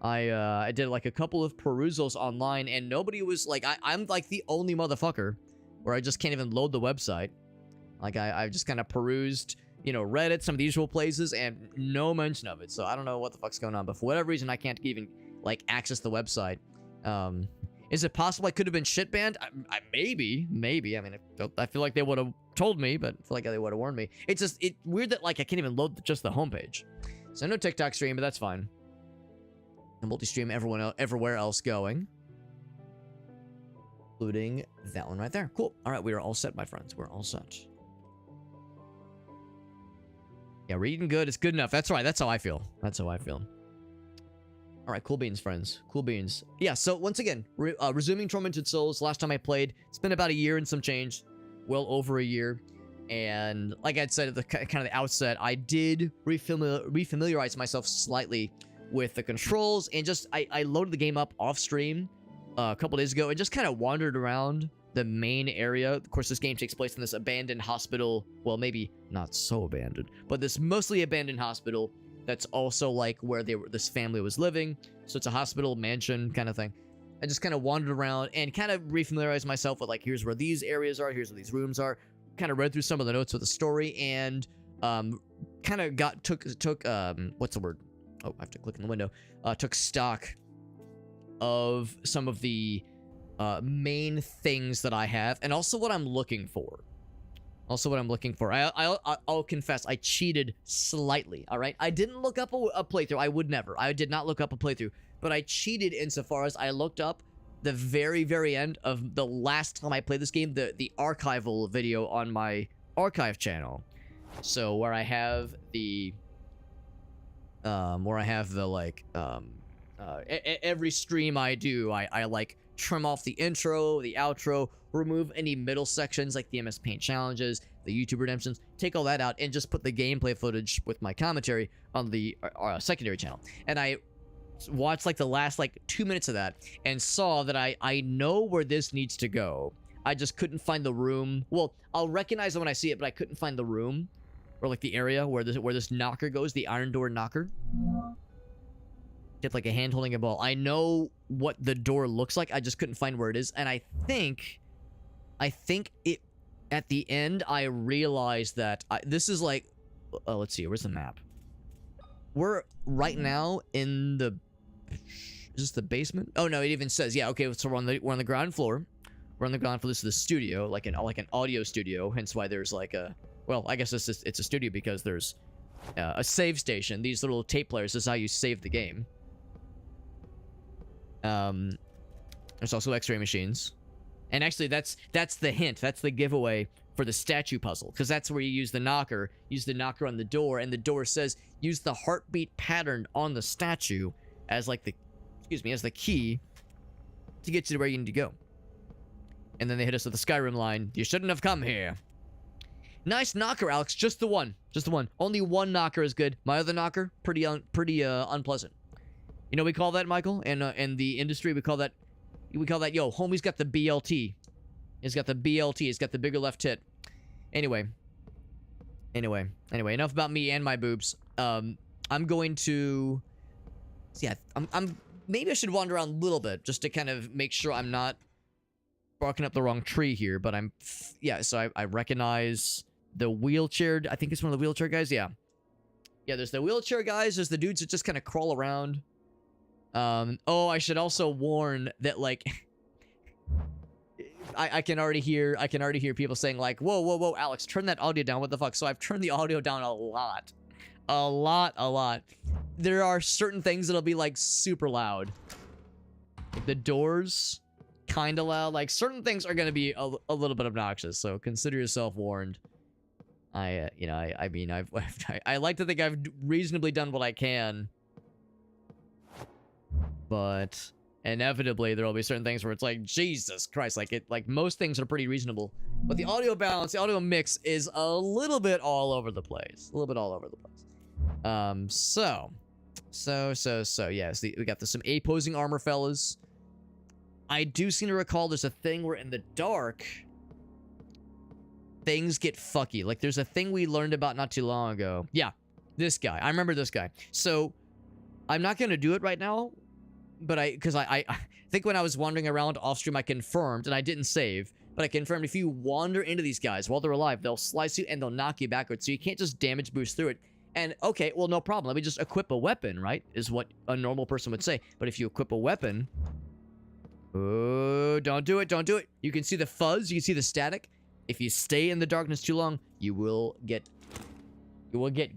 I did like a couple of perusals online, and nobody was like, I'm like the only motherfucker where I just can't even load the website. Like I just kind of perused, you know, Reddit, some of the usual places, and no mention of it. So I don't know what the fuck's going on, but for whatever reason, I can't even like access the website. Is it possible I could have been shit banned? Maybe. I mean, I feel like they would have told me, but I feel like they would have warned me. It's weird that like I can't even load just the homepage. So no TikTok stream, but that's fine. A multi-stream everywhere else going. Including that one right there. Cool. All right, we are all set, my friends. We're all set. Yeah, reading good is good enough. That's right. That's how I feel. That's how I feel. All right, cool beans, friends. Cool beans. Yeah, so once again, resuming Tormented Souls. Last time I played, it's been about a year and some change. Well over a year. And like I said at the kind of the outset, I did refamiliarize myself slightly with the controls, and just I loaded the game up off stream a couple days ago and just kind of wandered around the main area. Of course, this game takes place in this abandoned hospital. Well, maybe not so abandoned, but this mostly abandoned hospital that's also like where this family was living. So it's a hospital mansion kind of thing. I just kind of wandered around and kind of refamiliarized myself with like, here's where these areas are, here's where these rooms are. Kind of read through some of the notes of the story, and kind of took what's the word? Oh, I have to click in the window. Took stock of some of the main things that I have, and also what I'm looking for. I'll confess, I cheated slightly, all right? I didn't look up a playthrough. I would never. I did not look up a playthrough, but I cheated insofar as I looked up the very, very end of the last time I played this game, the archival video on my archive channel. So where I have the every stream I do, I like trim off the intro, the outro, remove any middle sections like the MS Paint challenges, the YouTube redemptions, take all that out, and just put the gameplay footage with my commentary on the secondary channel. And I watched like the last like 2 minutes of that and saw that I know where this needs to go. I just couldn't find the room. Well, I'll recognize it when I see it, but I couldn't find the room or like the area where this knocker goes, the iron door knocker. It's like a hand holding a ball. I know what the door looks like. I just couldn't find where it is. And I think it, at the end, I realized that this is like, let's see, where's the map? We're right now in the, is this the basement? Oh no, it even says, yeah, okay, so we're on the ground floor. We're on the ground floor. This is the studio, like an audio studio, hence why there's like a, well, I guess it's a studio because there's a save station. These little tape players, this is how you save the game. There's also x-ray machines. And actually, that's the hint. That's the giveaway for the statue puzzle. Because that's where you use the knocker. Use the knocker on the door. And the door says, use the heartbeat pattern on the statue as like the, as the key to get you to where you need to go. And then they hit us with the Skyrim line. You shouldn't have come here. Nice knocker, Alex. Just the one. Just the one. Only one knocker is good. My other knocker, pretty unpleasant. You know what we call that, Michael? And in the industry, we call that, yo, homie's got the BLT. He's got the BLT. He's got the bigger left tit. Anyway, enough about me and my boobs. I'm going to, yeah, maybe I should wander around a little bit just to kind of make sure I'm not barking up the wrong tree here, but yeah, so I recognize the wheelchair. I think it's one of the wheelchair guys. Yeah, there's the wheelchair guys. There's the dudes that just kind of crawl around. Oh, I should also warn that, like, I can already hear people saying like, whoa, Alex, turn that audio down. What the fuck? So I've turned the audio down a lot. There are certain things that'll be like super loud. Like the doors, kind of loud. Like certain things are gonna be a little bit obnoxious. So consider yourself warned. I mean, I like to think I've reasonably done what I can. But inevitably there will be certain things where it's like, Jesus Christ, like most things are pretty reasonable, but the audio balance, the audio mix is a little bit all over the place. So yes, we got some opposing armor fellas. I do seem to recall there's a thing where in the dark things get fucky. Like there's a thing we learned about not too long ago. Yeah, this guy. I remember this guy. So I'm not going to do it right now, but I think when I was wandering around off stream, I confirmed, and I didn't save, but I confirmed if you wander into these guys while they're alive, they'll slice you and they'll knock you backwards. So you can't just damage boost through it. And okay, well, no problem. Let me just equip a weapon, right? Is what a normal person would say. But if you equip a weapon, oh, don't do it. Don't do it. You can see the fuzz. You can see the static. If you stay in the darkness too long, you will get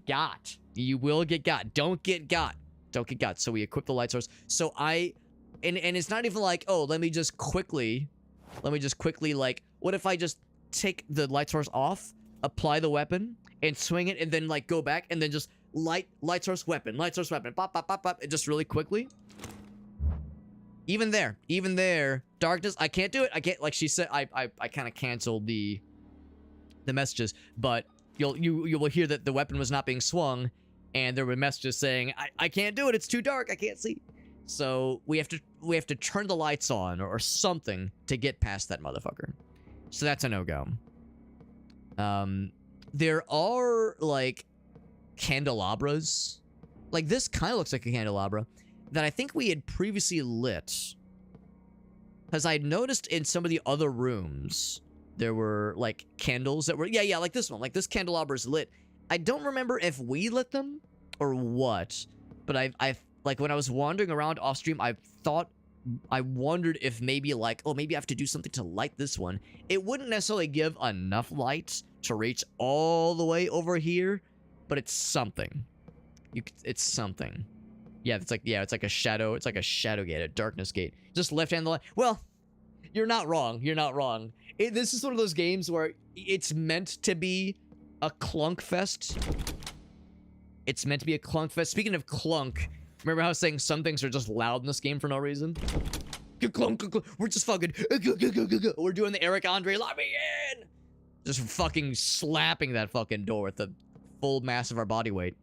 got. You will get got. Don't get got. Don't get got. So we equip the light source. So and it's not even like, oh, let me just quickly, like, what if I just take the light source off, apply the weapon, and swing it, and then, like, go back, and then just light source weapon, pop, pop, pop, pop, just really quickly. Even there, darkness, I can't do it. I can't, like she said, I kind of canceled the messages, but you will hear that the weapon was not being swung, and there were messages saying, I can't do it, it's too dark, I can't see. So we have to turn the lights on or something to get past that motherfucker. So that's a no-go. There are, like, candelabras. Like, this kind of looks like a candelabra that I think we had previously lit. Because I noticed in some of the other rooms, there were, like, candles that were... Yeah, like this one. Like, this candelabra's lit. I don't remember if we lit them or what. But I've like, when I was wandering around off stream, I wondered if maybe, like, oh, maybe I have to do something to light this one. It wouldn't necessarily give enough light to reach all the way over here, but it's something. It's something. Yeah, it's like a shadow. It's like a shadow gate, a darkness gate. Just left-hand the light. Well, you're not wrong. You're not wrong. This is one of those games where it's meant to be a clunk fest. It's meant to be a clunk fest. Speaking of clunk, remember how I was saying some things are just loud in this game for no reason? Clunk, clunk. We're just fucking... We're doing the Eric Andre, let me in! Just fucking slapping that fucking door with the full mass of our body weight.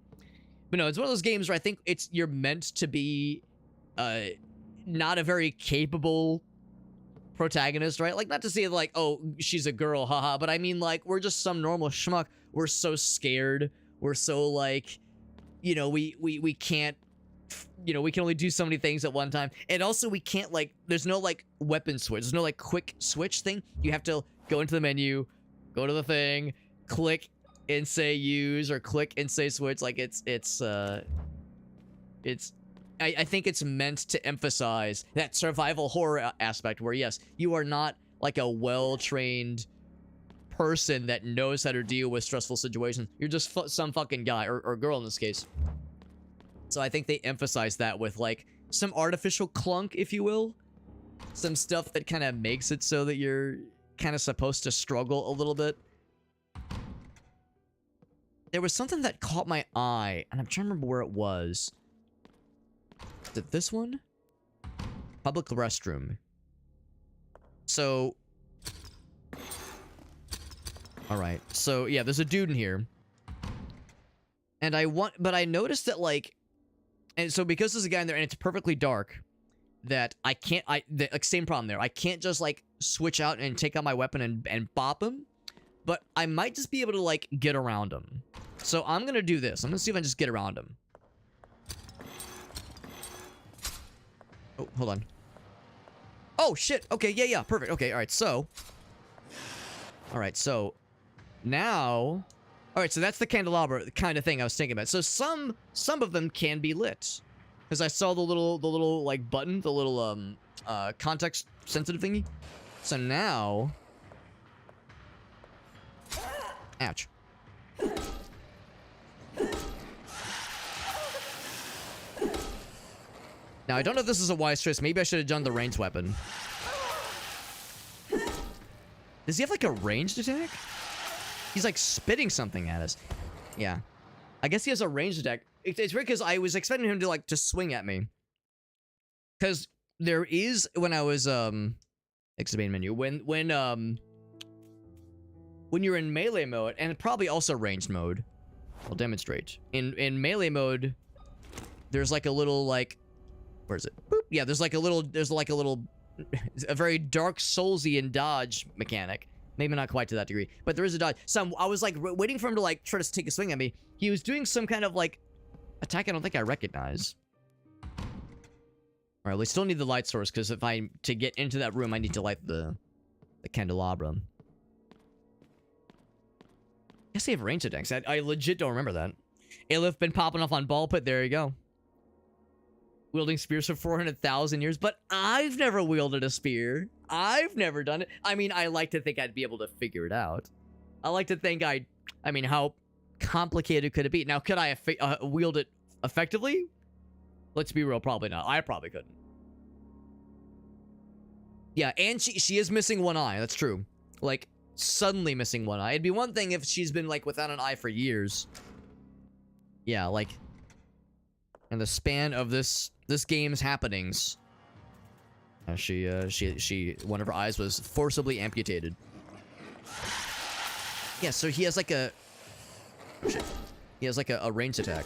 But no, it's one of those games where I think you're meant to be not a very capable protagonist, right? Like, not to say like, oh, she's a girl, haha, but I mean, like, we're just some normal schmuck. We're so scared. We're so, like, you know, we can't, you know, we can only do so many things at one time. And also we can't, like, there's no, like, weapon switch. There's no, like, quick switch thing. You have to go into the menu, go to the thing, click and say use, or click and say switch. Like, I think it's meant to emphasize that survival horror aspect where, yes, you are not like a well-trained person that knows how to deal with stressful situations. You're just some fucking guy, or girl in this case. So I think they emphasize that with, like, some artificial clunk, if you will. Some stuff that kind of makes it so that you're kind of supposed to struggle a little bit. There was something that caught my eye, and I'm trying to remember where it was. Is it this one? Public restroom. So... Alright, so yeah, there's a dude in here. And but I noticed that, like... And so because there's a guy in there and it's perfectly dark, that I can't, like, same problem there. I can't just, like, switch out and take out my weapon and bop him. But I might just be able to, like, get around him. So I'm gonna do this. I'm gonna see if I can just get around him. Oh, hold on. Oh, shit. Okay, yeah, perfect. Okay, alright, so... Alright, so... Now... Alright, so that's the candelabra kind of thing I was thinking about. So some of them can be lit. Because I saw the little, like, button, the little, context-sensitive thingy. So now... Ouch. Now, I don't know if this is a wise choice. Maybe I should have done the ranged weapon. Does he have, like, a ranged attack? He's, like, spitting something at us. Yeah. I guess he has a ranged attack. It's weird because I was expecting him to, like, to swing at me. Because there is, when I was, exit main menu, when you're in melee mode, and probably also ranged mode, I'll demonstrate. In melee mode, there's, like, a little, like, where is it? Boop. Yeah, there's like a little, a very Dark Soulsian dodge mechanic. Maybe not quite to that degree, but there is a dodge. So I was, like, waiting for him to, like, try to take a swing at me. He was doing some kind of, like, attack I don't think I recognize. Alright, we still need the light source, because to get into that room, I need to light the candelabra. I guess they have range attacks. I legit don't remember that. Aleph been popping off on ball pit. There you go. Wielding spears for 400,000 years, but I've never wielded a spear. I've never done it. I mean, I like to think I'd be able to figure it out. I like to think I mean, how complicated could it be? Now, could I wield it effectively? Let's be real, probably not. I probably couldn't. Yeah, and she is missing one eye. That's true. Like, suddenly missing one eye. It'd be one thing if she's been, like, without an eye for years. Yeah, like, in the span of this game's happenings, one of her eyes was forcibly amputated. Yeah, so he has like a, oh shit, he has like a ranged attack.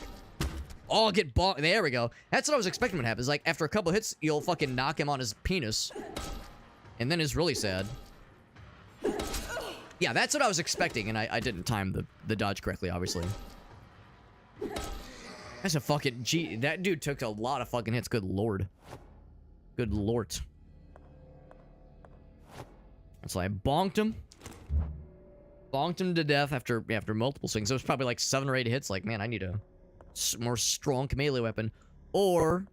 Oh, I'll get bonked. There we go. That's what I was expecting would happen. Is like after a couple hits, you'll fucking knock him on his penis, and then it's really sad. Yeah, that's what I was expecting, and I didn't time the dodge correctly, obviously. That's a fucking... Gee, that dude took a lot of fucking hits. Good lord. Good lord. So I bonked him. Bonked him to death after multiple swings. It was probably like 7 or 8 hits. Like, man, I need a more strong melee weapon. Or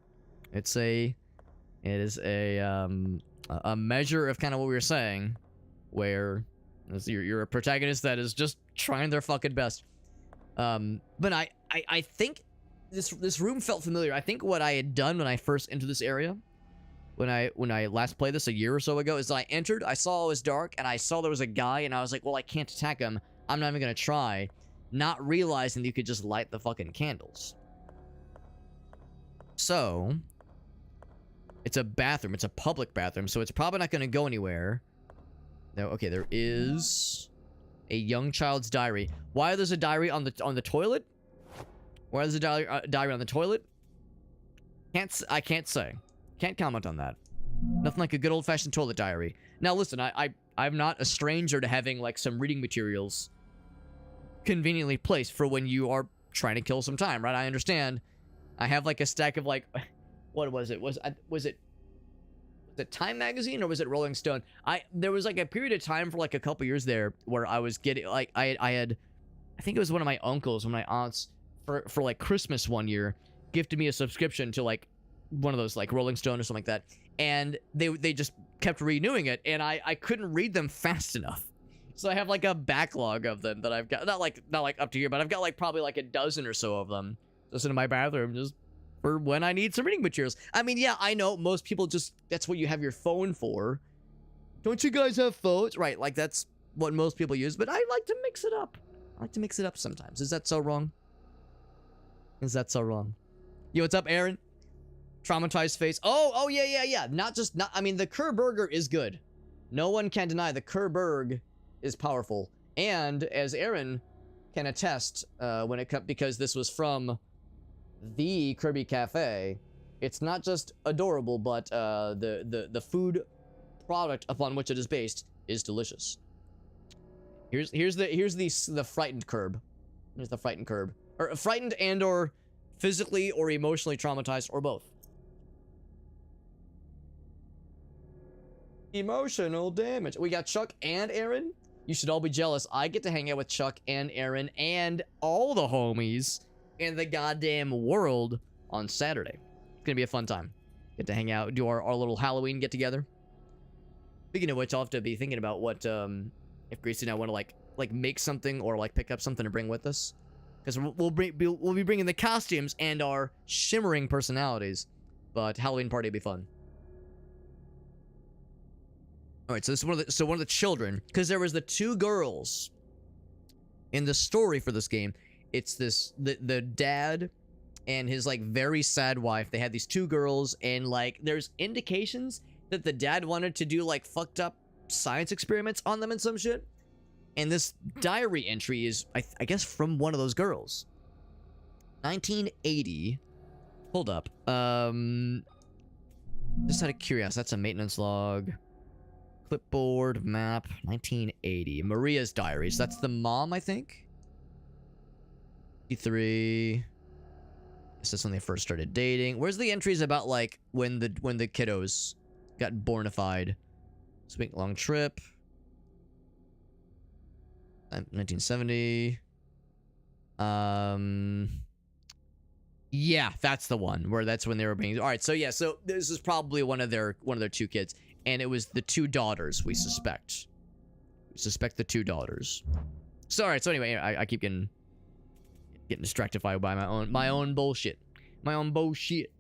it is a measure of kind of what we were saying, where you're a protagonist that is just trying their fucking best. But I think this room felt familiar. I think what I had done when I first entered this area, when I last played this a year or so ago, is that I entered, I saw it was dark, and I saw there was a guy, and I was like, well, I can't attack him. I'm not even gonna try, not realizing that you could just light the fucking candles. So, it's a bathroom. It's a public bathroom, so it's probably not gonna go anywhere. No, okay, there is a young child's diary. Why there's a diary on the toilet? Why there's a diary on the toilet? I can't say. Can't comment on that. Nothing like a good old-fashioned toilet diary. Now listen, I'm not a stranger to having like some reading materials conveniently placed for when you are trying to kill some time, right? I understand. I have like a stack of like, what was it? Was it Time magazine or was it Rolling Stone? There was like a period of time for like a couple years there where I was getting like I think it was one of my uncles or my aunts for like Christmas one year gifted me a subscription to like one of those like Rolling Stone or something like that, and they just kept renewing it, and I couldn't read them fast enough, so I have like a backlog of them that I've got not like up to here, but I've got like probably like a dozen or so of them just in my bathroom just for when I need some reading materials. I mean, yeah, I know most people just, that's what you have your phone for. Don't you guys have phones? Right, like that's what most people use, but I like to mix it up. I like to mix it up sometimes. Is that so wrong? Is that so wrong? Yo, what's up, Aaron? Traumatized face. Oh, yeah. I mean, the Kerr-Burger is good. No one can deny the Kerr-Burg is powerful. And as Aaron can attest, when it comes, because this was from the Kirby Cafe, it's not just adorable, but the food product upon which it is based is delicious. Here's the frightened curb. Here's the frightened curb. Or frightened and or physically or emotionally traumatized, or both. Emotional damage. We got Chuck and Aaron. You should all be jealous. I get to hang out with Chuck and Aaron and all the homies in the goddamn world on Saturday. It's gonna be a fun time. Get to hang out, do our little Halloween get together. Speaking of which, I'll have to be thinking about what if Gracie and I want to like make something or like pick up something to bring with us, because we'll be bringing the costumes and our shimmering personalities. But Halloween party will be fun. All right, so this is one of the children, because there was the 2 girls in the story for this game. It's the dad and his like very sad wife. They had these 2 girls, and like there's indications that the dad wanted to do like fucked up science experiments on them and some shit. And this diary entry is I guess from one of those girls. 1980. Hold up. Just out of curiosity, that's a maintenance log. Clipboard, map, 1980. Maria's diaries. That's the mom, I think. 3. This is when they first started dating. Where's the entries about like when the kiddos got bornified? This long trip. 1970. Yeah, that's the one where that's when they were being. All right, so yeah, so this is probably one of their two kids, and it was the two daughters we suspect. We suspect the two daughters. So all right, so anyway, I keep getting distracted by my own bullshit, my own bullshit.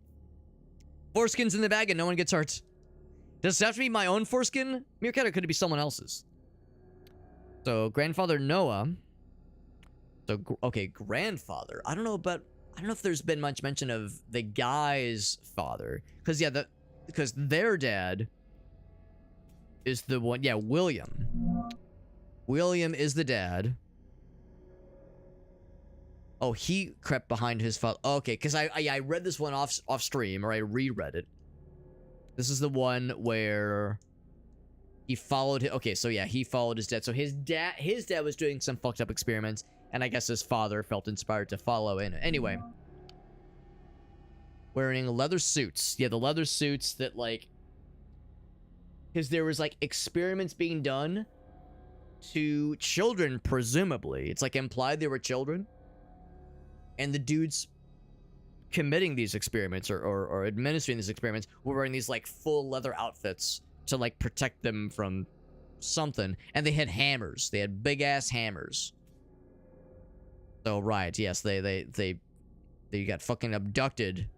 Foreskins in the bag and no one gets hurt. Does it have to be my own foreskin, Meerkat, or could it be someone else's? So grandfather Noah. So okay, grandfather. I don't know if there's been much mention of the guy's father, because yeah, because their dad is the one. Yeah, William. William is the dad. Oh, he crept behind his father. Okay, because I read this one off stream, or I reread it. This is the one where he followed. Okay, so yeah, he followed his dad. So his dad was doing some fucked up experiments, and I guess his father felt inspired to follow in. Anyway, wearing leather suits. Yeah, the leather suits that like, because there was like experiments being done to children, presumably. It's like implied they were children. And the dudes committing these experiments or administering these experiments were wearing these like full leather outfits to like protect them from something. And they had hammers. They had big ass hammers. So right, yes, they got fucking abducted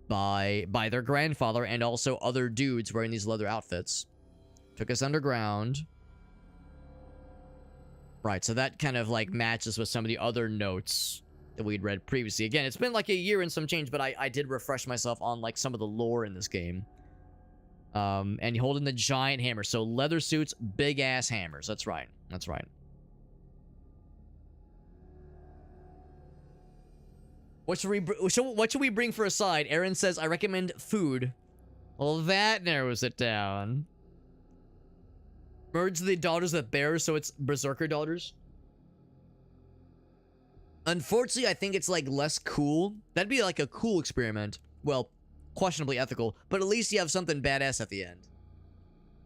by their grandfather and also other dudes wearing these leather outfits. Took us underground. Right, so that kind of like matches with some of the other notes that we'd read previously. Again, it's been like a year and some change, but I did refresh myself on like some of the lore in this game. And you holding the giant hammer. So leather suits, big ass hammers. That's right. That's right. What should we bring for a side? Aaron says, I recommend food. Well, that narrows it down. Merge the daughters with bears, so it's berserker daughters. Unfortunately, I think it's like less cool. That'd be like a cool experiment. Well, questionably ethical, but at least you have something badass at the end.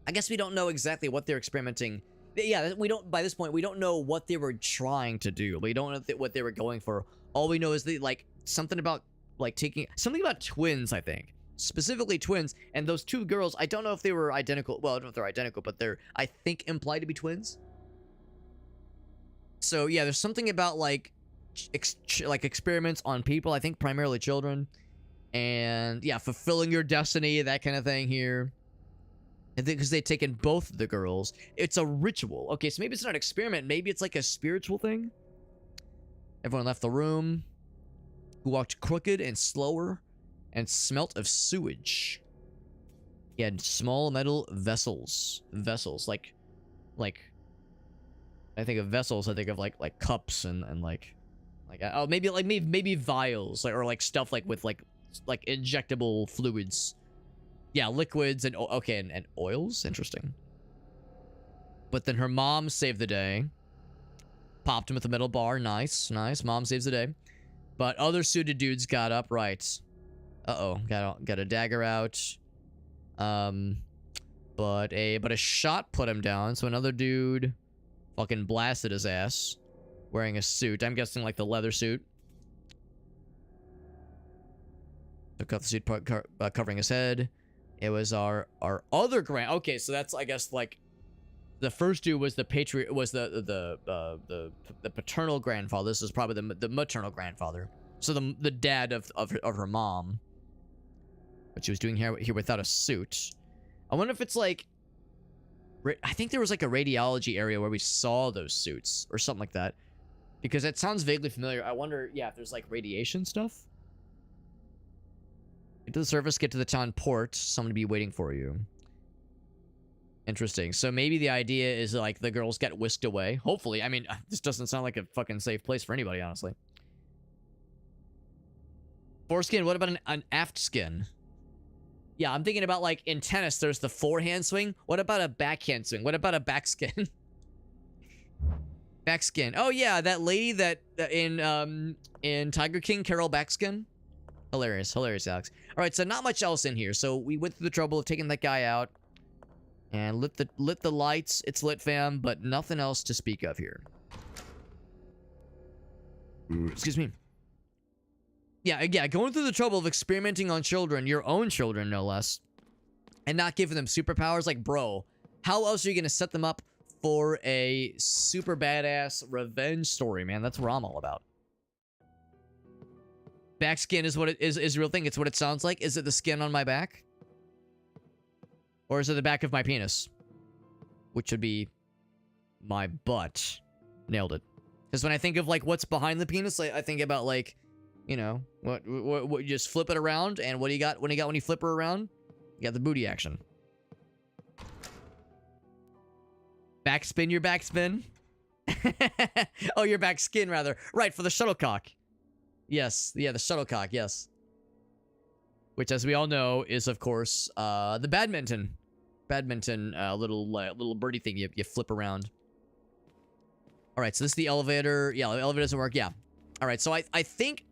I guess we don't know exactly what they're experimenting. Yeah, we don't. By this point, we don't know what they were trying to do. We don't know what they were going for. All we know is they like something about like taking something about twins. I think specifically twins, and those two girls. I don't know if they were identical. Well, I don't know if they're identical, but they're I think implied to be twins. So yeah, there's something about like experiments on people. I think primarily children, and yeah, fulfilling your destiny, that kind of thing here. And because they've taken both of the girls, it's a ritual. Okay, so maybe it's not an experiment. Maybe it's like a spiritual thing. Everyone left the room. Who walked crooked and slower and smelt of sewage. He had small metal vessels. Vessels, like I think of vessels, I think of like cups and like oh, maybe vials, like, or like stuff like with like injectable fluids. Yeah, liquids and okay, and oils. Interesting. But then her mom saved the day. Popped him with a metal bar. Nice, nice. Mom saves the day. But other suited dudes got up. Right. Uh-oh. Got a dagger out. But a shot put him down. So another dude fucking blasted his ass. Wearing a suit. I'm guessing like the leather suit. Took off the suit part covering his head. It was our other okay, so that's I guess like the first dude was the the paternal grandfather. This is probably the maternal grandfather. So the dad of her mom. What she was doing here without a suit. I wonder if it's like I think there was like a radiology area where we saw those suits or something like that. Because it sounds vaguely familiar. I wonder, yeah, if there's like radiation stuff. Get to the surface, get to the town port. Someone to be waiting for you. Interesting. So maybe the idea is like the girls get whisked away. Hopefully. I mean, this doesn't sound like a fucking safe place for anybody, honestly. Foreskin, what about an aft skin? Yeah, I'm thinking about like in tennis, there's the forehand swing. What about a backhand swing? What about a backskin? Backskin. Oh yeah, that lady that in Tiger King, Carol Backskin. Hilarious, hilarious, Alex. All right, so not much else in here. So we went through the trouble of taking that guy out and lit the lights. It's lit, fam, but nothing else to speak of here. Excuse me. Yeah, going through the trouble of experimenting on children, your own children, no less, and not giving them superpowers. Like, bro, how else are you gonna set them up for a super badass revenge story, man? That's what I'm all about. Back skin is what it is a real thing. It's what it sounds like. Is it the skin on my back? Or is it the back of my penis? Which would be my butt. Nailed it. Because when I think of, like, what's behind the penis, I think about, like, you know, what you just flip it around, and what do you got when you flip her around? You got the booty action. Backspin your backspin. Oh, your back skin, rather. Right, for the shuttlecock. Yes, yeah, the shuttlecock, yes. Which, as we all know, is, of course, the badminton. Badminton, little birdie thing you flip around. Alright, so this is the elevator. Yeah, the elevator doesn't work, yeah. Alright, so I think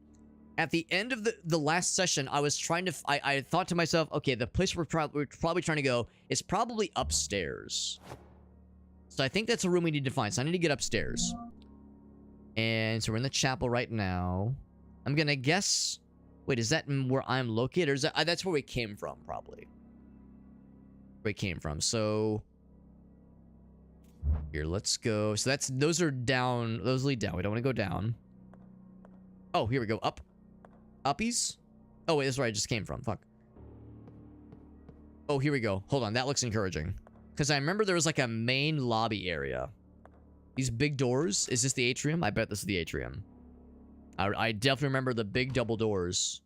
at the end of the last session, I was trying to... I thought to myself, okay, the place we're probably trying to go is probably upstairs. So I think that's a room we need to find. So I need to get upstairs. And so we're in the chapel right now. I'm gonna guess... Wait, is that where I'm located? Or is that... that's where we came from, probably. Where we came from. So... Here, let's go. So that's... Those are down. Those lead down. We don't want to go down. Oh, here we go. Up. Uppies? Oh, wait, this is where I just came from. Fuck. Oh, here we go. Hold on. That looks encouraging. Because I remember there was like a main lobby area. These big doors. Is this the atrium? I bet this is the atrium. I definitely remember the big double doors.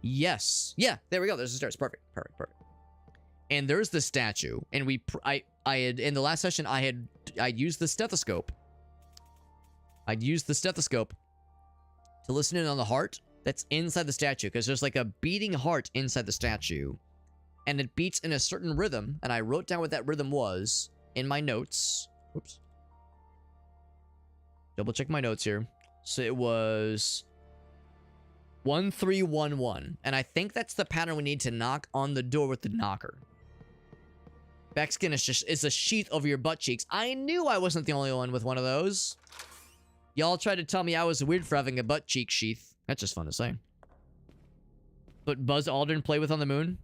Yes. Yeah, there we go. There's the stairs. Perfect. Perfect. Perfect. And there's the statue. And I had, in the last session, I'd used the stethoscope. I'd used the stethoscope to listen in on the heart that's inside the statue. Because there's like a beating heart inside the statue. And it beats in a certain rhythm. And I wrote down what that rhythm was in my notes. Oops. Double check my notes here. So it was 1311. And I think that's the pattern we need to knock on the door with the knocker. Backskin is a sheath over your butt cheeks. I knew I wasn't the only one with one of those. Y'all tried to tell me I was weird for having a butt cheek sheath. That's just fun to say. But Buzz Aldrin play with on the moon?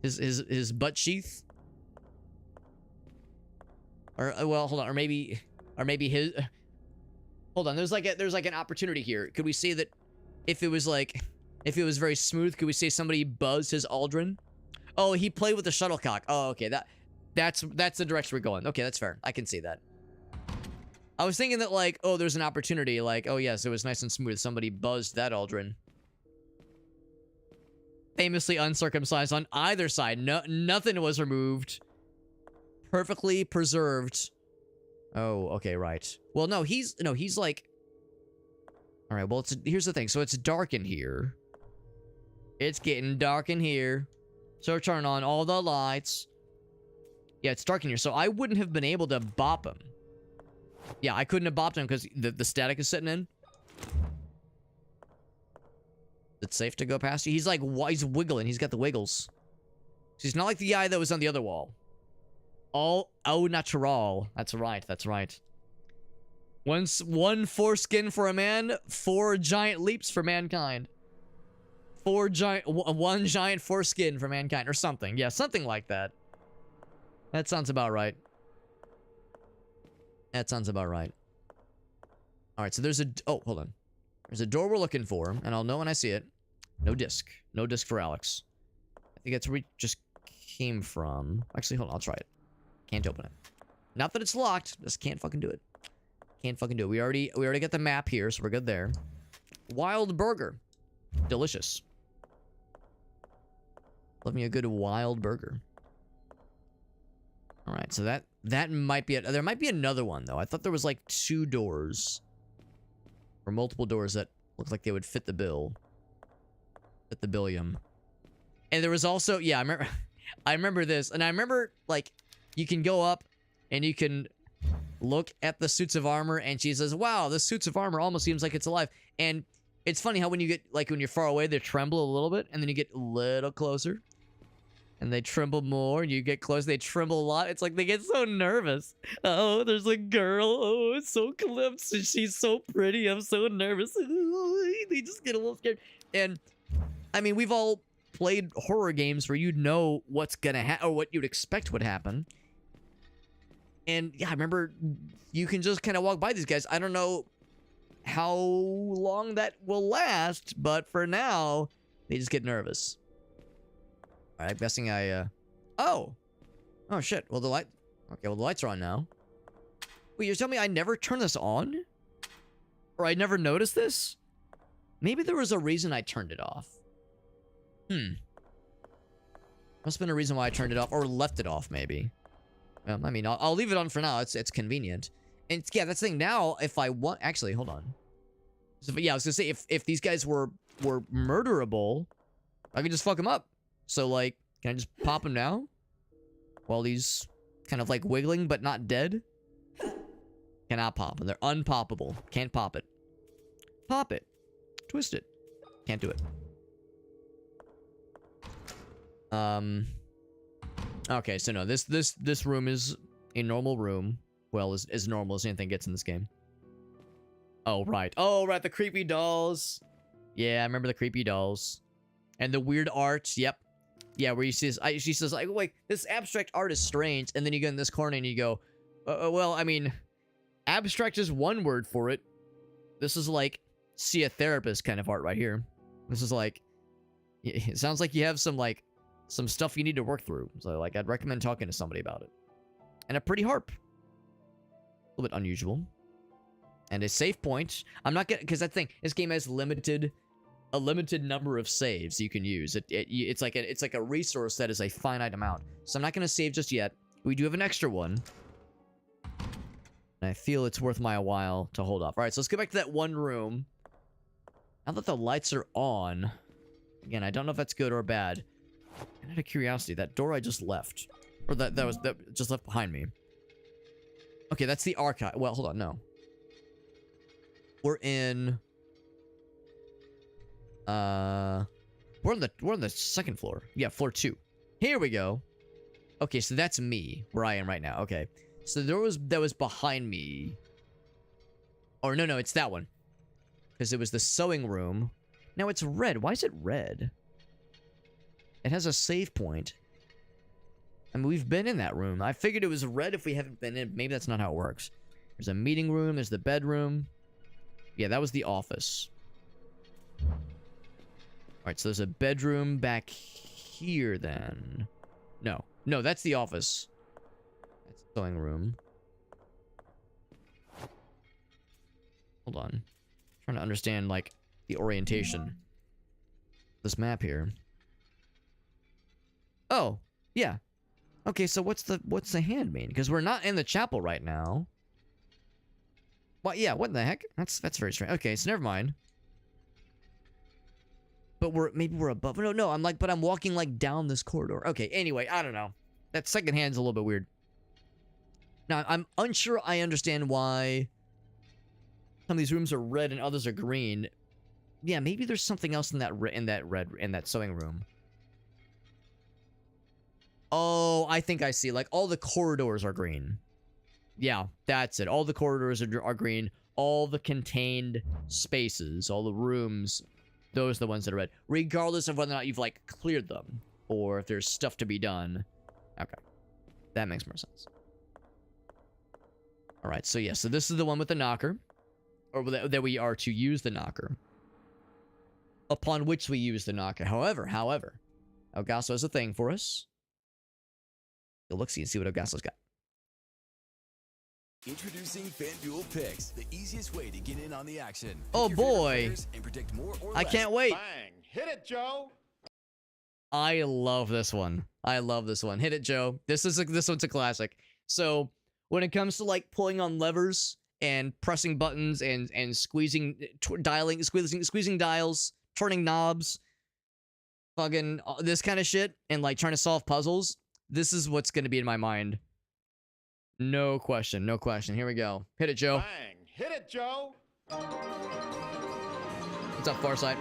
His butt sheath? Or well, hold on, or maybe his. Hold on, there's like an opportunity here. Could we say that if it was very smooth, could we say somebody buzzed his Aldrin? Oh, he played with the shuttlecock. Oh, okay, that's the direction we're going. Okay, that's fair. I can see that. I was thinking that, like, oh, there's an opportunity, like, oh yes, it was nice and smooth. Somebody buzzed that Aldrin. Famously uncircumcised on either side. No, nothing was removed. Perfectly preserved. Oh, okay, right. Well, no, he's like... Alright, well, here's the thing. So it's dark in here. It's getting dark in here. So turn on all the lights. Yeah, it's dark in here. So I wouldn't have been able to bop him. Yeah, I couldn't have bopped him because the static is sitting in. It's safe to go past you. He's like, he's wiggling. He's got the wiggles. He's not like the guy that was on the other wall. All au natural. That's right. That's right. One foreskin for a man, 4 giant leaps for mankind. One giant foreskin for mankind, or something. Yeah, something like that. That sounds about right. That sounds about right. All right, so there's a... Oh, hold on. There's a door we're looking for, and I'll know when I see it. No disc. No disc for Alex. I think that's where we just came from. Actually, hold on. I'll try it. Can't open it. Not that it's locked. Just can't fucking do it. Can't fucking do it. We already got the map here, so we're good there. Wild burger. Delicious. Love me a good wild burger. All right, so that might be it. There might be another one, though. I thought there was like 2 doors. Or multiple doors that look like they would fit the bill. Fit the billium. And there was also... Yeah, I remember this. And I remember, like, you can go up and you can... look at the suits of armor, and she says, wow, the suits of armor almost seems like it's alive. And it's funny how when you get, like, when you're far away, they tremble a little bit, and then you get a little closer, and they tremble more, and you get close, they tremble a lot. It's like they get so nervous. Oh, there's a girl. Oh, it's so close. She's so pretty. I'm so nervous. They just get a little scared. And, I mean, we've all played horror games where you'd know what's gonna happen, or what you'd expect would happen. And, yeah, I remember you can just kind of walk by these guys. I don't know how long that will last, but for now, they just get nervous. All right, I'm guessing oh shit. Well, the lights are on now. Wait, you're telling me I never turned this on? Or I never noticed this? Maybe there was a reason I turned it off. Must have been a reason why I turned it off, or left it off, maybe. I mean, I'll leave it on for now. It's convenient. And yeah, that's the thing. Now, if I want... Actually, hold on. So, yeah, I was gonna say, if these guys were murderable, I could just fuck them up. So, like, can I just pop them now? While he's kind of, like, wiggling, but not dead? Cannot pop them. They're unpoppable. Can't pop it. Pop it. Twist it. Can't do it. Okay, so no, this room is a normal room. Well, as normal as anything gets in this game. Oh, right. Oh, right, the creepy dolls. Yeah, I remember the creepy dolls. And the weird art, yep. Yeah, where you see this, she says, like, wait, this abstract art is strange. And then you go in this corner and you go, well, I mean, abstract is one word for it. This is like, see a therapist kind of art right here. This is like, it sounds like you have some stuff you need to work through. So, like, I'd recommend talking to somebody about it. And a pretty harp. A little bit unusual. And a save point. I'm not gonna, because I think this game has a limited number of saves you can use. It's like a resource that is a finite amount. So I'm not gonna save just yet. We do have an extra one. And I feel it's worth my while to hold off. Alright, so let's go back to that one room. Now that the lights are on. Again, I don't know if that's good or bad. And out of curiosity, that door I just left. Or that just left behind me. Okay, that's the archive. Well, hold on, no. We're on the second floor. Yeah, floor 2. Here we go. Okay, so that's me, where I am right now. Okay. So there was that was behind me. Or no, it's that one. Because it was the sewing room. Now it's red. Why is it red? It has a save point. I mean, we've been in that room. I figured it was red if we haven't been in. Maybe that's not how it works. There's a meeting room. There's the bedroom. Yeah, that was the office. Alright, so there's a bedroom back here then. No, that's the office. That's the sewing room. Hold on. I'm trying to understand, like, the orientation. This map here. Oh, yeah. Okay, so what's the hand mean? Because we're not in the chapel right now. Well, yeah, what the heck? That's very strange. Okay, so never mind. But maybe we're above. No, I'm walking like down this corridor. Okay, anyway, I don't know. That second hand's a little bit weird. Now, I'm unsure I understand why some of these rooms are red and others are green. Yeah, maybe there's something else in that sewing room. Oh, I think I see. Like, all the corridors are green. Yeah, that's it. All the corridors are green. All the contained spaces, all the rooms, those are the ones that are red. Regardless of whether or not you've, like, cleared them. Or if there's stuff to be done. Okay. That makes more sense. Alright, so yeah. So this is the one with the knocker. Or that we are to use the knocker. Upon which we use the knocker. However, Elgaso has a thing for us. Look, see and see what Elgaso's got. Introducing FanDuel Picks, the easiest way to get in on the action. Oh boy, and predict more or I less. can't wait. Bang. Hit it, Joe. I love this one. Hit it, Joe. This one's a classic. So when it comes to like pulling on levers and pressing buttons and squeezing dials, turning knobs, fucking this kind of shit, and like trying to solve puzzles, this is what's gonna be in my mind No question. No question. Here we go. Hit it, Joe. Bang. Hit it, Joe. What's up, Farsight?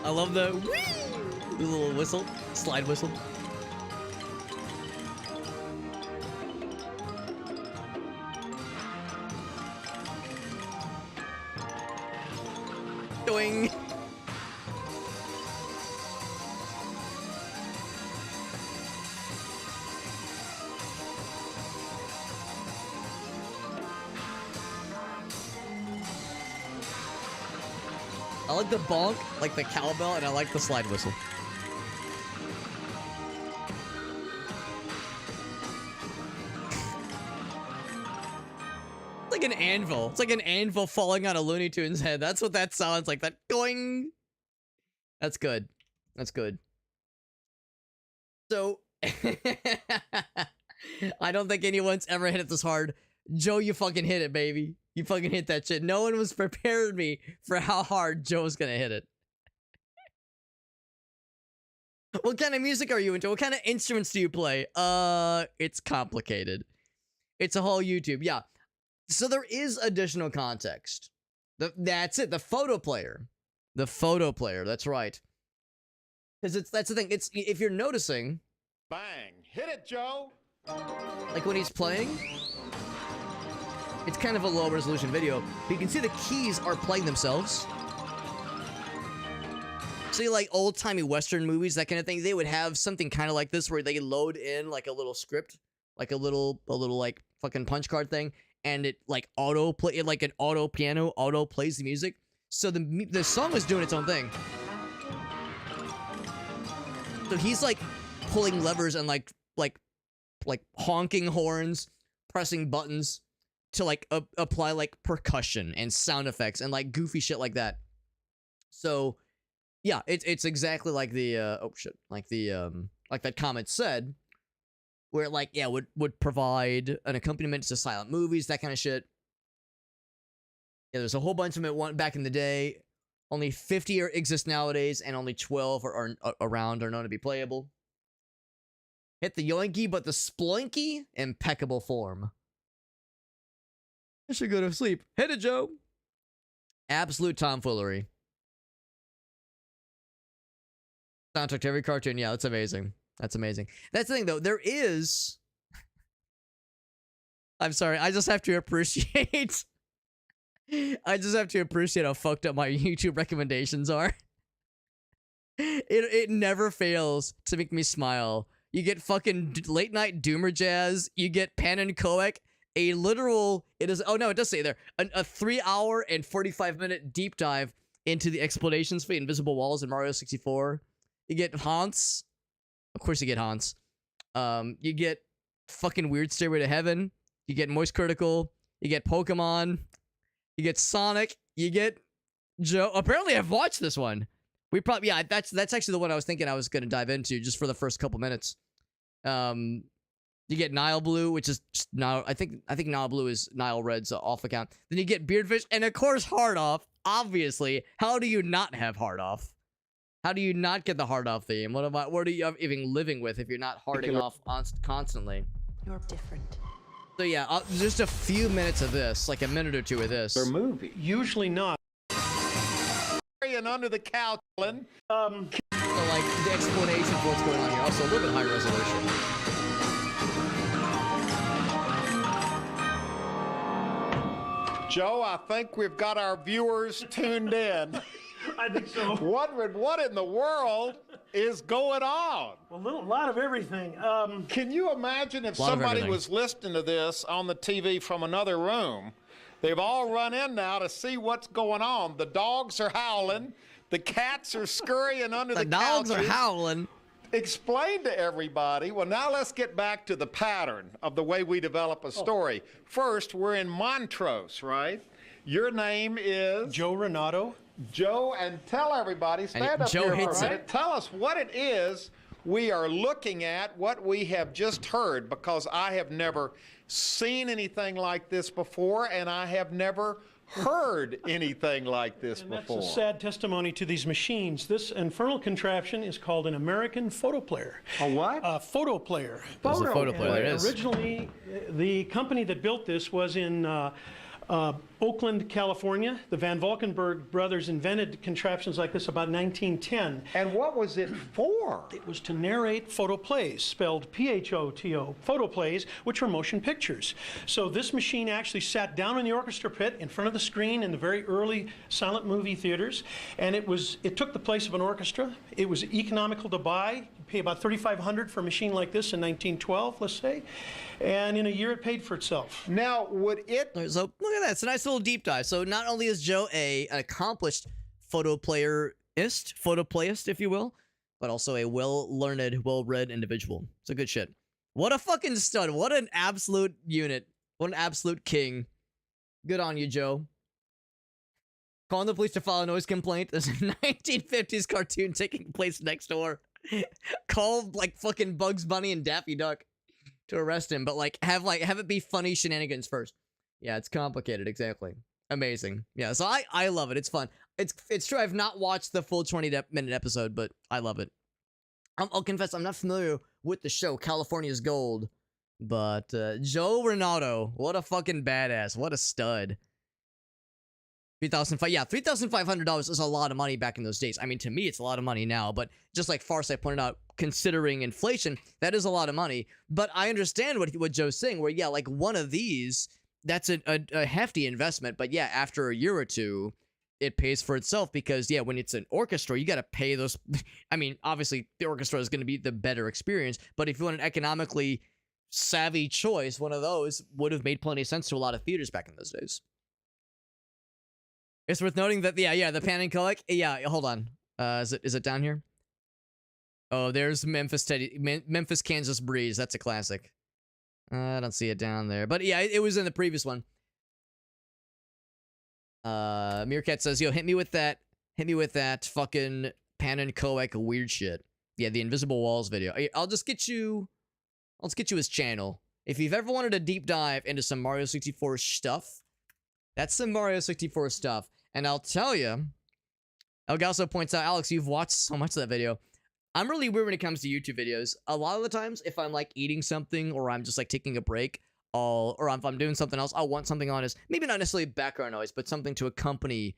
I love the whee! The little whistle, slide whistle. Doing. I like the bonk, like the cowbell, and I like the slide whistle. It's like an anvil. It's like an anvil falling on a Looney Tunes head. That's what that sounds like. That going. That's good. That's good. So, I don't think anyone's ever hit it this hard. Joe, you fucking hit it, baby. You fucking hit that shit. No one was prepared me for how hard Joe's gonna hit it. What kind of music are you into? What kind of instruments do you play? It's complicated. It's a whole YouTube. Yeah. So there is additional context. That's it. The photo player. The photo player. That's right. Because that's the thing. It's if you're noticing. Bang. Hit it, Joe. Like when he's playing. It's kind of a low resolution video, but you can see the keys are playing themselves. See, like old-timey Western movies, that kind of thing, they would have something kind of like this where they load in like a little script, like a little like fucking punch card thing, and it like auto play it like an auto piano, auto plays the music. So the song is doing its own thing. So he's like pulling levers and like honking horns, pressing buttons to like apply like percussion and sound effects and like goofy shit like that. So yeah, it's exactly like the oh shit, like the like that comment said, where like yeah would provide an accompaniment to silent movies, that kind of shit. Yeah, there's a whole bunch of them back in the day. Only 50 exist nowadays, and only 12 are around are known to be playable. Hit the yoinky, but the sploinky, impeccable form. I should go to sleep. Hit it, Joe. Absolute tomfoolery. Soundtrack to every cartoon. Yeah, that's amazing. That's amazing. That's the thing, though. There is... I'm sorry. I just have to appreciate... I just have to appreciate how fucked up my YouTube recommendations are. It never fails to make me smile. You get fucking late night doomer jazz. You get Pan and Coek. A literal, it is, oh no, it does say there, a 3-hour and 45-minute deep dive into the explanations for the invisible walls in Mario 64. You get Hans. Of course you get Hans. You get fucking Weird Stairway to Heaven. You get Moist Critical. You get Pokemon. You get Sonic. You get Joe. Apparently I've watched this one. We probably, yeah, that's actually the one I was thinking I was going to dive into just for the first couple minutes. You get Nile Blue, which is just Nile. I think Nile Blue is Nile Red's off account. Then you get Beardfish, and of course Hard Off. Obviously, how do you not have Hard Off? How do you not get the Hard Off theme? What are you even living with if you're not harding off constantly? You're different. So yeah, just a few minutes of this, like a minute or two of this. Or movie. Usually not. And under the couch. So like the explanation for what's going on here. Also a little bit high resolution. Joe, I think we've got our viewers tuned in. I think so. Wondering what in the world is going on. Well, a lot of everything. Can you imagine if somebody was listening to this on the TV from another room? They've all run in now to see what's going on. The dogs are howling. The cats are scurrying under the couches. The dogs are howling. explain to everybody. Well, now let's get back to the pattern of the way we develop a story. First, we're in Montrose, right? Your name is? Joe Renato. Joe, and tell everybody, stand up Joe here hates for a it. minute. Tell us what it is we are looking at, what we have just heard, because I have never seen anything like this before, and I have never heard anything like this before. That's a sad testimony to these machines. This infernal contraption is called an American photo player. A what? A photo player. There's a photo player, there it is. Originally, the company that built this was in Oakland, California. The Van Valkenburg brothers invented contraptions like this about 1910. And what was it for? It was to narrate photo plays, spelled P-H-O-T-O, photo plays, which were motion pictures. So this machine actually sat down in the orchestra pit in front of the screen in the very early silent movie theaters, and it took the place of an orchestra. It was economical to buy. You pay about $3,500 for a machine like this in 1912, let's say, and in a year it paid for itself. Now, would it... So look at that. It's a nice little deep dive. So not only is Joe an accomplished photo playist, if you will, but also a well-learned, well-read individual. It's a good shit. What a fucking stud. What an absolute unit. What an absolute king. Good on you, Joe. Calling the police to file a noise complaint. There's a 1950s cartoon taking place next door. Call like fucking Bugs Bunny and Daffy Duck to arrest him, but like have it be funny shenanigans first. Yeah, it's complicated, exactly. Amazing. Yeah, so I love it. It's fun. It's true I've not watched the full 20-minute episode, but I love it. I'll confess I'm not familiar with the show California's Gold, but Joe Renato, what a fucking badass. What a stud. $3,500 is a lot of money back in those days. I mean, to me, it's a lot of money now, but just like Farsight pointed out, considering inflation, that is a lot of money. But I understand what Joe's saying, where, yeah, like one of these, that's a hefty investment, but yeah, after a year or two, it pays for itself because, yeah, when it's an orchestra, you got to pay those. I mean, obviously, the orchestra is going to be the better experience, but if you want an economically savvy choice, one of those would have made plenty of sense to a lot of theaters back in those days. It's worth noting that, the Pan and Colic, hold on. Is it down here? Oh, there's Memphis, Kansas Breeze. That's a classic. I don't see it down there. But yeah, it was in the previous one. Meerkat says, yo, hit me with that fucking Pan and Coec weird shit. Yeah, the Invisible Walls video. I'll just get you his channel. If you've ever wanted a deep dive into some Mario 64 stuff, that's some Mario 64 stuff. And I'll tell you, Elg also points out, Alex, you've watched so much of that video. I'm really weird when it comes to YouTube videos. A lot of the times, if I'm like eating something or I'm just like taking a break, or if I'm doing something else, I'll want something on as maybe not necessarily background noise, but something to accompany,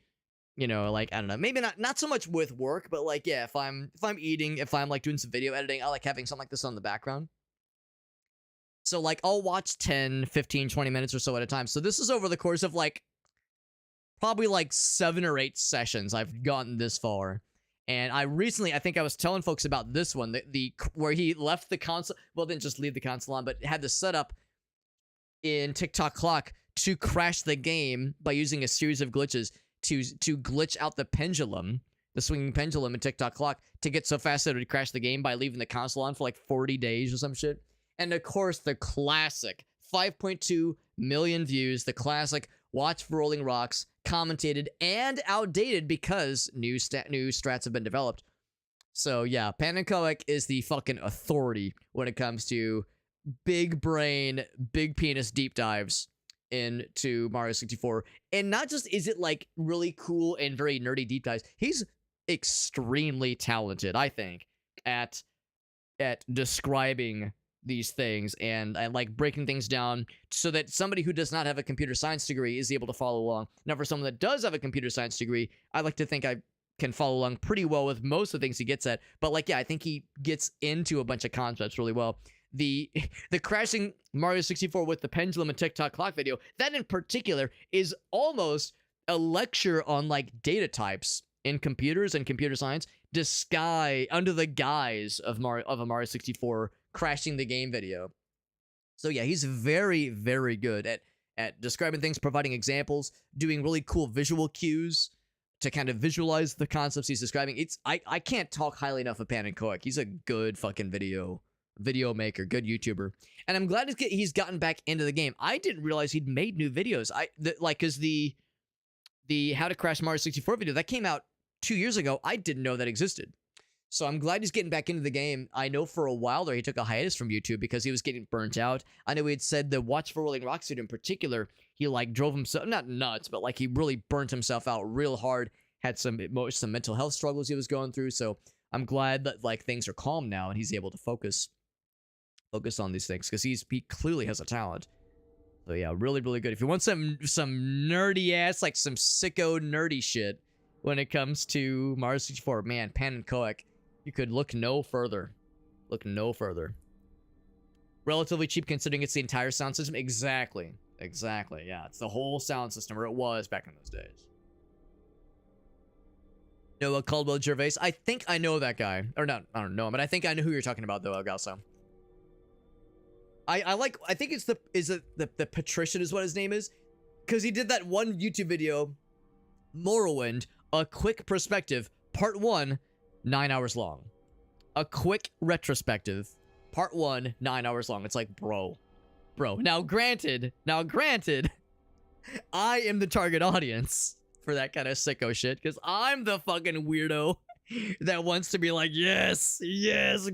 you know, like, I don't know, maybe not so much with work, but like, yeah, if I'm eating, if I'm like doing some video editing, I like having something like this on the background. So like, I'll watch 10, 15, 20 minutes or so at a time. So this is over the course of like, probably like 7 or 8 sessions I've gotten this far. And I think I was telling folks about this one, the where he left the console, well, didn't just leave the console on, but had the setup in TikTok Clock to crash the game by using a series of glitches to glitch out the pendulum, the swinging pendulum in TikTok Clock, to get so fast that it would crash the game by leaving the console on for like 40 days or some shit. And of course, the classic 5.2 million views, the classic Watch for Rolling Rocks, commentated and outdated because new strats have been developed. So yeah, Pan and Coec is the fucking authority when it comes to big brain, big penis deep dives into Mario 64. And not just is it like really cool and very nerdy deep dives, he's extremely talented, I think, at describing these things and like breaking things down so that somebody who does not have a computer science degree is able to follow along. Now, for someone that does have a computer science degree, I like to think I can follow along pretty well with most of the things he gets at. But like, yeah, I think he gets into a bunch of concepts really well. The crashing Mario 64 with the pendulum and TikTok Clock video, that in particular is almost a lecture on like data types in computers and computer science under the guise of a Mario 64 crashing the game video. So yeah, he's very, very good at describing things, providing examples, doing really cool visual cues. to kind of visualize the concepts he's describing. I can't talk highly enough of Pan and Koek. He's a good fucking video maker, good YouTuber, and I'm glad he's gotten back into the game. I didn't realize he'd made new videos. Cause the How to Crash Mario 64 video that came out 2 years ago, I didn't know that existed. So I'm glad he's getting back into the game. I know for a while there he took a hiatus from YouTube because he was getting burnt out. I know he had said the Watch for Rolling Rock suit in particular, he like drove himself, not nuts, but like he really burnt himself out real hard, had some mental health struggles he was going through. So I'm glad that like things are calm now and he's able to focus on these things because he clearly has a talent. So yeah, really, really good. If you want some nerdy ass, like some sicko nerdy shit when it comes to Mario 64, man, Pan and Koek, you could look no further. Look no further. Relatively cheap considering it's the entire sound system. Exactly. Yeah, it's the whole sound system, or it was back in those days. Noah Caldwell Gervais. I think I know that guy. Or not, I don't know him, but I think I know who you're talking about, though, Elgaso. I think it's the Patrician is what his name is. Because he did that one YouTube video, Morrowind, a quick perspective, part 1, 9 hours long. A quick retrospective, part 1, 9 hours long. It's like, bro. Now granted, I am the target audience for that kind of sicko shit, because I'm the fucking weirdo that wants to be like, yes,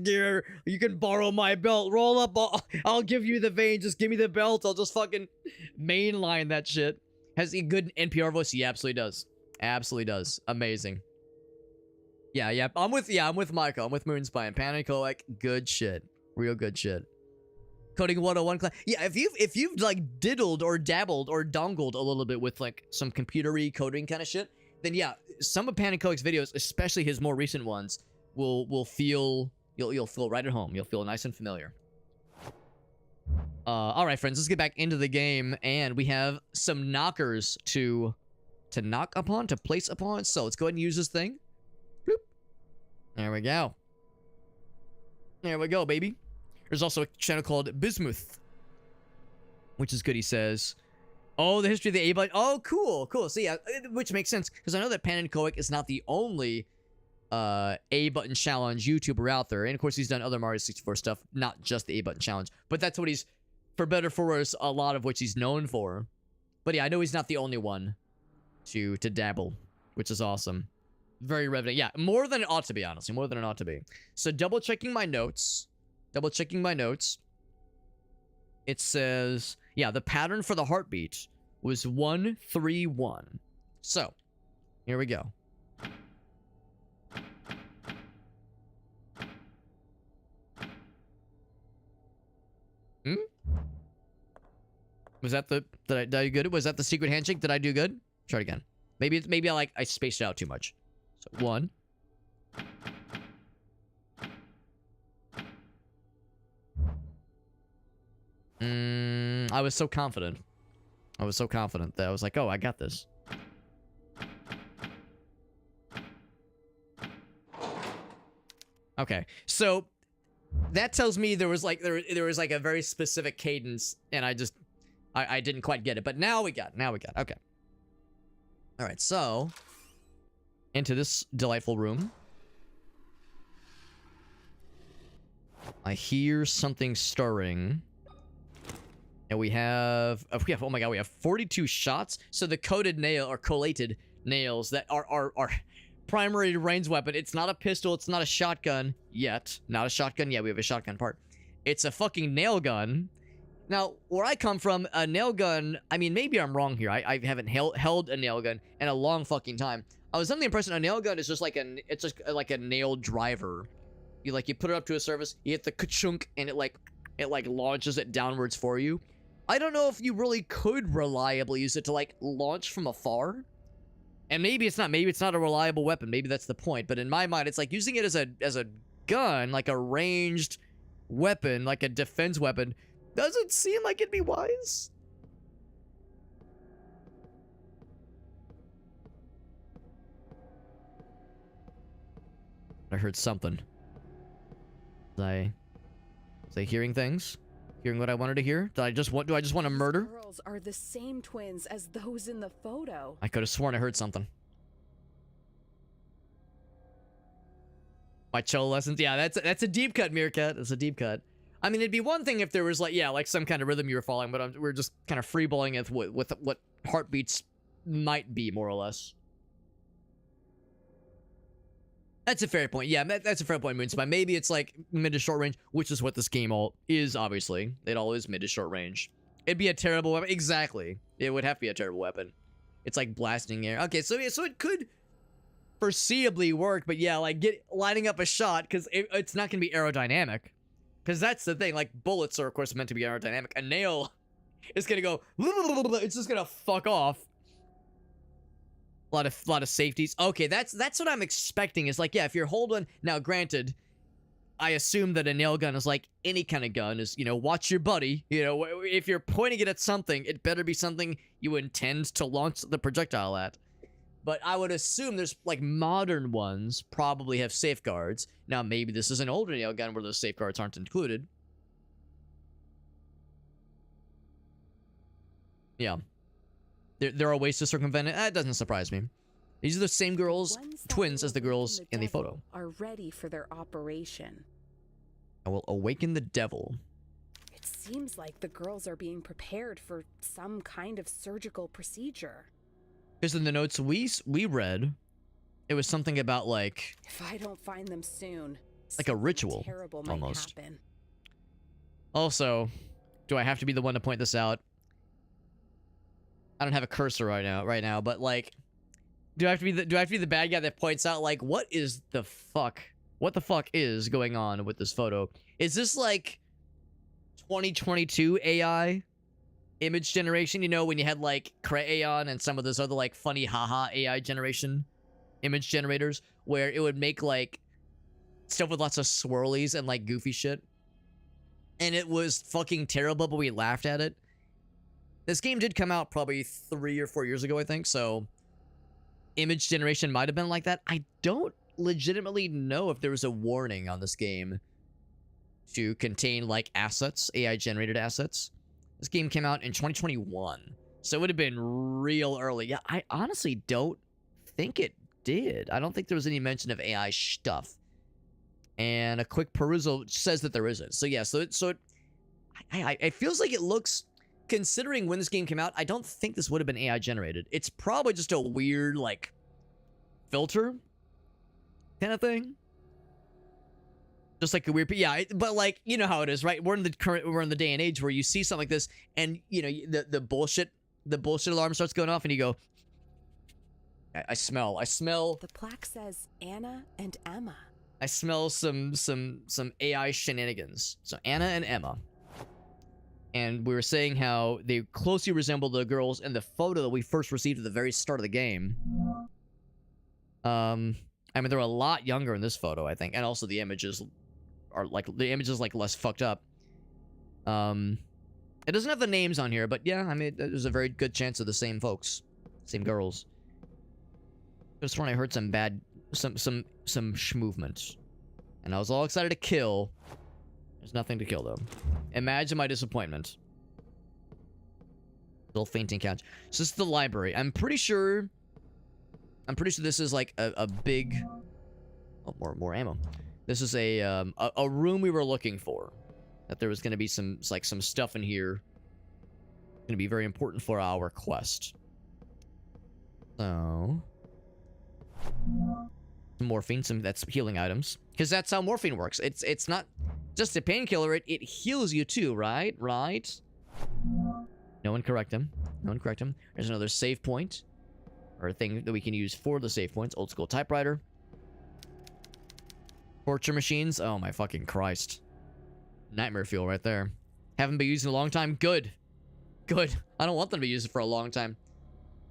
Gear, you can borrow my belt, roll up, I'll give you the vein, just give me the belt, I'll just fucking mainline that shit. Has he good NPR voice? He absolutely does. Amazing. Yeah, I'm with Michael, I'm with Moonspine, and Pan and Koek, good shit, real good shit. Coding 101 class. Yeah, if you've like diddled or dabbled or dongled a little bit with like some computer-y coding kind of shit, then yeah, some of Pan and Koek's videos, especially his more recent ones, will feel you'll feel right at home. You'll feel nice and familiar. All right, friends, let's get back into the game, and we have some knockers to knock upon, to place upon. So let's go ahead and use this thing. Bloop. There we go. There we go, baby. There's also a channel called Bismuth, which is good, he says. Oh, the history of the A button. Oh, cool. So yeah, which makes sense, because I know that Pan and Koek is not the only A button challenge YouTuber out there. And of course, he's done other Mario 64 stuff, not just the A button challenge. But that's what he's, for better or for worse, a lot of which he's known for. But yeah, I know he's not the only one to dabble, which is awesome. Very relevant. Yeah, more than it ought to be, honestly. More than it ought to be. So double checking my notes. It says, yeah, the pattern for the heartbeat was 131. So, here we go. Was that the, did I do good? Was that the secret handshake? Did I do good? Try it again. Maybe I spaced it out too much. So, 1. I was so confident. That I was like, oh, I got this. Okay, so that tells me there was like a very specific cadence, and I didn't quite get it, but now we got. Okay. All right, so into this delightful room. I hear something stirring. And we have, oh my god, we have 42 shots. So the coated nail, or collated nails that are our primary range weapon. It's not a pistol, it's not a shotgun yet. Not a shotgun yet, we have a shotgun part. It's a fucking nail gun. Now, where I come from, a nail gun, I mean, maybe I'm wrong here. I haven't held a nail gun in a long fucking time. I was under the impression a nail gun is just like it's just like a nail driver. You put it up to a surface, you hit the ka-chunk, and it launches it downwards for you. I don't know if you really could reliably use it to like launch from afar. And maybe it's not a reliable weapon. Maybe that's the point. But in my mind, it's like using it as a gun, like a ranged weapon, like a defense weapon, doesn't seem like it'd be wise. I heard something. Was I hearing things? Hearing what I wanted to hear? Do I just want to murder? Girls are the same twins as those in the photo. I could have sworn I heard something. My cello lessons. Yeah, that's a deep cut, Meerkat. That's a deep cut. I mean, it'd be one thing if there was like, yeah, like some kind of rhythm you were following, but we're just kind of freeballing it with what heartbeats might be, more or less. That's a fair point. Yeah, that's a fair point, Moonspy. Maybe it's like mid to short range, which is what this game all is, obviously. It all is mid to short range. It'd be a terrible weapon. Exactly. It would have to be a terrible weapon. It's like blasting air. Okay, so yeah, so it could foreseeably work, but yeah, like lining up a shot, because it's not going to be aerodynamic. Because that's the thing, like, bullets are, of course, meant to be aerodynamic. A nail is going to go, it's just going to fuck off. A lot of safeties. Okay, that's what I'm expecting, is like, yeah, if you're holding, now granted, I assume that a nail gun is like any kind of gun, is, you know, watch your buddy. You know, if you're pointing it at something, it better be something you intend to launch the projectile at. But I would assume there's, like, modern ones probably have safeguards. Now, maybe this is an older nail gun where those safeguards aren't included. Yeah. There are ways to circumvent it. That doesn't surprise me. These are the same girls, twins as the girls in the photo. Are ready for their operation. I will awaken the devil. It seems like the girls are being prepared for some kind of surgical procedure. Because in the notes we read, it was something about, like, if I don't find them soon, like a ritual, terrible almost. might happen. Also, do I have to be the one to point this out? I don't have a cursor right now, but, like, do I have to be the bad guy that points out, like, what the fuck is going on with this photo? Is this like 2022 AI image generation? You know, when you had like Crayon and some of those other like funny haha AI generation image generators, where it would make like stuff with lots of swirlies and like goofy shit, and it was fucking terrible, but we laughed at it. This game did come out probably 3 or 4 years ago, I think, so image generation might have been like that. I don't legitimately know if there was a warning on this game to contain, like, assets, AI-generated assets. This game came out in 2021, so it would have been real early. Yeah, I honestly don't think it did. I don't think there was any mention of AI stuff. And a quick perusal says that there isn't. So yeah, it feels like it looks... Considering when this game came out, I don't think this would have been AI generated. It's probably just a weird, like, filter kind of thing. Just like a weird, yeah, but like, you know how it is, right? We're in the day and age where you see something like this, and you know the bullshit alarm starts going off, and you go, I smell. The plaque says Anna and Emma. I smell some AI shenanigans. So Anna and Emma. And we were saying how they closely resemble the girls in the photo that we first received at the very start of the game. I mean, they're a lot younger in this photo, I think, and also the images are like less fucked up. It doesn't have the names on here, but yeah, I mean, there's a very good chance of the same folks, same girls. Just when I heard some movement, and I was all excited to kill. There's nothing to kill, though. Imagine my disappointment. Little fainting couch. So this is the library. I'm pretty sure this is like a big... Oh, more ammo. This is a room we were looking for. That there was going to be some stuff in here. Going to be very important for our quest. So... Some morphine, that's healing items. Because that's how morphine works. It's not just a painkiller, it heals you too, right? Right? No one correct him. There's another save point. Or a thing that we can use for the save points. Old school typewriter. Torture machines. Oh my fucking Christ. Nightmare fuel right there. Haven't been used in a long time. Good. Good. I don't want them to be used for a long time.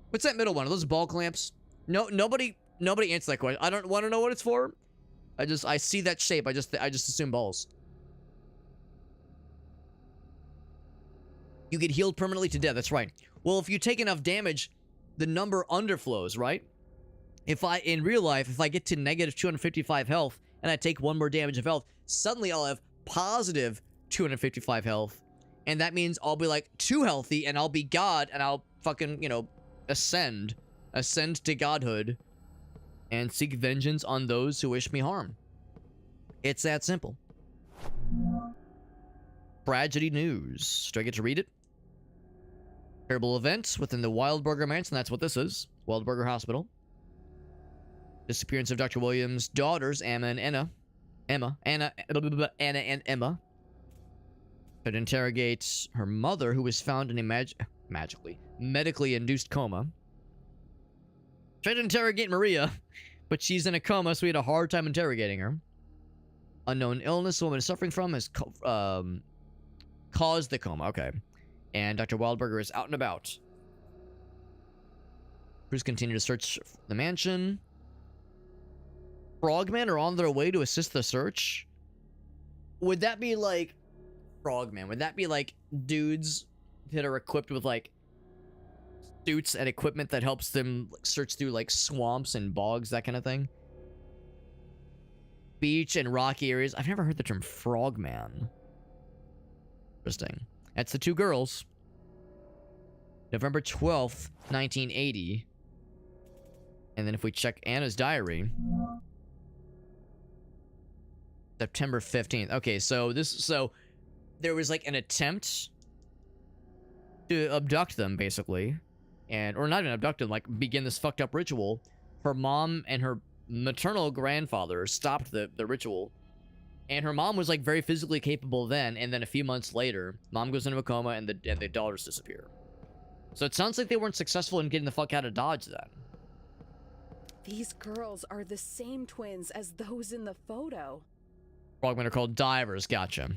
What's that middle one? Are those ball clamps? No, nobody answers that question. I don't want to know what it's for. I see that shape. I just assume balls. You get healed permanently to death. That's right. Well, if you take enough damage, the number underflows, right? In real life, if I get to negative 255 health and I take 1 more damage of health, suddenly I'll have positive 255 health. And that means I'll be like 2 healthy and I'll be God and I'll fucking, ascend to godhood and seek vengeance on those who wish me harm. It's that simple. Tragedy news. Do I get to read it? Terrible events within the Wildburger Mansion. That's what this is. Wildburger Hospital. Disappearance of Dr. Williams' daughters, Anna and Emma. Anna and Emma. Tried to interrogate her mother, who was found in a medically induced coma. Tried to interrogate Maria, but she's in a coma, so we had a hard time interrogating her. Unknown illness the woman is suffering from has caused the coma. Okay. And Dr. Wildberger is out and about. Crews continue to search the mansion. Frogmen are on their way to assist the search. Would that be like... Frogmen, would that be like dudes that are equipped with like suits and equipment that helps them like, search through like swamps and bogs, that kind of thing? Beach and rocky areas. I've never heard the term frogman. Interesting. That's the two girls. November 12th, 1980. And then if we check Anna's diary, September 15th. Okay, so there was like an attempt to abduct them, basically. Or not even abduct them, like begin this fucked up ritual. Her mom and her maternal grandfather stopped the ritual. And her mom was like very physically capable then, and then a few months later, mom goes into a coma and the daughters disappear. So it sounds like they weren't successful in getting the fuck out of Dodge then. These girls are the same twins as those in the photo. Frogmen are called divers, gotcha.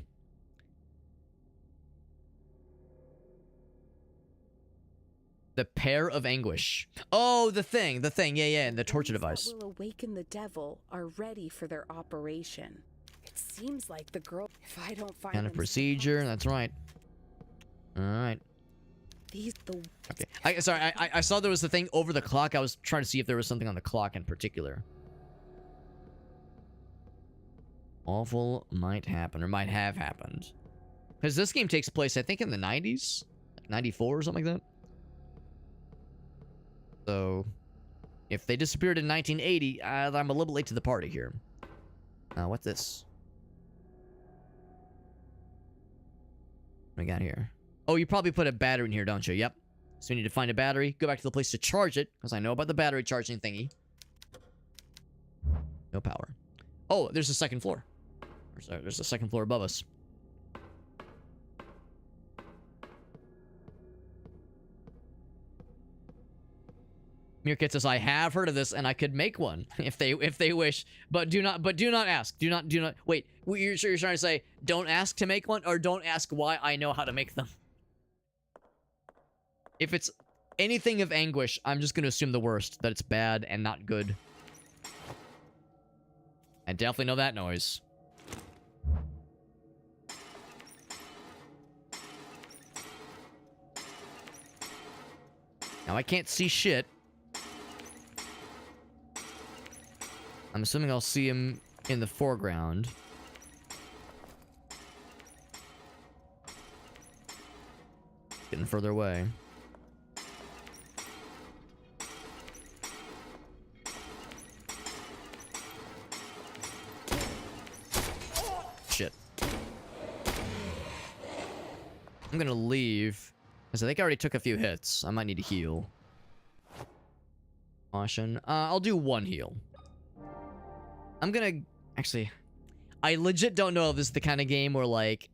The pair of anguish. Oh, the thing, yeah, and the torture device. That will awaken the devil are ready for their operation. It seems like the girl. If I don't find Kind of procedure. That's right. All right. Okay. I saw there was the thing over the clock. I was trying to see if there was something on the clock in particular. Awful might happen, or might have happened. Because this game takes place, I think, in the 90s? Like 94 or something like that? So, if they disappeared in 1980, I'm a little late to the party here. What's this? What we got here? Oh, you probably put a battery in here, don't you? Yep. So we need to find a battery, go back to the place to charge it, because I know about the battery charging thingy. No power. Oh, there's a second floor. There's a second floor above us. Meerkat says, I have heard of this, and I could make one if they wish, but do not ask. Do not. Wait, you're trying to say don't ask to make one, or don't ask why I know how to make them? If it's anything of anguish, I'm just gonna assume the worst, that it's bad and not good. I definitely know that noise. Now I can't see shit. I'm assuming I'll see him in the foreground. Getting further away. Shit. I'm gonna leave, because I think I already took a few hits. I might need to heal. Caution. I'll do one heal. I'm gonna... Actually, I legit don't know if this is the kind of game where, like...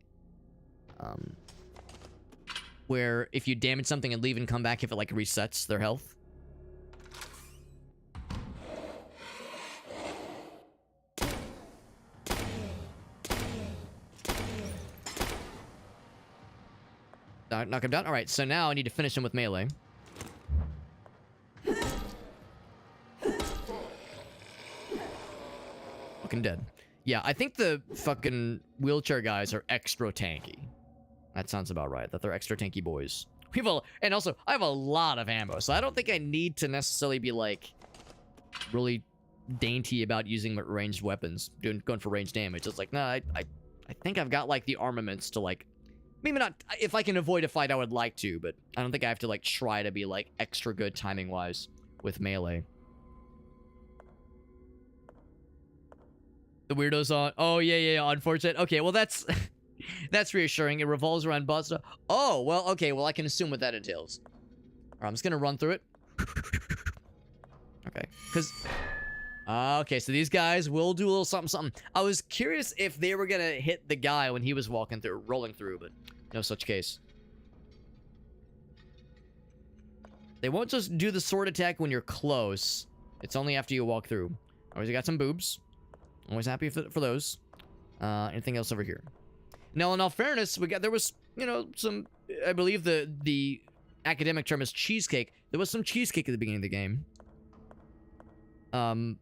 where if you damage something and leave and come back, if it, like, resets their health. Knock him down. Alright, so now I need to finish him with melee. Fucking dead. Yeah, I think the fucking wheelchair guys are extra tanky. That sounds about right, that they're extra tanky boys. And also, I have a lot of ammo, so I don't think I need to necessarily be, like, really dainty about using ranged weapons, going for ranged damage. It's like, nah, I think I've got, like, the armaments to, like, maybe not, if I can avoid a fight, I would like to, but I don't think I have to, like, try to be, like, extra good timing-wise with melee. The weirdos on. Oh, yeah. Unfortunate. Okay, well, that's that's reassuring. It revolves around bot stuff. Oh, well, okay. Well, I can assume what that entails. All right, I'm just going to run through it. Okay, because... okay, so these guys will do a little something. I was curious if they were going to hit the guy when he was rolling through, but no such case. They won't just do the sword attack when you're close. It's only after you walk through. Always got some boobs. Always happy for those. Anything else over here? Now, in all fairness, there was, some, I believe the academic term is cheesecake. There was some cheesecake at the beginning of the game. And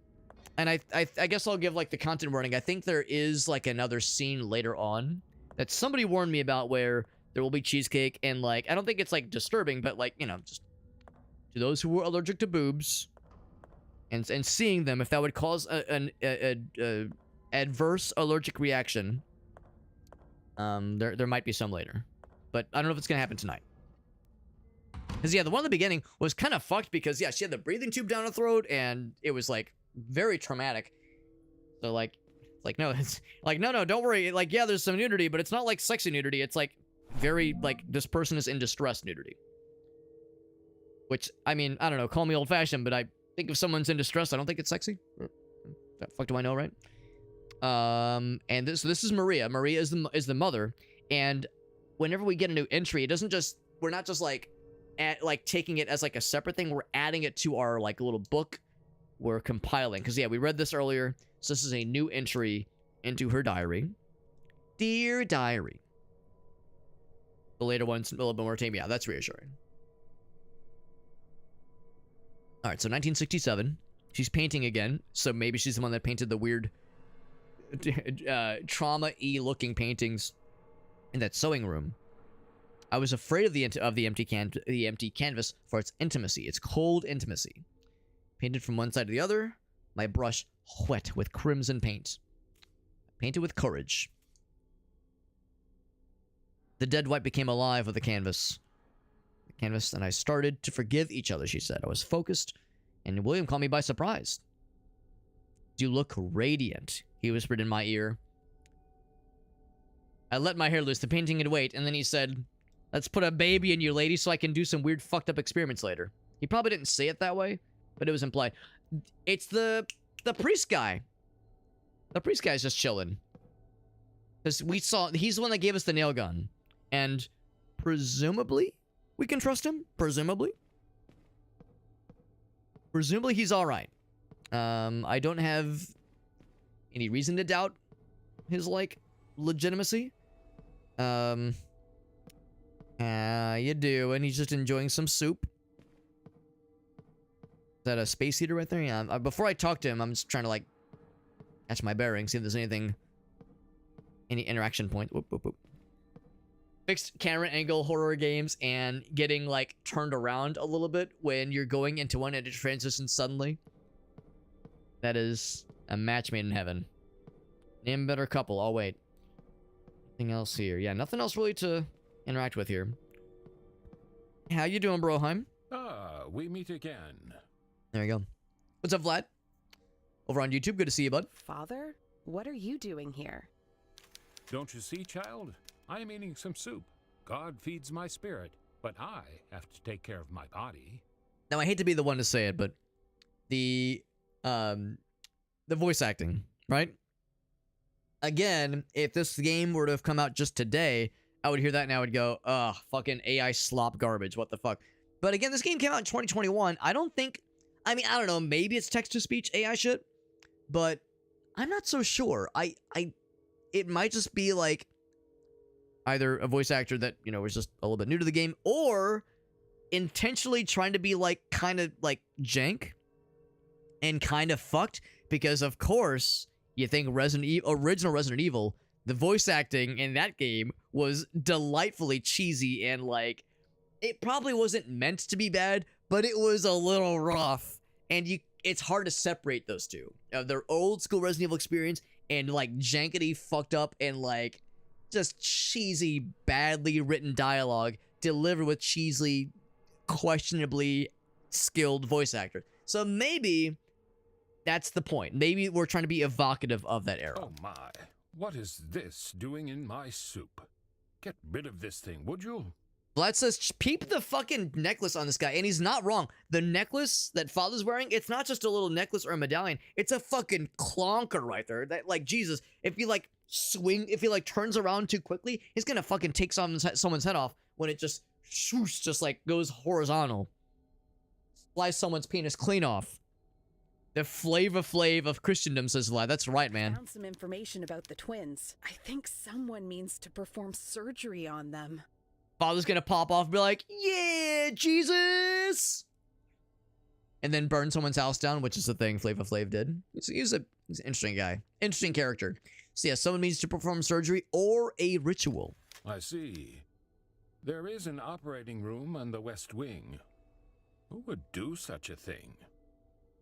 I guess I'll give, like, the content warning. I think there is, like, another scene later on that somebody warned me about where there will be cheesecake, and, like, I don't think it's, like, disturbing, but, like, just to those who were allergic to boobs, and seeing them, if that would cause an adverse allergic reaction, there might be some later. But I don't know if it's gonna happen tonight. Because, yeah, the one in the beginning was kind of fucked because, yeah, she had the breathing tube down her throat, and it was, like, very traumatic. So, like, no, it's, like, no, don't worry. Like, yeah, there's some nudity, but it's not, like, sexy nudity. It's, like, very, like, this person is in distress nudity. Which, I mean, I don't know, call me old-fashioned, but I think if someone's in distress, I don't think it's sexy. The fuck do I know, right? And this is Maria. Maria is the mother, and whenever we get a new entry, it doesn't just, we're not just, like, taking it as, like, a separate thing. We're adding it to our, like, little book we're compiling. Because, yeah, we read this earlier. So this is a new entry into her diary. Dear diary. The later one's a little bit more tame. Yeah, that's reassuring. All right, so 1967. She's painting again. So maybe she's the one that painted the weird trauma-y looking paintings in that sewing room. I was afraid of the empty canvas for its intimacy, its cold intimacy. Painted from one side to the other, my brush wet with crimson paint. Painted with courage. The dead white became alive with the canvas. The canvas, and I started to forgive each other, she said. I was focused, and William caught me by surprise. You look radiant, he whispered in my ear. I let my hair loose, the painting had weight, and then he said, let's put a baby in you, lady, so I can do some weird fucked up experiments later. He probably didn't say it that way, but it was implied. It's the priest guy. The priest guy's just chilling. Because he's the one that gave us the nail gun. And presumably, we can trust him? Presumably? Presumably he's alright. I don't have any reason to doubt his, like, legitimacy. You do, and he's just enjoying some soup. Is that a space heater right there? Yeah, before I talk to him, I'm just trying to, like, catch my bearings, see if there's any interaction point. Whoop, whoop, whoop. Fixed camera angle horror games and getting, like, turned around a little bit when you're going into one and it transitions suddenly. That is a match made in heaven. Name a better couple. I'll wait. Anything else here? Yeah, nothing else really to interact with here. How you doing, Broheim? We meet again. There you go. What's up, Vlad? Over on YouTube. Good to see you, bud. Father, what are you doing here? Don't you see, child? I am eating some soup. God feeds my spirit, but I have to take care of my body. Now, I hate to be the one to say it, but the voice acting, right? Again, if this game were to have come out just today, I would hear that and I would go, ugh, fucking AI slop garbage, what the fuck. But again, this game came out in 2021. I don't know, maybe it's text-to-speech AI shit, but I'm not so sure. It might just be, like, either a voice actor that, was just a little bit new to the game, or intentionally trying to be, like, kind of, like, jank and kind of fucked, because, of course, you think original Resident Evil, the voice acting in that game was delightfully cheesy and, like, it probably wasn't meant to be bad, but it was a little rough, and it's hard to separate those two. Their old school Resident Evil experience and, like, jankety fucked up and, like, just cheesy, badly written dialogue delivered with cheesily, questionably skilled voice actors. So maybe That's the point. Maybe we're trying to be evocative of that era. Oh my, what is this doing in my soup? Get rid of this thing, would you? Let's just peep the fucking necklace on this guy, and he's not wrong. The necklace that Father's wearing, it's not just a little necklace or a medallion. It's a fucking clonker right there. That, like, Jesus, if he like turns around too quickly, he's gonna fucking take someone's head off when it just swoosh, just like goes horizontal. Slice someone's penis clean off. The Flavor Flav of Christendom, says Vlad. That's right, man. Found some information about the twins. I think someone means to perform surgery on them. Father's gonna pop off and be like, yeah, Jesus! And then burn someone's house down, which is the thing Flavor Flav did. He's an interesting guy. Interesting character. So yeah, someone needs to perform surgery or a ritual. I see. There is an operating room on the West Wing. Who would do such a thing?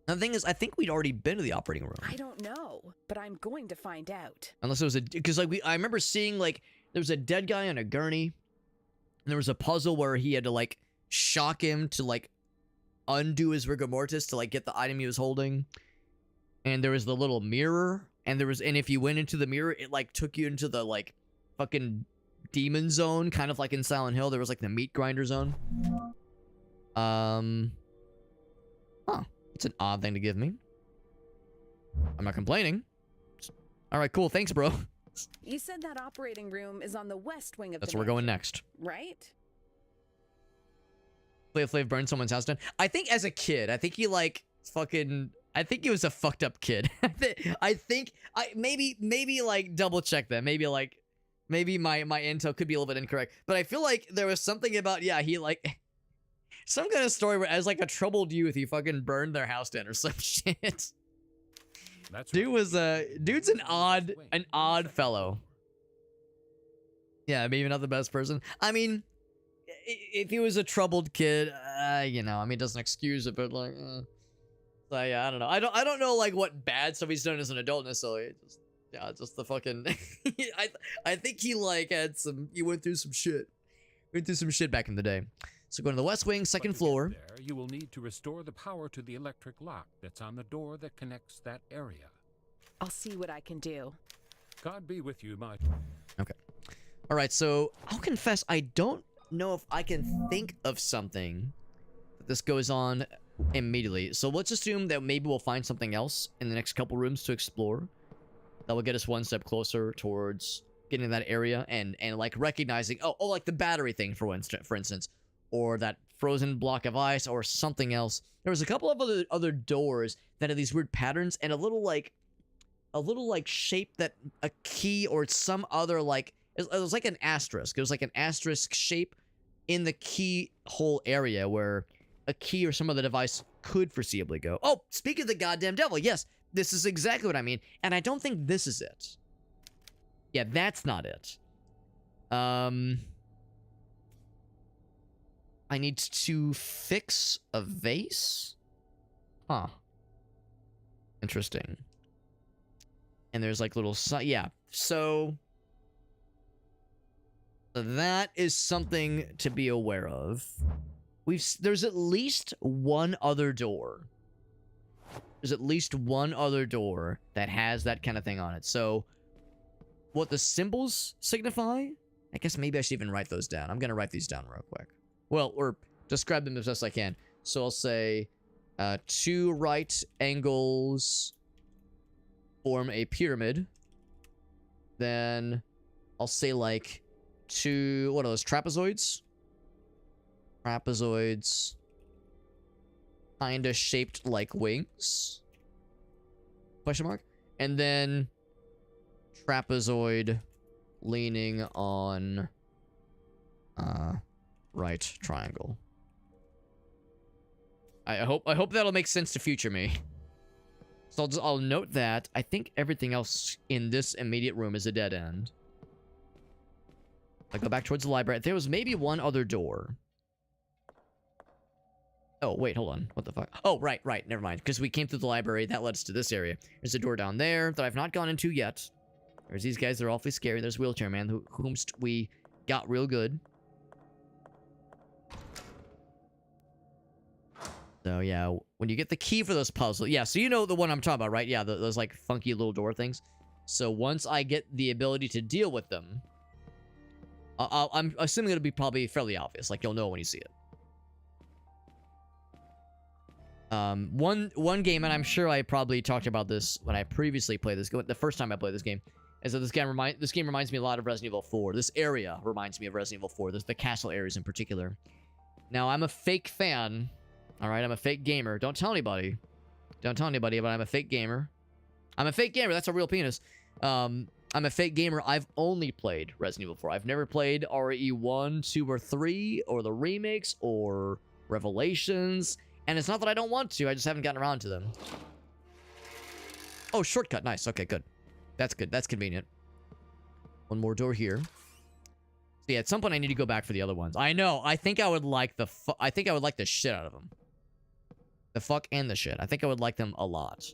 And the thing is, I think we'd already been to the operating room. I don't know, but I'm going to find out. Unless it was because like I remember seeing like, there was a dead guy on a gurney. And there was a puzzle where he had to like shock him to like undo his rigor mortis to like get the item he was holding. And there was the little mirror, and if you went into the mirror, it like took you into the like fucking demon zone, kind of like in Silent Hill. There was like the meat grinder zone. It's an odd thing to give me. I'm not complaining. All right, cool. Thanks, bro. You said that operating room is on the west wing of That's the where we're going next. right? Flav burned someone's house down. I think as a kid, I think he like fucking. I think he was a fucked up kid. I think maybe like double check that. Maybe my intel could be a little bit incorrect. But I feel like there was something about he like some kind of story where as like a troubled youth he fucking burned their house down or some shit. That's Dude's an odd fellow. Yeah, maybe not the best person. I mean, if he was a troubled kid, it doesn't excuse it, but like, so yeah, I don't know. I don't know like what bad stuff he's done as an adult necessarily. Just the fucking. I think he like he went through some shit. Back in the day. So going to the West Wing, second floor. There, you will need to restore the power to the electric lock that's on the door that connects that area. I'll see what I can do. God be with you, my... Okay. All right, so I'll confess, I don't know if I can think of something that this goes on immediately. So let's assume that maybe we'll find something else in the next couple rooms to explore that will get us one step closer towards getting to that area and like recognizing, like the battery thing, for instance, or that frozen block of ice or something else. There was a couple of other doors that had these weird patterns and a little like shape that a key or some other like it was like an asterisk. It was like an asterisk shape in the keyhole area where a key or some other device could foreseeably go. Oh, speak of the goddamn devil. Yes, this is exactly what I mean. And I don't think this is it. Yeah, that's not it. I need to fix a vase? Huh. Interesting. And there's like little... yeah, so... that is something to be aware of. There's at least one other door. There's at least one other door that has that kind of thing on it. So, what the symbols signify? I guess maybe I should even write those down. I'm going to write these down real quick. Well, or describe them as best I can. So I'll say, 2 right angles form a pyramid. Then I'll say like 2, what are those, trapezoids? Trapezoids. Kinda shaped like wings. Question mark? And then trapezoid leaning on right triangle. I hope that'll make sense to future me. So I'll note that I think everything else in this immediate room is a dead end. I go back towards the library. There was maybe one other door. Oh, wait, hold on. What the fuck? Oh, right. Never mind. Because we came through the library. That led us to this area. There's a door down there that I've not gone into yet. There's these guys. They're awfully scary. There's Wheelchair Man, whomst we got real good. So, yeah. When you get the key for those puzzles, yeah, so you know the one I'm talking about, right? Yeah, those like funky little door things. So once I get the ability to deal with them, I'm assuming it'll be probably fairly obvious. Like, you'll know when you see it. One game, and I'm sure I probably talked about this when I previously played this, the first time I played this game, is that this game reminds me a lot of Resident Evil 4. This area reminds me of Resident Evil 4. There's the castle areas in particular. Now, I'm a fake fan. All right, I'm a fake gamer. Don't tell anybody. Don't tell anybody, but I'm a fake gamer. I'm a fake gamer. That's a real penis. I'm a fake gamer. I've only played Resident Evil 4. I've never played RE1, 2, or 3, or the remakes, or Revelations. And it's not that I don't want to. I just haven't gotten around to them. Oh, shortcut. Nice. Okay, good. That's good. That's convenient. One more door here. So yeah, at some point I need to go back for the other ones. I know. I think I would like the shit out of them. The fuck and the shit. I think I would like them a lot.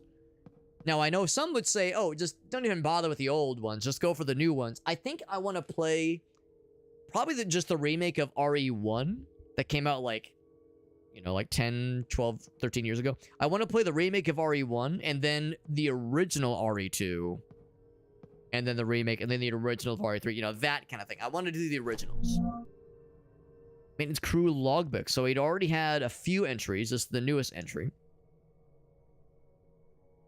Now, I know some would say, oh, just don't even bother with the old ones. Just go for the new ones. I think I want to play probably just the remake of RE1 that came out like, you know, like 10, 12, 13 years ago. I want to play the remake of RE1 and then the original RE2 and then the remake and then the original of RE3. You know, that kind of thing. I want to do the originals. Maintenance crew logbook. So he'd already had a few entries. This is the newest entry.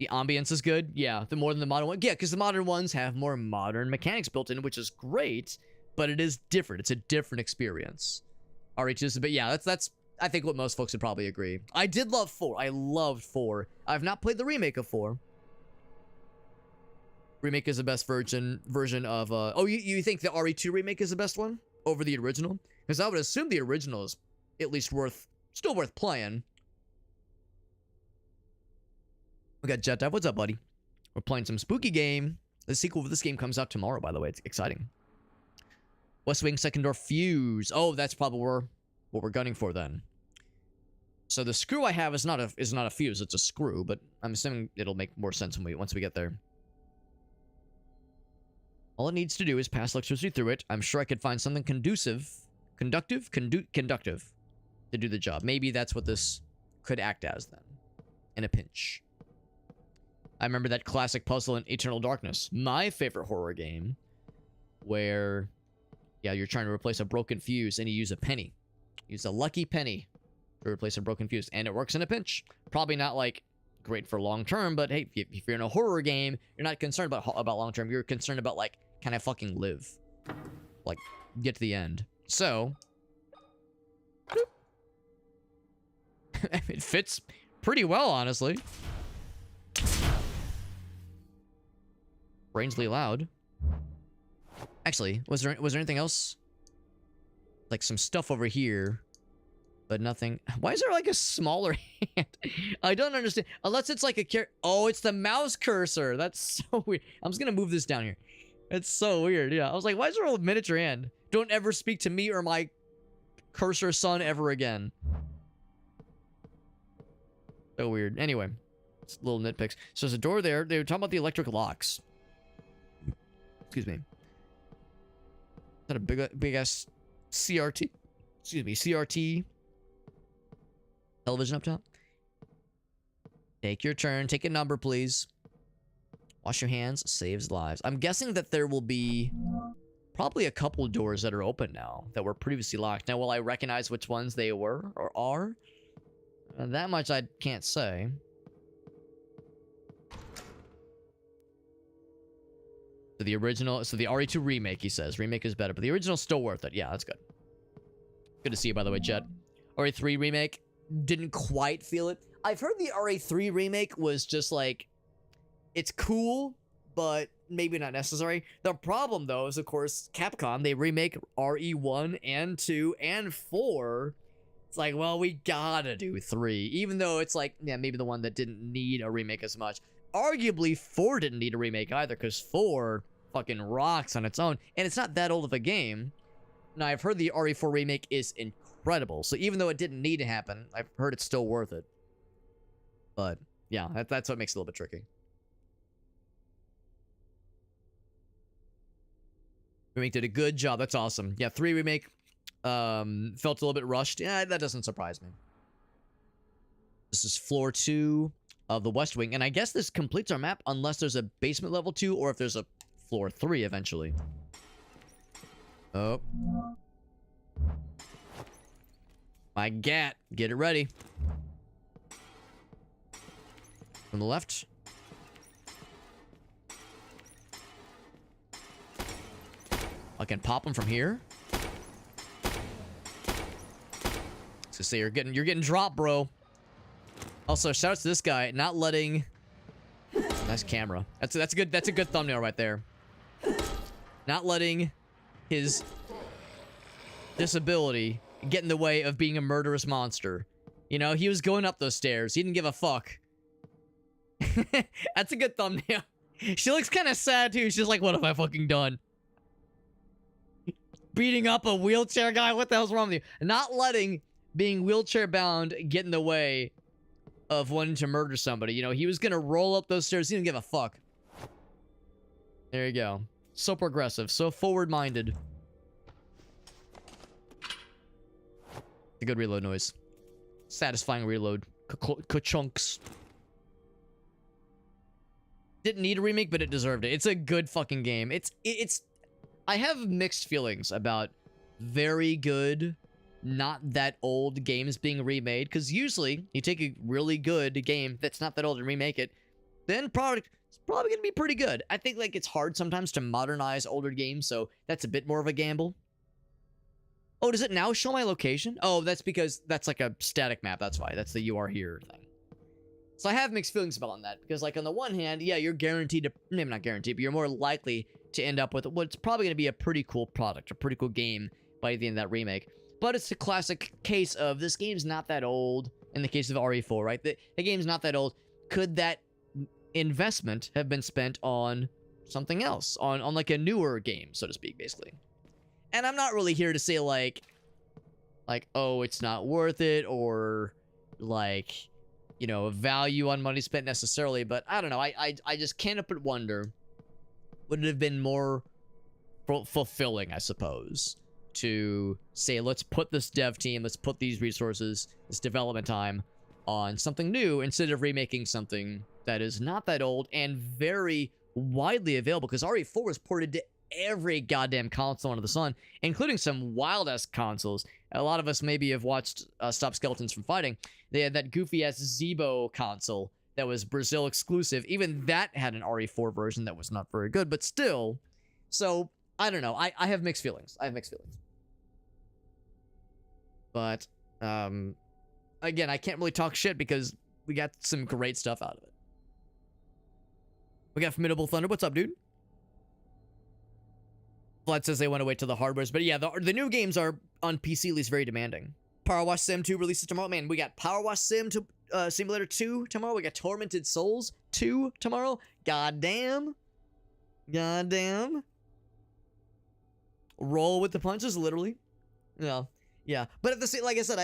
The ambience is good. Yeah, the more than the modern one. Yeah, because the modern ones have more modern mechanics built in, which is great, but it is different. It's a different experience. RE2 is a bit, yeah, that's I think what most folks would probably agree. I did love 4. I loved 4. I've not played the remake of 4. Remake is the best version of, oh, you think the RE2 remake is the best one over the original? Because I would assume the original is at least still worth playing. We got Jet Dive. What's up, buddy? We're playing some spooky game. The sequel for this game comes out tomorrow, by the way. It's exciting. West Wing Second Door Fuse. Oh, that's probably what we're gunning for then. So the screw I have is not a fuse, it's a screw, but I'm assuming it'll make more sense once we get there. All it needs to do is pass electricity through it. I'm sure I could find something conductive to do the job. Maybe that's what this could act as then, in a pinch. I remember that classic puzzle in Eternal Darkness, my favorite horror game, where, yeah, you're trying to replace a broken fuse and you use a penny. Use a lucky penny to replace a broken fuse, and it works in a pinch. Probably not, like, great for long term, but hey, if you're in a horror game, you're not concerned about long term. You're concerned about, like, can I fucking live? Like, get to the end. So, it fits pretty well, honestly. Strangely loud. Actually, was there anything else? Like some stuff over here, but nothing. Why is there like a smaller hand? I don't understand. Unless it's like a oh, it's the mouse cursor. That's so weird. I'm just gonna move this down here. It's so weird. Yeah, I was like, why is there a miniature hand? Don't ever speak to me or my cursor son ever again. So weird. Anyway, it's little nitpicks. So there's a door there. They were talking about the electric locks. Excuse me. Is that a big ass CRT? Excuse me, CRT television up top? Take your turn. Take a number, please. Wash your hands. Saves lives. I'm guessing that there will be probably a couple doors that are open now that were previously locked. Now, will I recognize which ones they were or are? That much I can't say. So the original, so the RE2 remake, he says. Remake is better, but the original's still worth it. Yeah, that's good. Good to see you, by the way, Jet. RE3 remake, didn't quite feel it. I've heard the RE3 remake was just like, it's cool, but maybe not necessary. The problem, though, is, of course, Capcom, they remake RE1 and 2 and 4. It's like, well, we gotta do 3. Even though it's like, yeah, maybe the one that didn't need a remake as much. Arguably, 4 didn't need a remake either, because 4 fucking rocks on its own. And it's not that old of a game. Now, I've heard the RE4 remake is incredible. So even though it didn't need to happen, I've heard it's still worth it. But, yeah, that's what makes it a little bit tricky. Remake did a good job. That's awesome. Yeah, 3 remake felt a little bit rushed. Yeah, that doesn't surprise me. This is floor 2 of the West Wing, and I guess this completes our map unless there's a basement level 2 or if there's a floor 3 eventually. Oh. My gat. Get it ready. From the left. I can pop them from here. So say you're getting dropped, bro. Also, shout out to this guy not letting. Nice camera. That's a good thumbnail right there. Not letting his disability get in the way of being a murderous monster. You know, he was going up those stairs. He didn't give a fuck. That's a good thumbnail. She looks kind of sad too. She's like, what have I fucking done? Beating up a wheelchair guy? What the hell's wrong with you? Not letting being wheelchair bound get in the way of wanting to murder somebody. You know, he was gonna roll up those stairs. He didn't give a fuck. There you go. So progressive. So forward-minded. A good reload noise. Satisfying reload. Ka-chunks. Didn't need a remake, but it deserved it. It's a good fucking game. It's I have mixed feelings about very good, not that old games being remade, because usually you take a really good game that's not that old and remake it, then product is probably gonna be pretty good. I think like it's hard sometimes to modernize older games, so that's a bit more of a gamble. Oh, does it now show my location? Oh, that's because that's like a static map. That's why. That's the "you are here" thing. So I have mixed feelings about that, because like on the one hand, yeah, you're guaranteed to, maybe not guaranteed, but you're more likely to end up with what's probably going to be a pretty cool product, a pretty cool game by the end of that remake. But it's a classic case of this game's not that old, in the case of RE4, right? The game's not that old. Could that investment have been spent on something else? On like a newer game, so to speak, basically. And I'm not really here to say like, oh, it's not worth it, or like, you know, value on money spent necessarily, but I don't know. I just can't help but wonder, would it have been more fulfilling, I suppose, to say, let's put this dev team, let's put these resources, this development time on something new instead of remaking something that is not that old and very widely available, because RE4 was ported to every goddamn console under the sun, including some wild-ass consoles. A lot of us maybe have watched Stop Skeletons from Fighting. They had that goofy-ass Zeebo console that was Brazil exclusive. Even that had an RE4 version that was not very good, but still. So, I don't know. I have mixed feelings. But, again, I can't really talk shit because we got some great stuff out of it. We got Formidable Thunder. What's up, dude? Vlad says they want to wait till the hardware's, but yeah, the new games are on PC at least very demanding. Power Wash Sim 2 releases tomorrow. Man, we got Power Wash Simulator 2 tomorrow. We got Tormented Souls 2 tomorrow. Goddamn. Roll with the punches, literally. Yeah. But at the same, like I said,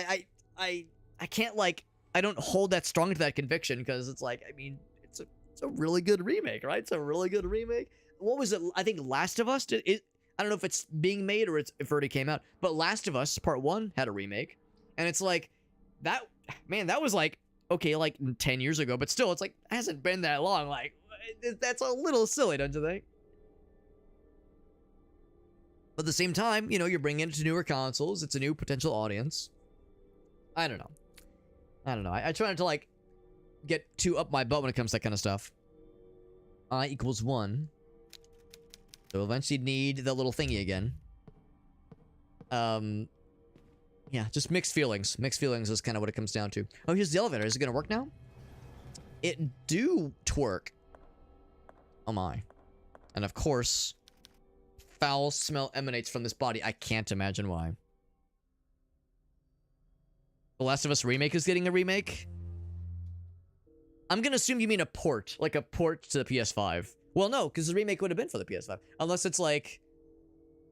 I can't, like, I don't hold that strong to that conviction, because it's like, I mean, it's a really good remake, right? It's a really good remake. What was it? I think Last of Us I don't know if it's being made or if it already came out, but Last of Us Part 1 had a remake, and it's like, that was like, okay, like 10 years ago, but still, it's like, it hasn't been that long. Like, that's a little silly, don't you think? But at the same time, you know, you're bringing it to newer consoles. It's a new potential audience. I don't know. I try not to, like, get too up my butt when it comes to that kind of stuff. I equals 1. So eventually need the little thingy again. Yeah, just mixed feelings. Mixed feelings is kind of what it comes down to. Oh, here's the elevator. Is it going to work now? It do twerk. Oh my. And of course, foul smell emanates from this body. I can't imagine why. The Last of Us remake is getting a remake? I'm going to assume you mean a port. Like a port to the PS5. Well, no, because the remake would have been for the PS5. Unless it's like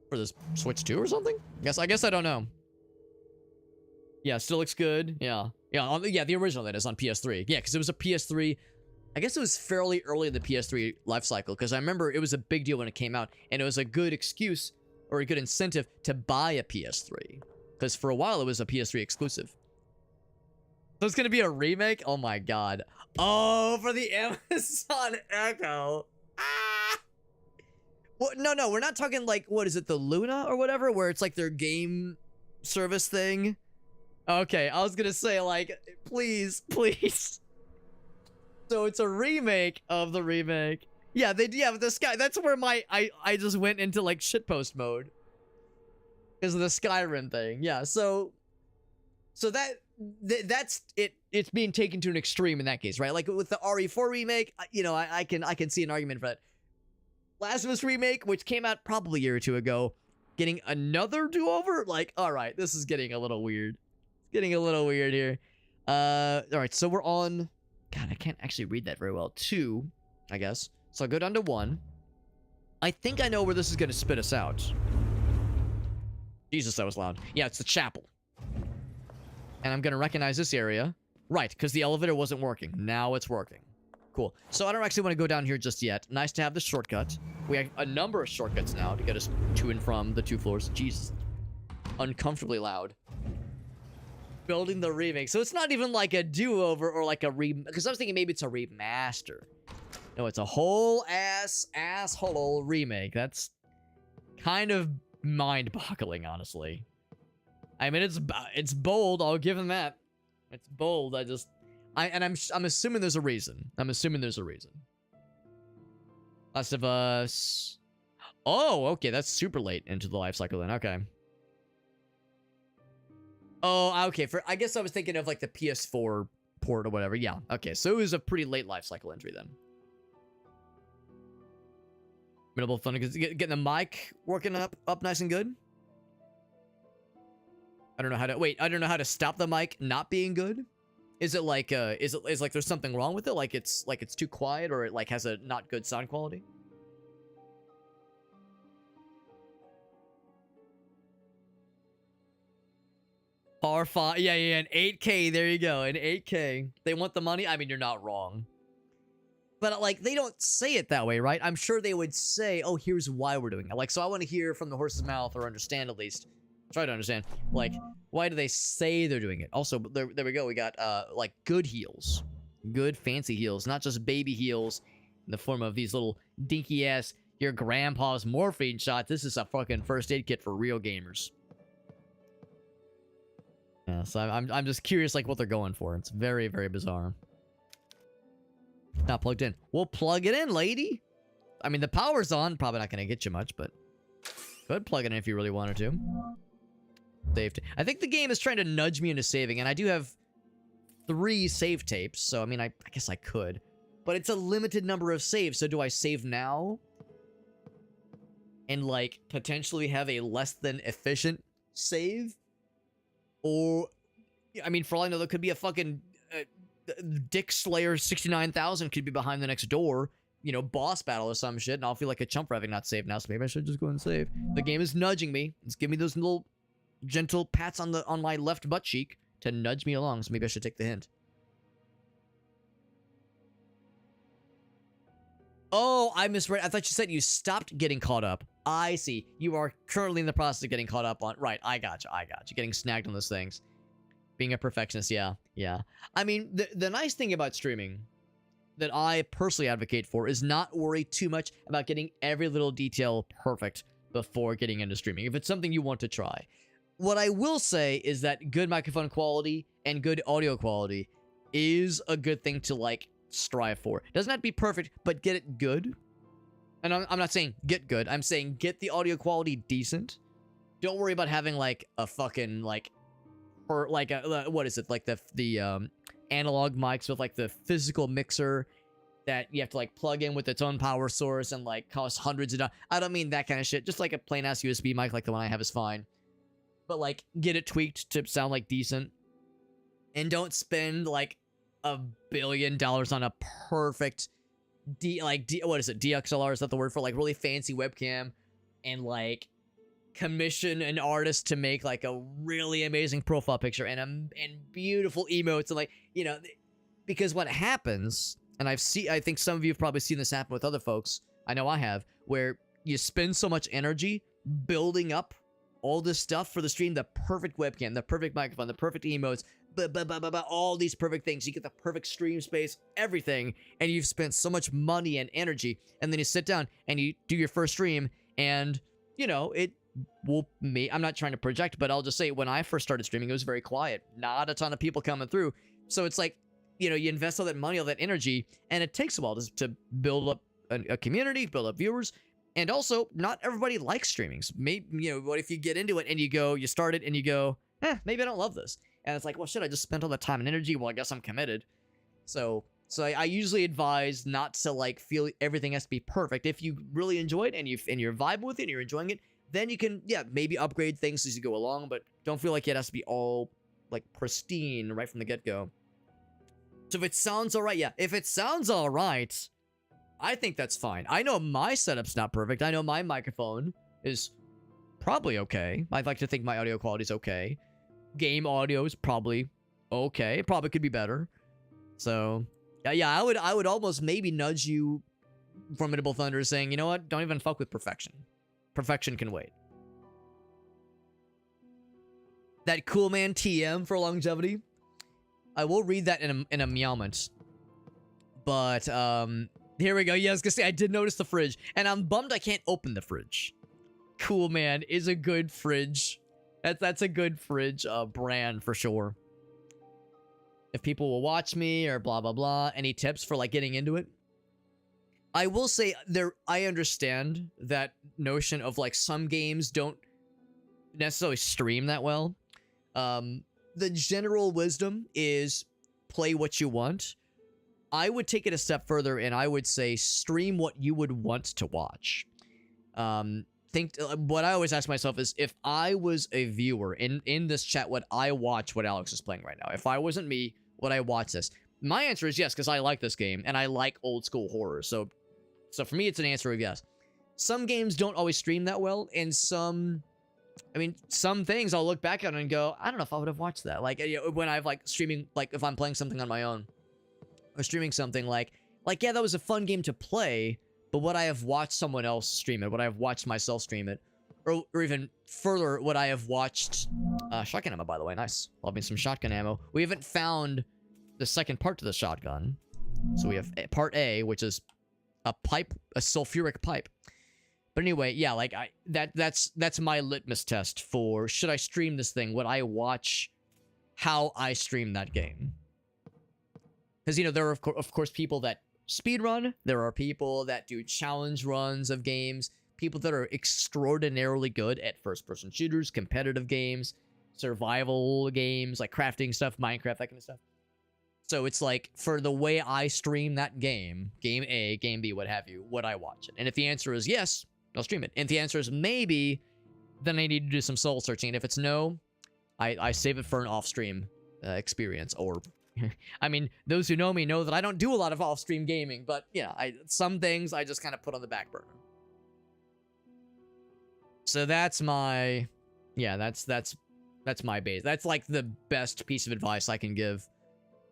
for the Switch 2 or something? I guess I don't know. Yeah, still looks good. Yeah, the original that is on PS3. Yeah, because it was a PS3. I guess it was fairly early in the PS3 life cycle, because I remember it was a big deal when it came out, and it was a good excuse or a good incentive to buy a PS3, because for a while it was a PS3 exclusive. So it's gonna be a remake? Oh my god. Oh, for the Amazon Echo. Ah! Well, no, we're not talking like, what is it, the Luna or whatever, where it's like their game service thing? Okay, I was gonna say, like, please. So it's a remake of the remake. Yeah, but the Sky, that's where I just went into like shitpost mode. Because of the Skyrim thing. Yeah, so that's it. It's being taken to an extreme in that case, right? Like with the RE4 remake, you know, I can see an argument for that. Last of Us remake, which came out probably a year or two ago, getting another do-over? Like, all right, this is getting a little weird. It's getting a little weird here. All right, so we're on... God, I can't actually read that very well. 2, I guess. So I'll go down to 1. I think I know where this is going to spit us out. Jesus, that was loud. Yeah, it's the chapel. And I'm going to recognize this area. Right, because the elevator wasn't working. Now it's working. Cool. So I don't actually want to go down here just yet. Nice to have the shortcut. We have a number of shortcuts now to get us to and from the 2 floors. Jesus. Uncomfortably loud. Building the remake. So it's not even like a do-over or like a because I was thinking maybe it's a remaster. No, it's a whole asshole remake. That's kind of mind-boggling, honestly. I mean, it's bold. I'll give them that. It's bold. I'm assuming there's a reason. Last of Us. Oh, okay. That's super late into the life cycle then. Okay. Oh, okay. I guess I was thinking of like the PS4 port or whatever. Yeah. Okay. So it was a pretty late life cycle entry then. Minimal fun. Getting the mic working up nice and good. I don't know how to wait. I don't know how to stop the mic not being good. Is it like is like there's something wrong with it? Like it's too quiet, or it like has a not good sound quality? R5, yeah, an 8K. There you go, an 8K. They want the money. I mean, you're not wrong. But like, they don't say it that way, right? I'm sure they would say, "Oh, here's why we're doing it." Like, so I want to hear from the horse's mouth, or understand at least. Try to understand, like, why do they say they're doing it? Also, there we go. We got, like, good heals. Good, fancy heals. Not just baby heals in the form of these little dinky-ass, your grandpa's morphine shot. This is a fucking first aid kit for real gamers. Yeah, so I'm just curious, like, what they're going for. It's very, very bizarre. Not plugged in. We'll plug it in, lady. I mean, the power's on. Probably not going to get you much, but could plug it in if you really wanted to. Saved. I think the game is trying to nudge me into saving, and I do have 3 save tapes, so I mean, I guess I could. But it's a limited number of saves, so do I save now? And, like, potentially have a less than efficient save? Or, I mean, for all I know, there could be a fucking Dick Slayer 69,000 could be behind the next door, you know, boss battle or some shit, and I'll feel like a chump for having not saved now, so maybe I should just go and save. The game is nudging me. It's giving me those little gentle pats on my left butt cheek to nudge me along, so maybe I should take the hint. Oh, I misread. I thought you said you stopped getting caught up. I see. You are currently in the process of getting caught up on... Right, I got you. Getting snagged on those things. Being a perfectionist, yeah. I mean, the nice thing about streaming that I personally advocate for is not worry too much about getting every little detail perfect before getting into streaming, if it's something you want to try. What I will say is that good microphone quality and good audio quality is a good thing to, like, strive for. It doesn't have to be perfect, but get it good. And I'm not saying get good. I'm saying get the audio quality decent. Don't worry about having, like, a fucking, like, or, like, a, what is it? Like, the analog mics with, like, the physical mixer that you have to, like, plug in with its own power source and, like, cost hundreds of dollars. I don't mean that kind of shit. Just, like, a plain-ass USB mic like the one I have is fine. But, like, get it tweaked to sound, like, decent. And don't spend, like, $1 billion on a perfect, what is it? DXLR, is that the word for, like, really fancy webcam? And, like, commission an artist to make, like, a really amazing profile picture and beautiful emotes and, like, you know, because what happens, and I think some of you have probably seen this happen with other folks, I know I have, where you spend so much energy building up all this stuff for the stream, the perfect webcam, the perfect microphone, the perfect emotes, all these perfect things. You get the perfect stream space, everything, and you've spent so much money and energy, and then you sit down and you do your first stream, and, you know, it will me. I'm not trying to project, but I'll just say when I first started streaming, it was very quiet. Not a ton of people coming through. So it's like, you know, you invest all that money, all that energy, and it takes a while to build up a community, build up viewers. And also, not everybody likes streaming. So maybe, you know, what if you get into it and you start it and you go, maybe I don't love this. And it's like, well, shit, I just spent all that time and energy. Well, I guess I'm committed. So I usually advise not to like feel everything has to be perfect. If you really enjoy it and you're vibing with it and you're enjoying it, then you can, maybe upgrade things as you go along, but don't feel like it has to be all like pristine right from the get-go. So if it sounds all right, if it sounds all right, I think that's fine. I know my setup's not perfect. I know my microphone is probably okay. I'd like to think my audio quality is okay. Game audio is probably okay. It probably could be better. So, I would almost maybe nudge you, Formidable Thunder, saying, you know what? Don't even fuck with perfection. Perfection can wait. That cool man TM for longevity. I will read that in a meowment. But, here we go. Yeah, I was gonna say, I did notice the fridge. And I'm bummed I can't open the fridge. Cool Man is a good fridge. That's a good fridge brand for sure. If people will watch me or blah, blah, blah. Any tips for like getting into it? I will say I understand that notion of like some games don't necessarily stream that well. The general wisdom is play what you want. I would take it a step further and I would say stream what you would want to watch. What I always ask myself is, if I was a viewer in this chat, would I watch what Alex is playing right now? If I wasn't me, would I watch this? My answer is yes, because I like this game and I like old school horror. So for me, it's an answer of yes. Some games don't always stream that well, and some things I'll look back on and go, I don't know if I would have watched that. Like, you know, when I've like streaming, like if I'm playing something on my own or streaming something like yeah, that was a fun game to play, but would I have watched someone else stream it? Would I have watched myself stream it? Or even further, would I have watched shotgun ammo, by the way? Nice. Love me some shotgun ammo. We haven't found the second part to the shotgun. So we have part A, which is a sulfuric pipe. But anyway, yeah, like that's my litmus test for, should I stream this thing? Would I watch how I stream that game? Because, you know, there are of course people that speedrun. There are people that do challenge runs of games. People that are extraordinarily good at first-person shooters, competitive games, survival games, like crafting stuff, Minecraft, that kind of stuff. So it's like, for the way I stream that game, game A, game B, what have you, would I watch it? And if the answer is yes, I'll stream it. And if the answer is maybe, then I need to do some soul searching. And if it's no, I save it for an off-stream experience. Or, I mean, those who know me know that I don't do a lot of off-stream gaming. But, yeah, some things I just kind of put on the back burner. So that's my, that's my base. That's like the best piece of advice I can give.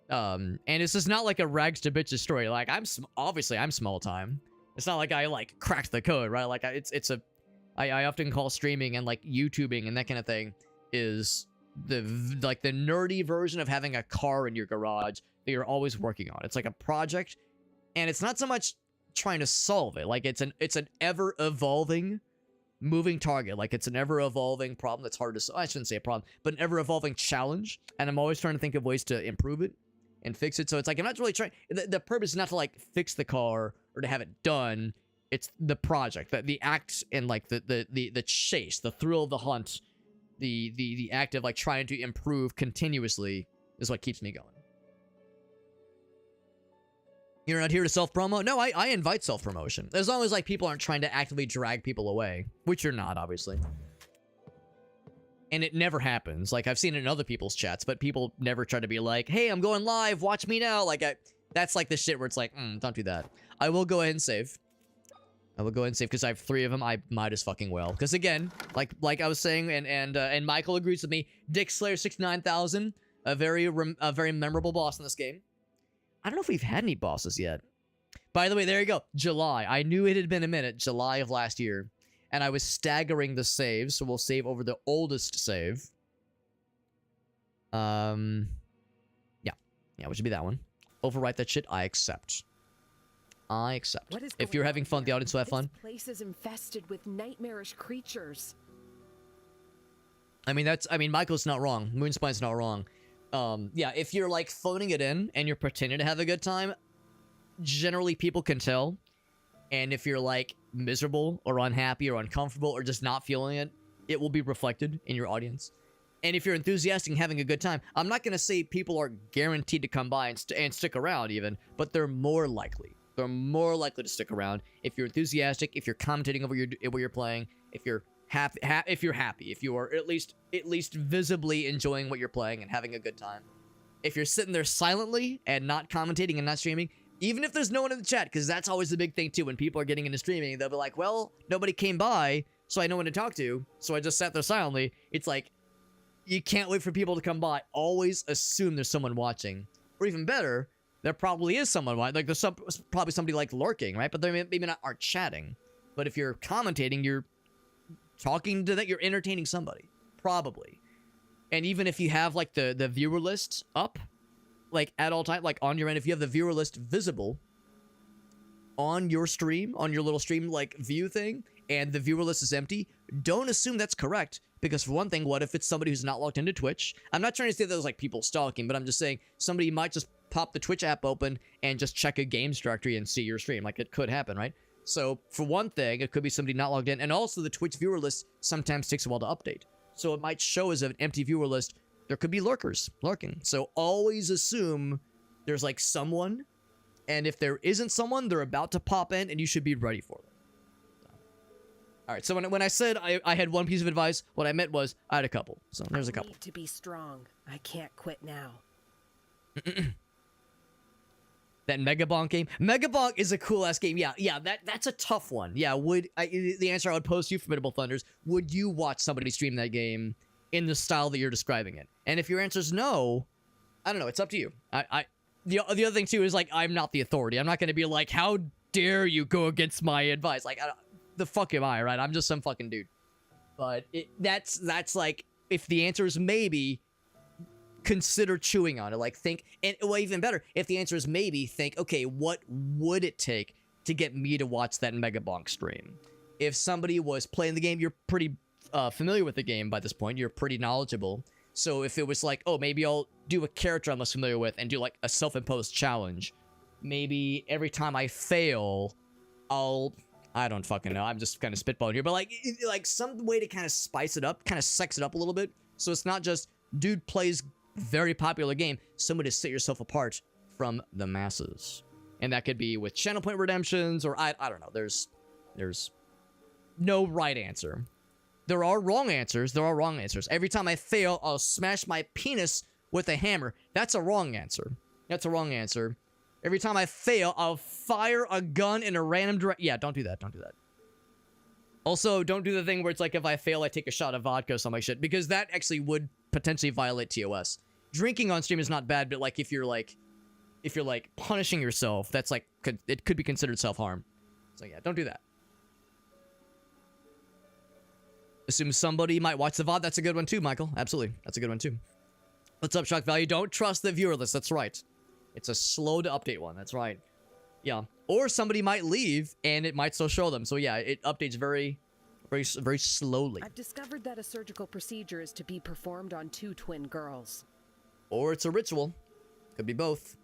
And it's just not like a rags to bitches story. Like, obviously I'm small time. It's not like I like cracked the code, right? Like I often call streaming and like YouTubing and that kind of thing is the nerdy version of having a car in your garage that you're always working on. It's like a project, and it's not so much trying to solve it. Like it's an ever evolving moving target. Like it's an ever evolving problem that's hard to solve. I shouldn't say a problem, but an ever evolving challenge. And I'm always trying to think of ways to improve it and fix it. So it's like, I'm not really trying, the purpose is not to like fix the car or to have it done. It's the project, the act, and like the chase, the thrill of the hunt, the act of like trying to improve continuously is what keeps me going. You're not here to self-promo? No, I invite self-promotion. As long as like people aren't trying to actively drag people away, which you're not, obviously. And it never happens. Like, I've seen it in other people's chats, but people never try to be like, hey, I'm going live, watch me now. Like, that's like the shit where it's like, don't do that. I will go ahead and save. I will go ahead and save because I have 3 of them. I might as fucking well. Because again, like I was saying, and Michael agrees with me, Dick Slayer 69000, a very memorable boss in this game. I don't know if we've had any bosses yet. By the way, there you go. July. I knew it had been a minute. July of last year. And I was staggering the saves, so we'll save over the oldest save. Yeah, which would be that one. Overwrite that shit. I accept. I accept. What is If going you're on having fun, the here? audience will have fun. This place is infested with nightmarish creatures. I mean, Michael's not wrong. Moonspine's not wrong. Yeah, if you're like phoning it in and you're pretending to have a good time, generally people can tell. And if you're like miserable or unhappy or uncomfortable or just not feeling it, it will be reflected in your audience. And if you're enthusiastic and having a good time, I'm not going to say people are guaranteed to come by and stick around even, but they're more likely. They're more likely to stick around if you're enthusiastic, if you're commentating over what you're playing, if you're happy, if you are at least visibly enjoying what you're playing and having a good time. If you're sitting there silently and not commentating and not streaming, even if there's no one in the chat, because that's always the big thing too. When people are getting into streaming, they'll be like, well, nobody came by, so I know when to talk to, so I just sat there silently. It's like, you can't wait for people to come by. Always assume there's someone watching. Or even better, there probably is someone watching. Like, there's probably somebody like lurking, right? But they maybe not aren't chatting. But if you're commentating, you're talking to that, you're entertaining somebody. Probably. And even if you have like the viewer list up, like at all time, like on your end, if you have the viewer list visible on your stream, on your little stream like view thing, and the viewer list is empty, don't assume that's correct. Because for one thing, what if it's somebody who's not logged into Twitch? I'm not trying to say that there's like people stalking, but I'm just saying somebody might just pop the Twitch app open and just check a games directory and see your stream. Like, it could happen, right? So for one thing, it could be somebody not logged in. And also the Twitch viewer list sometimes takes a while to update. So it might show as an empty viewer list. There could be lurkers lurking. So always assume there's like someone. And if there isn't someone, they're about to pop in and you should be ready for them. All right, so when I said I had one piece of advice, what I meant was I had a couple. So there's a couple. I need to be strong. I can't quit now. That Megabonk game. Megabonk is a cool-ass game. Yeah, that's a tough one. Yeah, the answer I would pose to you, Formidable Thunders, would you watch somebody stream that game in the style that you're describing it? And if your answer is no, I don't know, it's up to you. The other thing, too, is, like, I'm not the authority. I'm not going to be like, how dare you go against my advice? Like, the fuck am I, right? I'm just some fucking dude. But that's like, if the answer is maybe, consider chewing on it. Like, think, and well, even better, if the answer is maybe, think, okay, what would it take to get me to watch that Megabonk stream? If somebody was playing the game, you're pretty familiar with the game by this point. You're pretty knowledgeable. So if it was like, oh, maybe I'll do a character I'm less familiar with and do like a self-imposed challenge. Maybe every time I fail, I don't fucking know. I'm just kind of spitballing here. But like some way to kind of spice it up, kind of sex it up a little bit. So it's not just, dude plays very popular game. Some way to set yourself apart from the masses. And that could be with channel point redemptions or I don't know. There's no right answer. There are wrong answers. There are wrong answers. Every time I fail, I'll smash my penis with a hammer. That's a wrong answer. That's a wrong answer. Every time I fail, I'll fire a gun in a random direction. Yeah, don't do that. Don't do that. Also, don't do the thing where it's like, if I fail, I take a shot of vodka or something like shit, because that actually would potentially violate TOS. Drinking on stream is not bad, but like if you're like punishing yourself, that's like, it could be considered self-harm. So yeah, don't do that. Assume somebody might watch the VOD. That's a good one too, Michael. Absolutely. That's a good one too. What's up, Shock Value? Don't trust the viewer list. That's right. It's a slow to update one. That's right. Yeah. Or somebody might leave and it might still show them. So yeah, it updates very slowly. I've discovered that a surgical procedure is to be performed on 2 twin girls. Or it's a ritual. Could be both.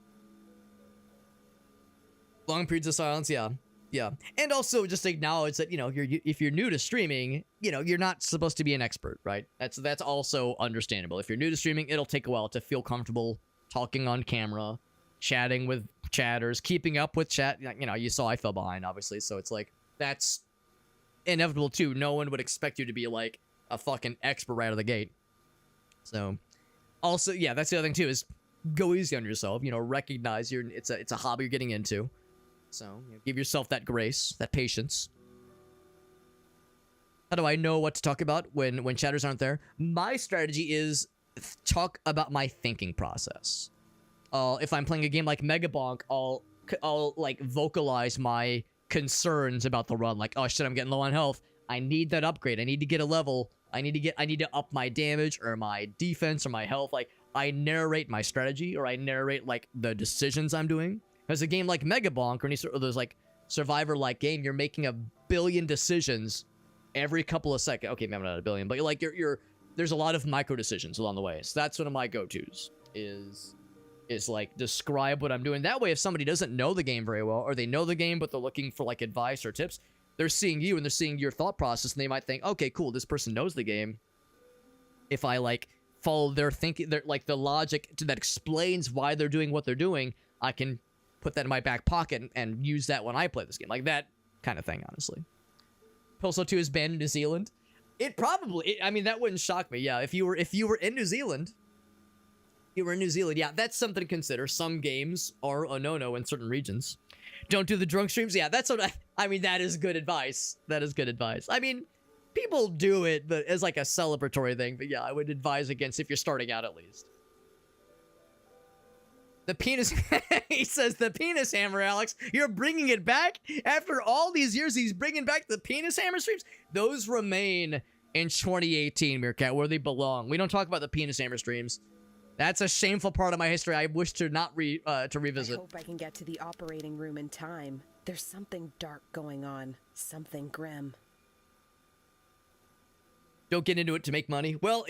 Long periods of silence, yeah. Yeah. And also just acknowledge that, if you're new to streaming, you're not supposed to be an expert, right? That's also understandable. If you're new to streaming, it'll take a while to feel comfortable talking on camera, chatting with chatters, keeping up with chat. You saw I fell behind, obviously, so it's like, that's inevitable too. No one would expect you to be like a fucking expert right out of the gate. So, also, yeah, that's the other thing too, is go easy on yourself. Recognize it's a hobby you're getting into. So, give yourself that grace, that patience. How do I know what to talk about when chatters aren't there? My strategy is talk about my thinking process. If I'm playing a game like Megabonk, I'll like vocalize my concerns about the run. Like, oh shit, I'm getting low on health. I need that upgrade. I need to get a level. I need to up my damage or my defense or my health. Like, I narrate my strategy, or I narrate like the decisions I'm doing. Because a game like Mega Bonk, or any sort of those like survivor-like game, you're making a billion decisions every couple of seconds. Okay, maybe not a billion, but like you're there's a lot of micro decisions along the way. So that's one of my go-tos is like describe what I'm doing. That way, if somebody doesn't know the game very well, or they know the game but they're looking for like advice or tips, they're seeing you and they're seeing your thought process, and they might think, okay, cool, this person knows the game. If I like follow their thinking, their like the logic that explains why they're doing what they're doing, I can put that in my back pocket and use that when I play this game. Like that kind of thing, honestly. Pilso 2 is banned in New Zealand. It probably, I mean, that wouldn't shock me. Yeah, if you were in New Zealand, yeah, that's something to consider. Some games are a no-no in certain regions. Don't do the drunk streams. Yeah, that's what I mean, that is good advice. That is good advice. I mean, people do it but as like a celebratory thing, but yeah, I would advise against if you're starting out at least. The penis, he says, the penis hammer, Alex. You're bringing it back? After all these years, he's bringing back the penis hammer streams? Those remain in 2018, Meerkat, where they belong. We don't talk about the penis hammer streams. That's a shameful part of my history I wish to not revisit. I hope I can get to the operating room in time. There's something dark going on. Something grim. Don't get into it to make money. Well,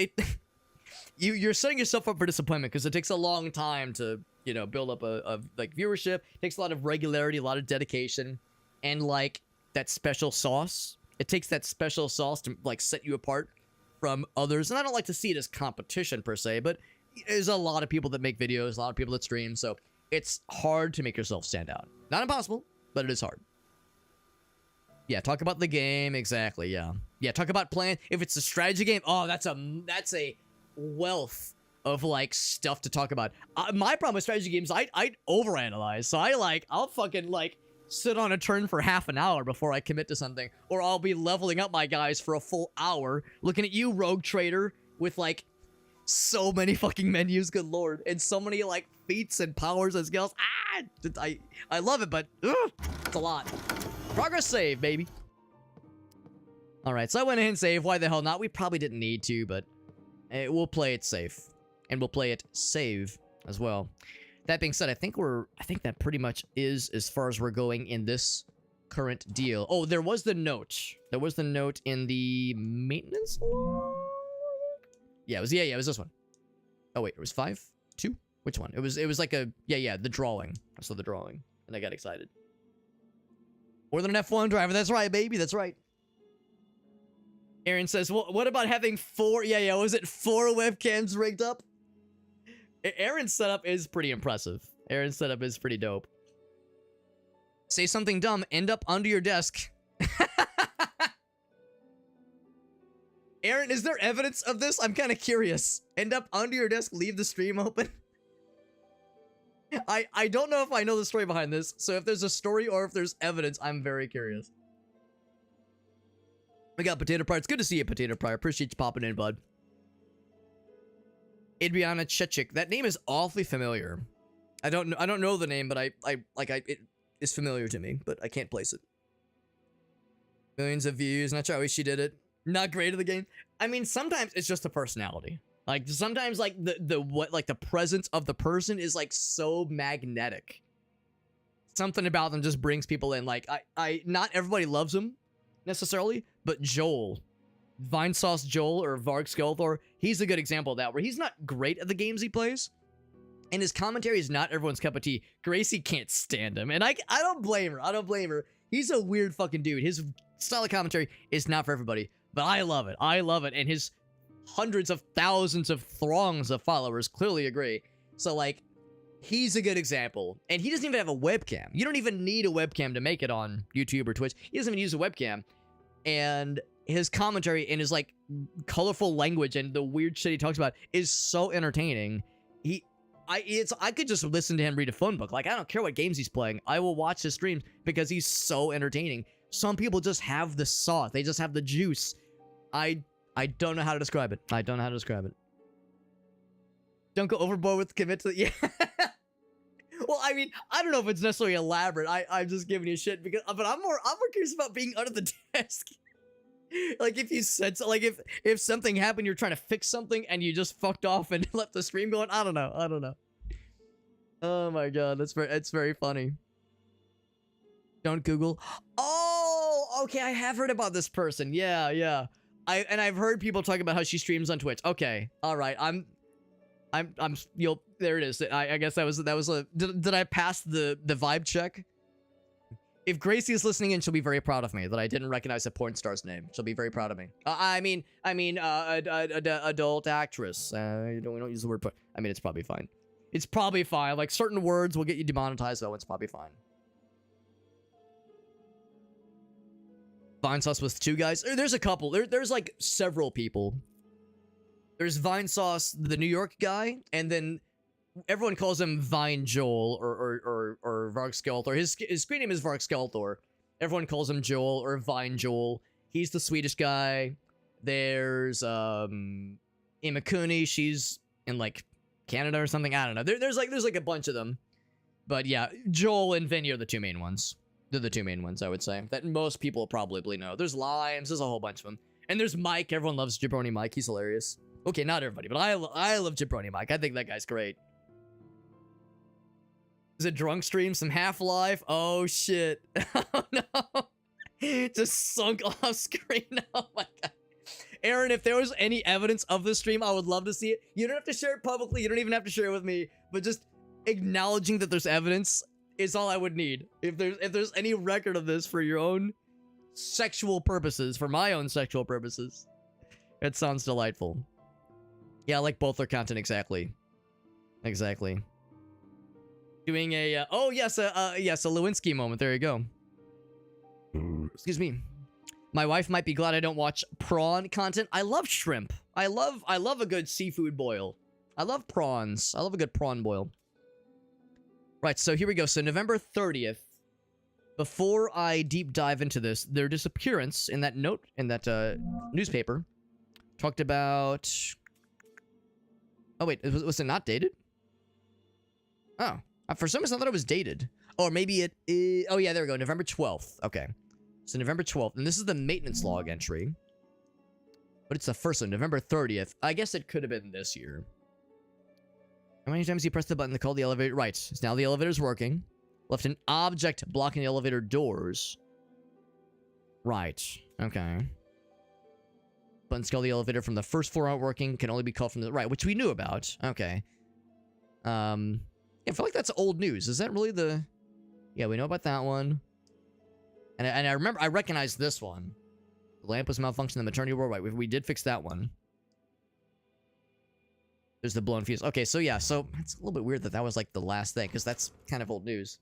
you're setting yourself up for disappointment because it takes a long time to, you know, build up a like viewership. It takes a lot of regularity, a lot of dedication, and like that special sauce. It takes that special sauce to like set you apart from others. And I don't like to see it as competition per se, but there's a lot of people that make videos, a lot of people that stream, so it's hard to make yourself stand out. Not impossible, but it is hard. Yeah, talk about the game, exactly, yeah. Yeah, talk about playing, if it's a strategy game, oh, that's a wealth of, like, stuff to talk about. My problem with strategy games, I overanalyze, so I'll fucking, like, sit on a turn for half an hour before I commit to something, or I'll be leveling up my guys for a full hour, looking at you, rogue trader, with, like, so many fucking menus, good lord, and so many like feats and powers and skills. I love it, but it's a lot. Progress save, baby. All right, so I went ahead and saved. Why the hell not? We probably didn't need to, but we'll play it safe, and we'll play it save as well. That being said, I think that pretty much is as far as we're going in this current deal. Oh, there was the note. There was the note in the maintenance log. Yeah, it was this one. Oh wait, it was 5? 2? Which one? It was like a the drawing. I saw the drawing and I got excited. More than an F1 driver. That's right, baby. That's right. Aaron says, well, what about having 4? Yeah, was it 4 webcams rigged up? Aaron's setup is pretty impressive. Aaron's setup is pretty dope. Say something dumb, end up under your desk. Aaron, is there evidence of this? I'm kind of curious. End up under your desk, leave the stream open. I don't know if I know the story behind this, so if there's a story or if there's evidence, I'm very curious. We got Potato Pryor. It's good to see you, Potato Pryor. Appreciate you popping in, bud. Adriana Chechik. That name is awfully familiar. I don't know the name, but it is familiar to me, but I can't place it. Millions of views. Not sure how she did it. Not great at the game. I mean, sometimes it's just a personality. Like sometimes like the presence of the person is like so magnetic. Something about them just brings people in. Like not everybody loves him necessarily, but Joel, Vinesauce Joel or Varg Skelthor, he's a good example of that, where he's not great at the games he plays, and his commentary is not everyone's cup of tea. Gracie can't stand him, and I don't blame her. I don't blame her. He's a weird fucking dude. His style of commentary is not for everybody. But I love it. I love it. And his hundreds of thousands of throngs of followers clearly agree. So, like, he's a good example. And he doesn't even have a webcam. You don't even need a webcam to make it on YouTube or Twitch. He doesn't even use a webcam. And his commentary and his, like, colorful language and the weird shit he talks about is so entertaining. I could just listen to him read a phone book. Like, I don't care what games he's playing. I will watch his streams because he's so entertaining. Some people just have the sauce. They just have the juice. I don't know how to describe it. I don't know how to describe it. Don't go overboard with commit to... Yeah. Well, I mean, I don't know if it's necessarily elaborate. I'm just giving you shit because... But I'm more curious about being under the desk. Like if you said so, like if something happened, you're trying to fix something and you just fucked off and left the stream going. I don't know. Oh my god, it's very funny. Don't Google. Oh, okay, I have heard about this person. Yeah. I've heard people talk about how she streams on Twitch. Okay, all right. There it is. I guess that was a. Did I pass the vibe check? If Gracie is listening in, she'll be very proud of me that I didn't recognize a porn star's name. She'll be very proud of me. Adult actress. We don't use the word porn. I mean, it's probably fine. It's probably fine. Like certain words will get you demonetized, though. It's probably fine. Vine Sauce with 2 guys. There's a couple. There's like several people. There's Vine Sauce, the New York guy, and then everyone calls him Vine Joel or Varg Skeletor. His screen name is Varg Skeletor. Everyone calls him Joel or Vine Joel. He's the Swedish guy. There's Imakuni. She's in like Canada or something. I don't know. There's like a bunch of them. But yeah, Joel and Vinny are the 2 main ones. They're the 2 main ones, I would say, that most people probably know. There's Limes. There's a whole bunch of them. And there's Mike. Everyone loves Jabroni Mike. He's hilarious. Okay, not everybody, but I love Jabroni Mike. I think that guy's great. Is it drunk stream? Some Half-Life? Oh, shit. Oh, no. Just sunk off screen. Oh, my God. Aaron, if there was any evidence of this stream, I would love to see it. You don't have to share it publicly. You don't even have to share it with me. But just acknowledging that there's evidence is all I would need. If there's any record of this for your own sexual purposes, for my own sexual purposes, it sounds delightful. Yeah, I like both their content exactly. Exactly. Doing a oh yes, a Lewinsky moment. There you go. Excuse me. My wife might be glad I don't watch prawn content. I love shrimp. I love a good seafood boil. I love prawns. I love a good prawn boil. Right, so here we go. So November 30th, before I deep dive into this, their disappearance in that note, in that newspaper, talked about... Oh, wait, was it not dated? Oh, for some reason I thought it was dated. Or maybe it is... Oh, yeah, there we go. November 12th. Okay. So November 12th. And this is the maintenance log entry. But it's the first one, November 30th. I guess it could have been this year. How many times you press the button to call the elevator? Right. So now the elevator's working. Left an object blocking the elevator doors. Right. Okay. Buttons call the elevator from the first floor aren't working. Can only be called from the... Right, which we knew about. Okay. Yeah, I feel like that's old news. Is that really the... Yeah, we know about that one. And I remember... I recognize this one. The lamp was malfunctioning in the maternity ward. Right, we did fix that one. There's the blown fuse. Okay, so yeah, so it's a little bit weird that that was like the last thing, because that's kind of old news.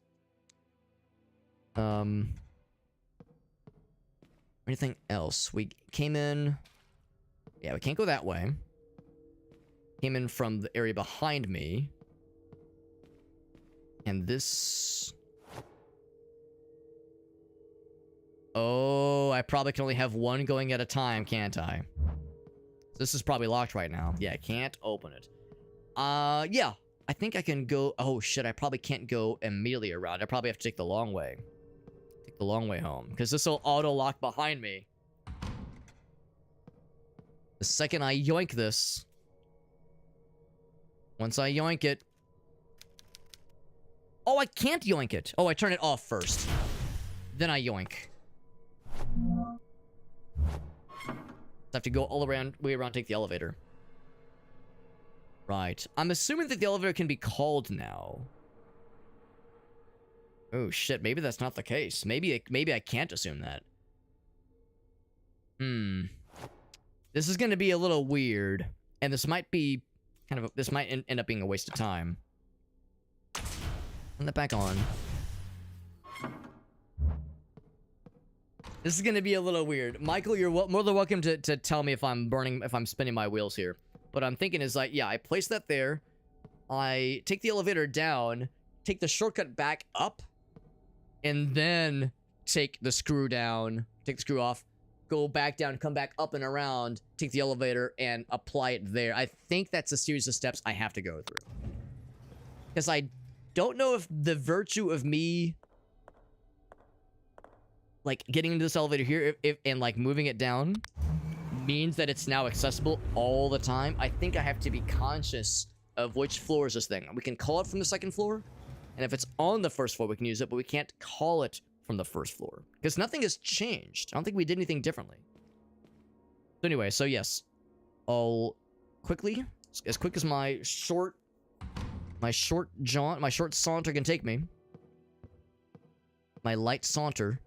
Anything else? We came in... Yeah, we can't go that way. Came in from the area behind me. And this... Oh, I probably can only have one going at a time, can't I? This is probably locked right now. Yeah, I can't open it. Yeah. I think I can go... Oh, shit, I probably can't go immediately around. I probably have to take the long way. Take the long way home. Because this will auto-lock behind me. The second I yoink this... Once I yoink it... Oh, I can't yoink it. Oh, I turn it off first. Then I yoink. I have to go all around, way around, take the elevator. Right. I'm assuming that the elevator can be called now. Oh shit, maybe that's not the case. Maybe I can't assume that. This is gonna be a little weird, and this might be kind of this might end up being a waste of time. Turn that back on. This is gonna be a little weird. Michael, you're more than welcome to tell me if I'm spinning my wheels here. What I'm thinking is like, yeah, I place that there. I take the elevator down, take the shortcut back up, and then take the screw down, take the screw off, go back down, come back up and around, take the elevator, and apply it there. I think that's a series of steps I have to go through. Because I don't know if the virtue of me like getting into this elevator here and like moving it down means that it's now accessible all the time, I think I have to be conscious of which floor is this thing. We can call it from the second floor, and if it's on the first floor, we can use it, but we can't call it from the first floor because nothing has changed. I don't think we did anything differently. So anyway, so yes, I'll quickly, as quick as my short saunter can take me, my light saunter,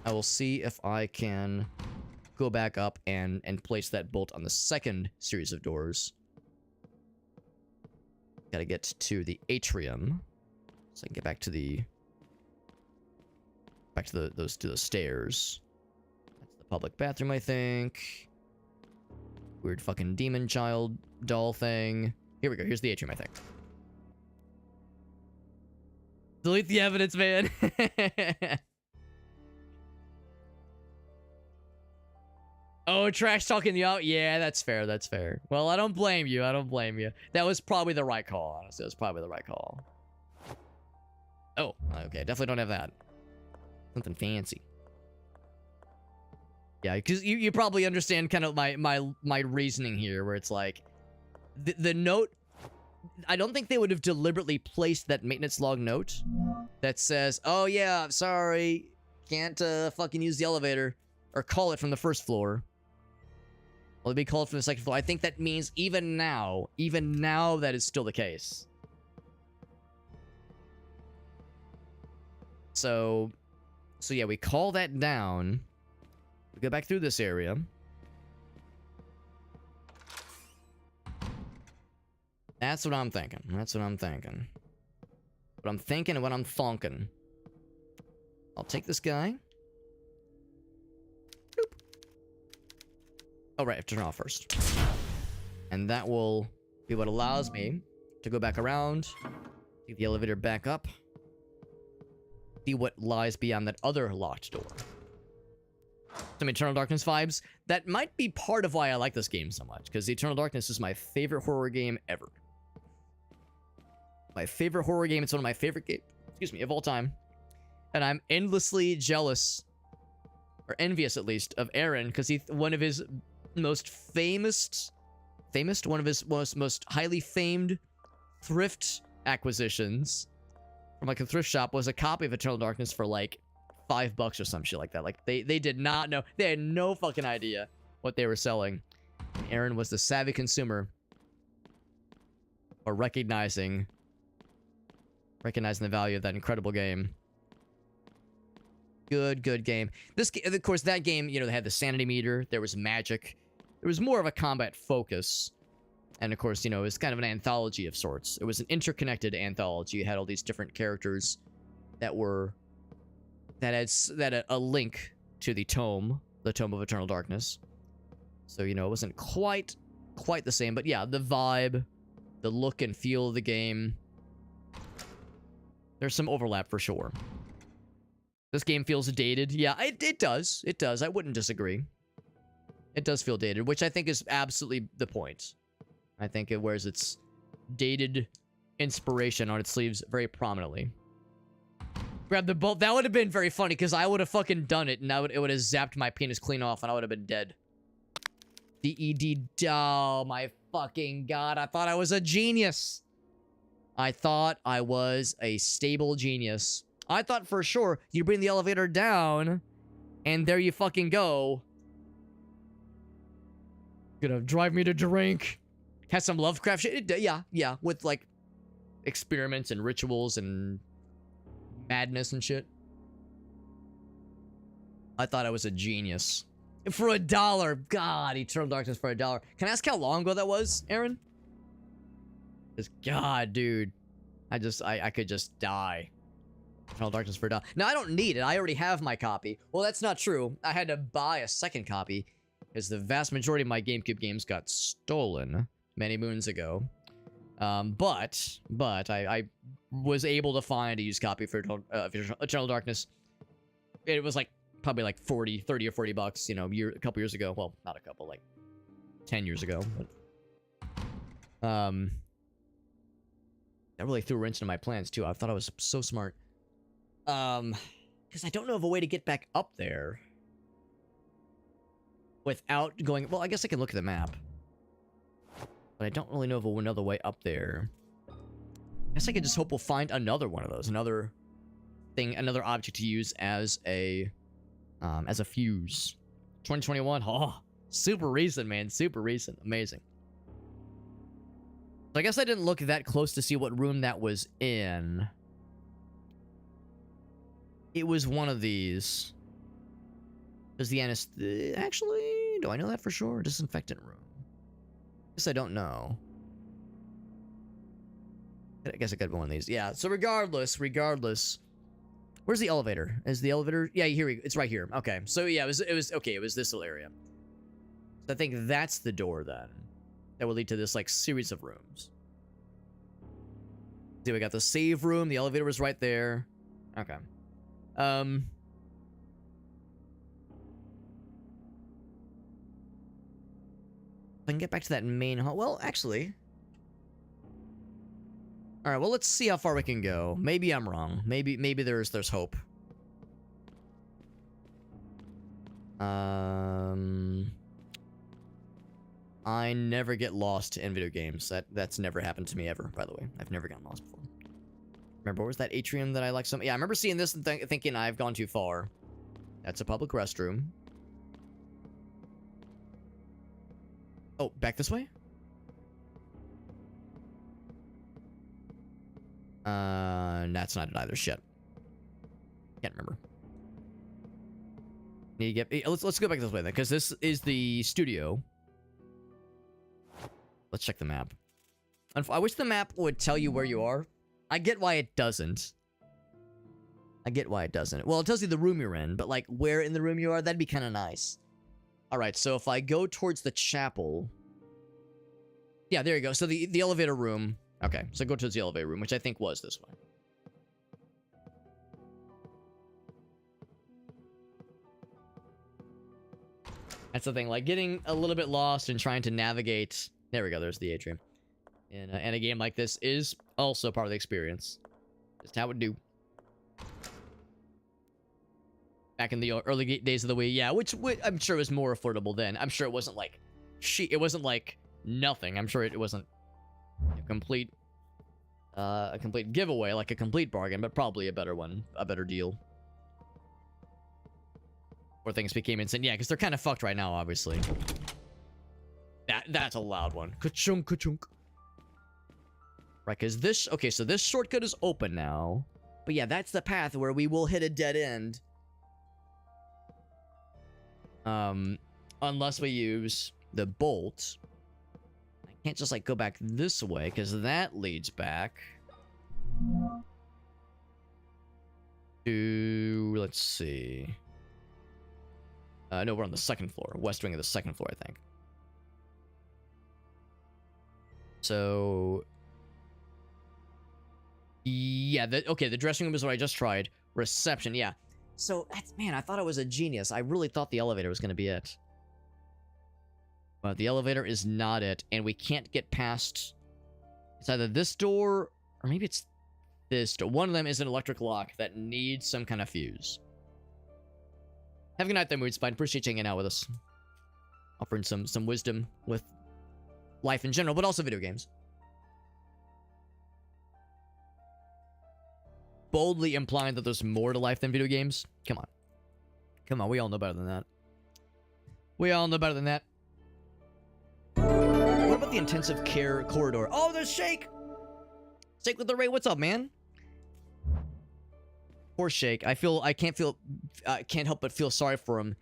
I will see if I can go back up and place that bolt on the second series of doors. Gotta get to the atrium, so I can get back to the those stairs. That's the public bathroom, I think. Weird fucking demon child doll thing. Here we go. Here's the atrium, I think. Delete the evidence, man. Oh, trash talking the out. Yeah, that's fair. That's fair. Well, I don't blame you. I don't blame you. That was probably the right call. Honestly, it was probably the right call. Oh, okay. Definitely don't have that. Something fancy. Yeah, because you probably understand kind of my reasoning here, where it's like the note. I don't think they would have deliberately placed that maintenance log note that says, "Oh yeah, I'm sorry, can't fucking use the elevator," or call it from the first floor. Well, it'd be called from the second floor. I think that means even now that is still the case. So yeah, we call that down. We go back through this area. That's what I'm thinking. That's what I'm thinking. What I'm thinking and what I'm thonking. I'll take this guy. Boop. Oh, right, I have to turn it off first. And that will be what allows me to go back around, take the elevator back up, see what lies beyond that other locked door. Some Eternal Darkness vibes. That might be part of why I like this game so much, because Eternal Darkness is my favorite horror game ever. My favorite horror game. It's one of my favorite games, of all time. And I'm endlessly jealous, or envious at least, of Aaron, because one of his most one of his most highly famed thrift acquisitions from like a thrift shop was a copy of Eternal Darkness for like $5 or some shit like that. Like they did not know. They had no fucking idea what they were selling. Aaron was the savvy consumer, or recognizing the value of that incredible game. Good game. This, of course, that game, you know, they had the sanity meter. There was magic. There was more of a combat focus. And, of course, you know, it was kind of an anthology of sorts. It was an interconnected anthology. You had all these different characters that had a link to the Tome of Eternal Darkness. So, you know, it wasn't quite the same. But, yeah, the vibe, the look and feel of the game. There's some overlap for sure. This game feels dated. Yeah, it does. It does. I wouldn't disagree. It does feel dated, which I think is absolutely the point. I think it wears its dated inspiration on its sleeves very prominently. Grab the bolt. That would have been very funny, because I would have fucking done it, and it would have zapped my penis clean off, and I would have been dead. DED. Oh, my fucking god. I thought I was a genius. I thought I was a stable genius. I thought for sure you bring the elevator down, and there you fucking go. Gonna drive me to drink. Has some Lovecraft shit. Yeah, with like experiments and rituals and madness and shit. I thought I was a genius. For $1. God, Eternal Darkness for $1. Can I ask how long ago that was, Aaron? God, dude. I could just die. Eternal Darkness for $1. Now, I don't need it. I already have my copy. Well, that's not true. I had to buy a second copy, because the vast majority of my GameCube games got stolen many moons ago. But I was able to find a used copy for Eternal Darkness. It was like probably like 30 or 40 bucks, you know, a couple years ago. Well, not a couple, like 10 years ago. But, that really threw a wrench into my plans too. I thought I was so smart. Because I don't know of a way to get back up there without going. Well, I guess I can look at the map, but I don't really know of another way up there. I guess I could just hope we'll find another one of those, another thing, another object to use as a fuse. 2021. Oh, super recent, man. Super recent. Amazing. So I guess I didn't look that close to see what room that was in. It was one of these. Does the actually, do I know that for sure? Disinfectant room. I guess I don't know. I guess it could be one of these. Yeah, so regardless. Where's the elevator? Is the elevator? Yeah, here it's right here. Okay. So yeah, it was okay, it was this little area. So I think that's the door then. That will lead to this like series of rooms. See, we got the save room, the elevator was right there. Okay. If I can get back to that main hall. Well, actually. Alright, well, let's see how far we can go. Maybe I'm wrong. Maybe there's hope. I never get lost in video games. That's never happened to me ever, by the way. I've never gotten lost before. Remember, what was that atrium that I liked so? Yeah, I remember seeing this and thinking I've gone too far. That's a public restroom. Oh, back this way? That's not it either. Shit. Can't remember. Need to get. Let's go back this way then, because this is the studio. Let's check the map. I wish the map would tell you where you are. I get why it doesn't. Well, it tells you the room you're in, but like where in the room you are, that'd be kind of nice. All right, so if I go towards the chapel. Yeah, there you go. So the elevator room. Okay, so go towards the elevator room, which I think was this way. That's the thing, like getting a little bit lost and trying to navigate. There we go, there's the atrium. And a game like this is also part of the experience. Just how it do. Back in the early days of the Wii, yeah, which I'm sure was more affordable then. I'm sure it wasn't like it wasn't like nothing. I'm sure it wasn't a complete giveaway, like a complete bargain, but probably a better one, a better deal. Where things became insane. Yeah, because they're kind of fucked right now, obviously. That's a loud one. Ka-chunk, ka-chunk. Right, because this... Okay, so this shortcut is open now. But yeah, that's the path where we will hit a dead end. Unless we use the bolt. I can't just, like, go back this way, because that leads back... to... Let's see... no, we're on the second floor. West wing of the second floor, I think. So... Yeah, okay, the dressing room is what I just tried. Reception, yeah. So, man, I thought I was a genius. I really thought the elevator was going to be it. But the elevator is not it, and we can't get past... It's either this door, or maybe it's this door. One of them is an electric lock that needs some kind of fuse. Have a good night there, Moonspine. Appreciate you hanging out with us. Offering some wisdom with life in general, but also video games. Boldly implying that there's more to life than video games. Come on. Come on, we all know better than that. We all know better than that. What about the intensive care corridor? Oh, there's Shake! Shake with the Ray, what's up, man? Poor Shake. I can't help but feel sorry for him.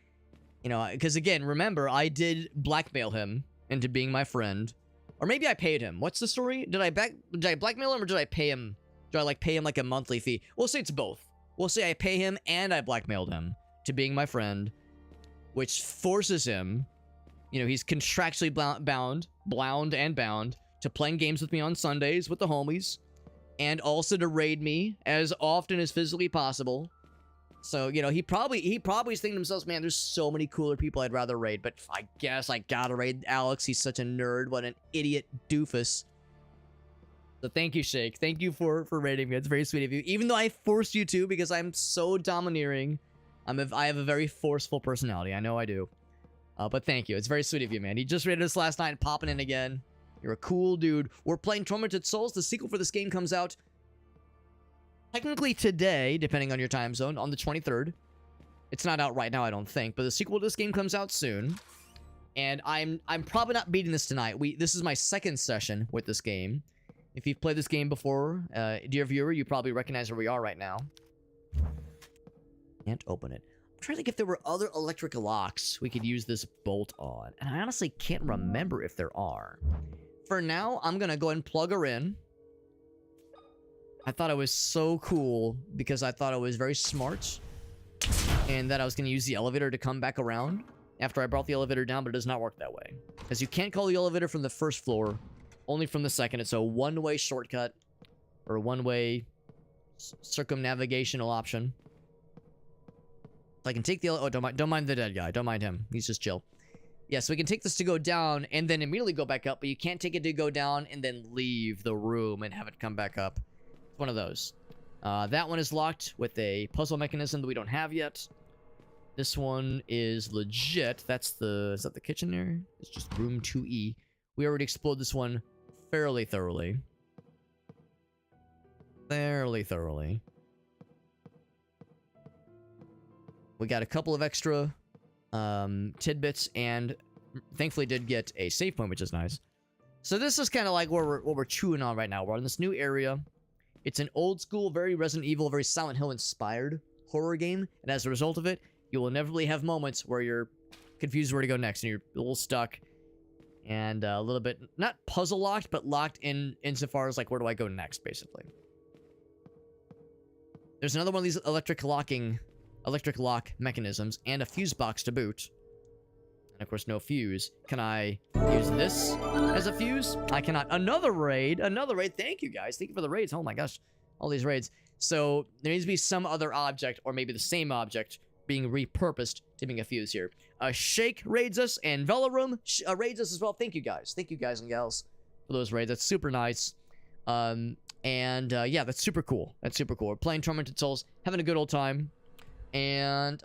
You know, because again, remember, I did blackmail him into being my friend. Or maybe I paid him. What's the story? Did I blackmail him, or did I pay him? Did I, like, pay him, like, a monthly fee? We'll say it's both. We'll say I pay him and I blackmailed him to being my friend, which forces him, you know, he's contractually bound to playing games with me on Sundays with the homies, and also to raid me as often as physically possible. So, you know, he probably is thinking to himself, man, there's so many cooler people I'd rather raid, but I guess I gotta raid Alex. He's such a nerd. What an idiot doofus. So thank you, Shake. Thank you for rating me. It's very sweet of you. Even though I forced you to because I'm so domineering. I have a very forceful personality. I know I do. But thank you. It's very sweet of you, man. You just rated us last night, popping in again. You're a cool dude. We're playing Tormented Souls. The sequel for this game comes out technically today, depending on your time zone, on the 23rd. It's not out right now, I don't think, but the sequel to this game comes out soon. And I'm probably not beating this tonight. This is my second session with this game. If you've played this game before, dear viewer, you probably recognize where we are right now. Can't open it. I'm trying to think if there were other electric locks we could use this bolt on. And I honestly can't remember if there are. For now, I'm going to go ahead and plug her in. I thought it was so cool because I thought it was very smart. And that I was going to use the elevator to come back around after I brought the elevator down, but it does not work that way. Because you can't call the elevator from the first floor, only from the second. It's a one-way shortcut or a one-way circumnavigational option. So I can take the don't mind the dead guy. Don't mind him. He's just chill. Yeah, so we can take this to go down and then immediately go back up, but you can't take it to go down and then leave the room and have it come back up. It's one of those. That one is locked with a puzzle mechanism that we don't have yet. This one is legit. Is that the kitchen area? It's just room 2E. We already explored this one fairly thoroughly. We got a couple of extra tidbits and thankfully did get a save point, which is nice. So this is kind of like what we're chewing on right now. We're in this new area. It's an old school, very Resident Evil, very Silent Hill inspired horror game. And as a result of it, you will inevitably have moments where you're confused where to go next and you're a little stuck and a little bit, not puzzle locked, but locked in insofar as like, where do I go next, basically. There's another one of these electric lock mechanisms and a fuse box to boot. And of course, no fuse. Can I use this as a fuse? I cannot. Another raid. Thank you, guys. Thank you for the raids. Oh my gosh. All these raids. So there needs to be some other object, or maybe the same object, being repurposed to being a fuse here. Shake raids us, and Velarum raids us as well. Thank you, guys. Thank you, guys and gals, for those raids. That's super nice. Yeah, that's super cool. We're playing Tormented Souls, having a good old time. And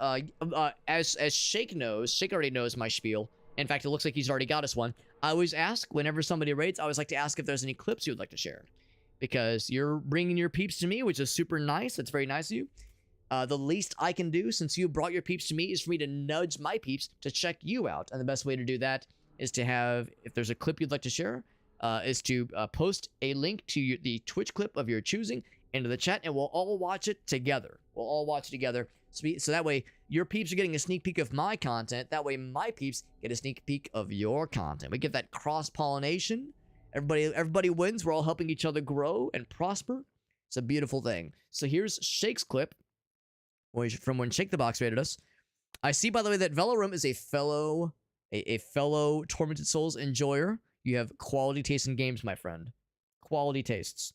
as Shake knows, Shake already knows my spiel. In fact, it looks like he's already got us one. I always ask, whenever somebody raids, I always like to ask if there's any clips you would like to share. Because you're bringing your peeps to me, which is super nice. That's very nice of you. The least I can do, since you brought your peeps to me, is for me to nudge my peeps to check you out. And the best way to do that is to have, if there's a clip you'd like to share, is to post a link to the Twitch clip of your choosing into the chat, and we'll all watch it together. So that way, your peeps are getting a sneak peek of my content. That way, my peeps get a sneak peek of your content. We get that cross-pollination. Everybody wins. We're all helping each other grow and prosper. It's a beautiful thing. So here's Shake's clip from when Shake the Box rated us. I see, by the way, that Velarum is a fellow Tormented Souls enjoyer. You have quality taste in games, my friend. Quality tastes.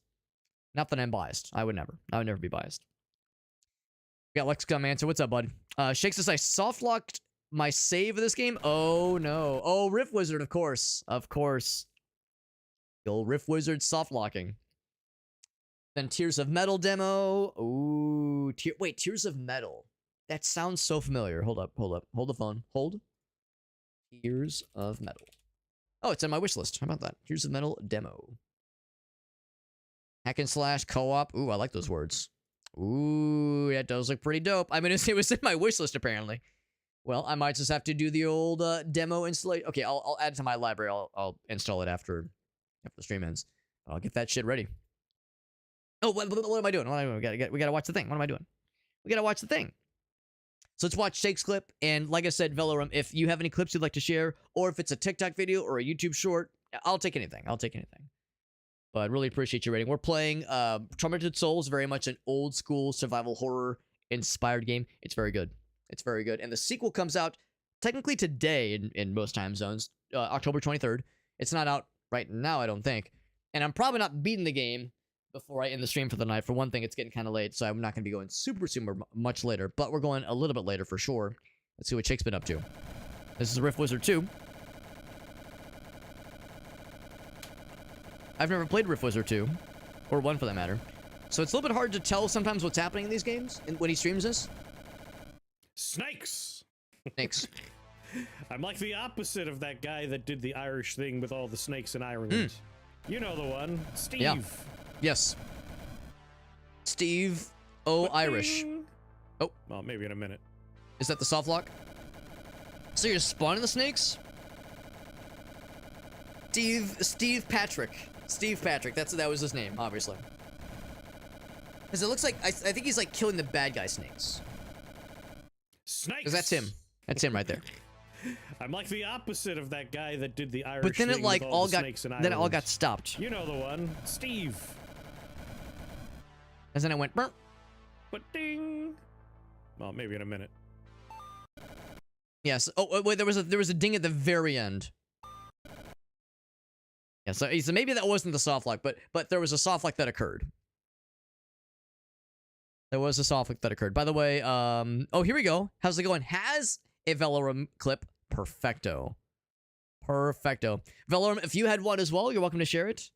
Not that I'm biased. I would never be biased. We got Lexicon Answer. What's up, bud? Shake says, I soft locked my save of this game. Oh, no. Oh, Rift Wizard, of course. Of course. The old Rift Wizard soft locking. Then Tears of Metal demo. Ooh. Wait, Tears of Metal. That sounds so familiar. Hold up. Hold the phone. Hold. Tears of Metal. Oh, it's on my wish list. How about that? Tears of Metal demo. Hack and slash co-op. Ooh, I like those words. Ooh, that does look pretty dope. I mean, it was in my wish list, apparently. Well, I might just have to do the old demo installation. Okay, I'll add it to my library. I'll install it after the stream ends. I'll get that shit ready. Oh, what am I doing? We gotta watch the thing. What am I doing? We gotta watch the thing. So let's watch Shake's clip. And like I said, Velarum, if you have any clips you'd like to share, or if it's a TikTok video or a YouTube short, I'll take anything. But really appreciate your rating. We're playing Tormented Souls, very much an old school survival horror inspired game. It's very good. And the sequel comes out technically today in most time zones, October 23rd. It's not out right now, I don't think. And I'm probably not beating the game before I end the stream for the night. For one thing, it's getting kind of late, so I'm not going to be going super much later. But we're going a little bit later for sure. Let's see what Shake's been up to. This is Rift Wizard 2. I've never played Rift Wizard 2. Or 1 for that matter. So it's a little bit hard to tell sometimes what's happening in these games when he streams this. Snakes! Snakes. I'm like the opposite of that guy that did the Irish thing with all the snakes in Ireland. You know the one. Steve. Yeah. Yes. Steve O. Irish. Oh. Well, maybe in a minute. Is that the soft lock? So you're spawning the snakes? Steve Patrick. Steve Patrick. That was his name, obviously. Because it looks like I think he's like killing the bad guy snakes. Snakes. Because that's him. That's him right there. I'm like the opposite of that guy that did the Irish But then it thing like with all the got snakes in then it all Ireland. got stopped. You know the one. Steve. And then it went burp. But ding. Well, maybe in a minute. Yes. Oh wait, there was a ding at the very end. Yeah, so maybe that wasn't the soft lock, but there was a soft lock that occurred. There was a soft lock that occurred. By the way, oh, here we go. How's it going? Has a Velorum clip. Perfecto. Perfecto. Velorum, if you had one as well, you're welcome to share it.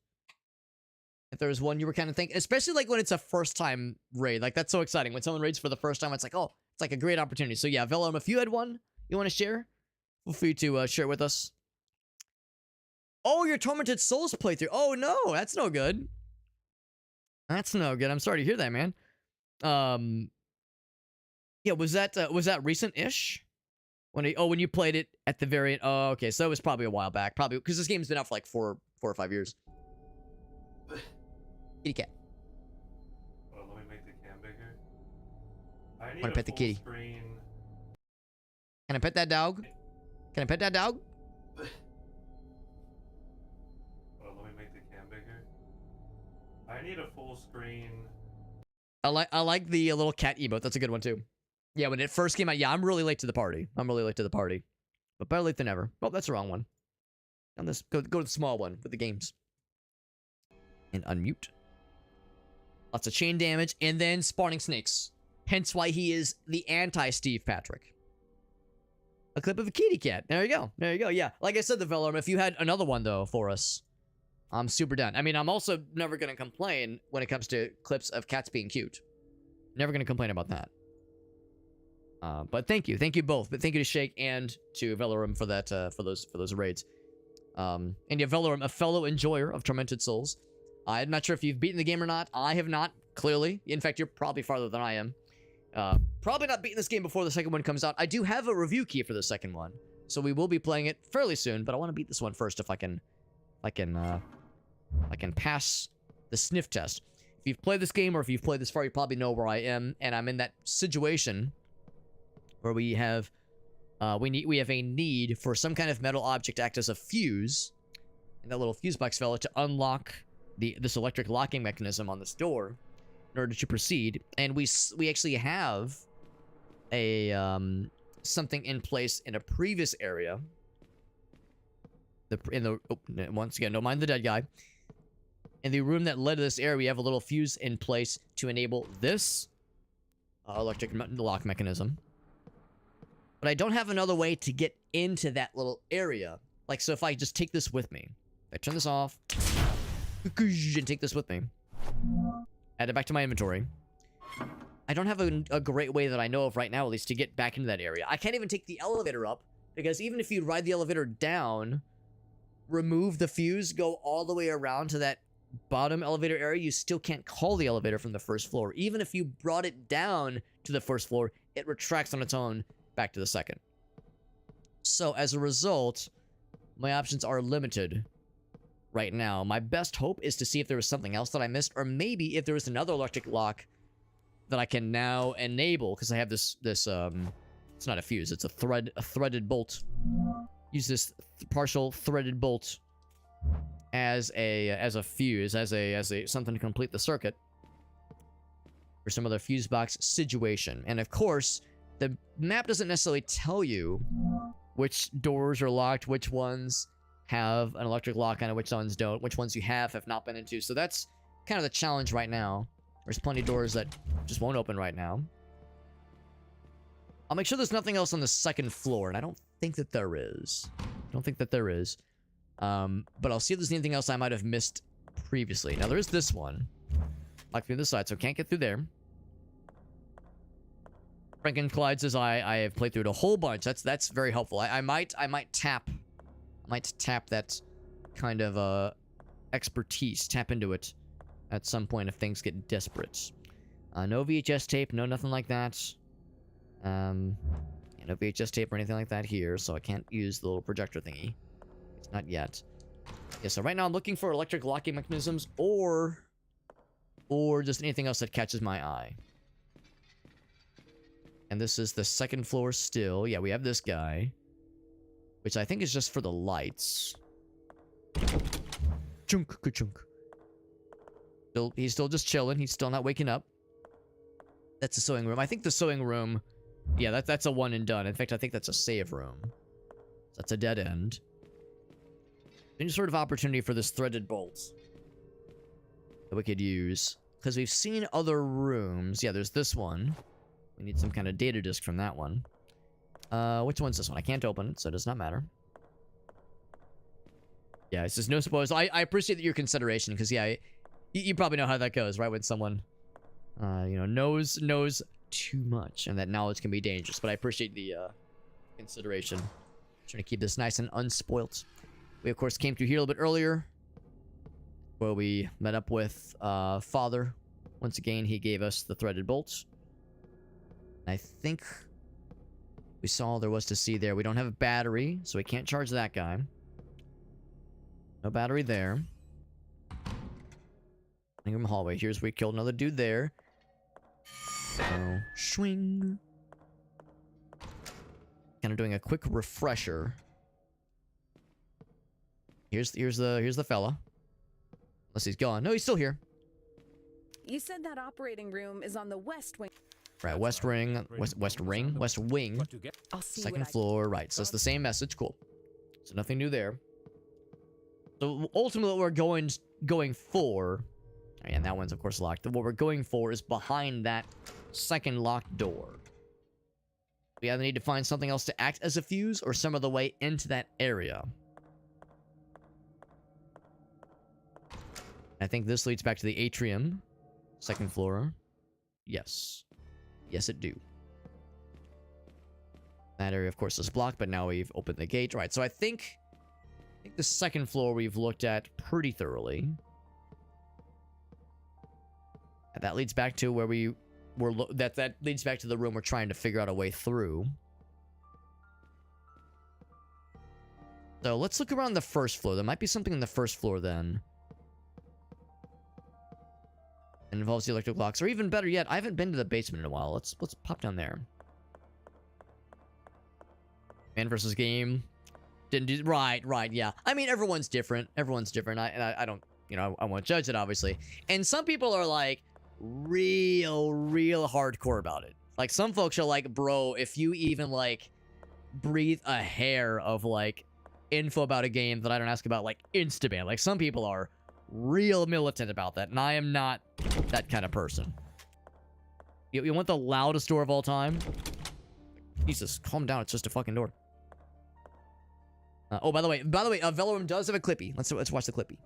If there was one you were kind of thinking, especially like when it's a first time raid. Like that's so exciting. When someone raids for the first time, it's like, oh, it's like a great opportunity. So yeah, Velorum, if you had one you want to share, feel free to share it with us. Oh, your Tormented Souls playthrough. Oh no, that's no good. That's no good. I'm sorry to hear that, man. Yeah, was that recent-ish? When you played it at the very end? Oh, okay, so it was probably a while back. Probably because this game's been out for like four or 5 years. Kitty cat. Oh, let me make the cam bigger. I need Wanna a pet the full kitty. screen. Can I pet that dog? Can I pet that dog? Oh, let me make the cam bigger. I need a full screen. I like the little cat emote. That's a good one too. Yeah, when it first came out. Yeah, I'm really late to the party. But better late than never. Oh, that's the wrong one. On this, go to the small one with the games. And unmute. Lots of chain damage and then spawning snakes. Hence why he is the anti-Steve Patrick. A clip of a kitty cat. There you go. There you go. Yeah, like I said, the Velorum, if you had another one though for us, I'm super down. I mean, I'm also never gonna complain when it comes to clips of cats being cute. Never gonna complain about that. But thank you both. But thank you to Shake and to Velorum for that, for those raids. And yeah, Velorum, a fellow enjoyer of Tormented Souls. I'm not sure if you've beaten the game or not. I have not, clearly. In fact, you're probably farther than I am. Probably not beating this game before the second one comes out. I do have a review key for the second one, so we will be playing it fairly soon. But I want to beat this one first if I can pass the sniff test. If you've played this game or if you've played this far, you probably know where I am, and I'm in that situation where we have a need for some kind of metal object to act as a fuse, and that little fuse box fella to unlock this electric locking mechanism on this door in order to proceed. And we actually have a something in place in a previous area. Once again, don't mind the dead guy. In the room that led to this area, we have a little fuse in place to enable this electric lock mechanism. But I don't have another way to get into that little area. Like, so if I just take this with me, I turn this off, and take this with me, add it back to my inventory. I don't have a great way that I know of right now, at least, to get back into that area. I can't even take the elevator up, because even if you ride the elevator down, remove the fuse, go all the way around to that bottom elevator area, you still can't call the elevator from the first floor. Even if you brought it down to the first floor, it retracts on its own back to the second. So as a result, my options are limited right now. My best hope is to see if there was something else that I missed, or maybe if there was another electric lock that I can now enable, because I have this it's not a fuse, it's a threaded bolt. Use this partial threaded bolt as a fuse, as a something to complete the circuit for some other fuse box situation. And of course, the map doesn't necessarily tell you which doors are locked, which ones have an electric lock on it, which ones don't, which ones you have not been into. So that's kind of the challenge right now. There's plenty of doors that just won't open right now. I'll make sure there's nothing else on the second floor, and I don't think that there is. But I'll see if there's anything else I might have missed previously. Now, there is this one. Locked through this side, so can't get through there. Franken Clyde says I have played through it a whole bunch. That's very helpful. I might tap that kind of expertise, tap into it at some point if things get desperate. No VHS tape, no nothing like that. Yeah, no VHS tape or anything like that here, so I can't use the little projector thingy. It's not yet. Yeah, so right now I'm looking for electric locking mechanisms or just anything else that catches my eye. And this is the second floor still. Yeah, we have this guy, which I think is just for the lights. Chunk, ka-chunk. He's still just chilling. He's still not waking up. That's the sewing room. I think the sewing room... Yeah, that's a one and done. In fact, I think that's a save room. That's a dead end. Any sort of opportunity for this threaded bolt that we could use. Because we've seen other rooms. Yeah, there's this one. We need some kind of data disk from that one. Which one's this one? I can't open it, so it does not matter. Yeah, it's just no spoilers. I appreciate your consideration, because, yeah, you probably know how that goes, right? When someone, you know, knows too much, and that knowledge can be dangerous. But I appreciate the consideration. Trying to keep this nice and unspoilt. We, of course, came through here a little bit earlier, where we met up with Father. Once again, he gave us the threaded bolts. I think we saw all there was to see there. We don't have a battery, so we can't charge that guy. No battery there. Living room hallway. Here's where we killed another dude there. So, swing. Kind of doing a quick refresher. Here's the fella. Unless he's gone. No, he's still here. You said that operating room is on the west wing. Right, west wing. I'll see Second floor, right. So it's the same message. Cool. So nothing new there. So ultimately what we're going for... And that one's of course locked. What we're going for is behind that second locked door. We either need to find something else to act as a fuse or some other way into that area. I think this leads back to the atrium. Second floor. Yes. Yes, it do. That area, of course, is blocked, but now we've opened the gate. Right, so I think the second floor we've looked at pretty thoroughly. And that leads back to where we were... That leads back to the room we're trying to figure out a way through. So let's look around the first floor. There might be something in the first floor then. It involves the electric locks. Or even better yet, I haven't been to the basement in a while. Let's pop down there. Man versus game. Didn't do... Right, yeah. I mean, everyone's different. I don't... You know, I won't judge it, obviously. And some people are, like, real hardcore about it. Like, some folks are like, bro, if you even, like, breathe a hair of, like, info about a game that I don't ask about, like, instaban. Like, some people are real militant about that, and I am not that kind of person. You want the loudest door of all time? Jesus, calm down. It's just a fucking door. Oh, by the way, Velorum does have a clippy. Let's watch the clippy.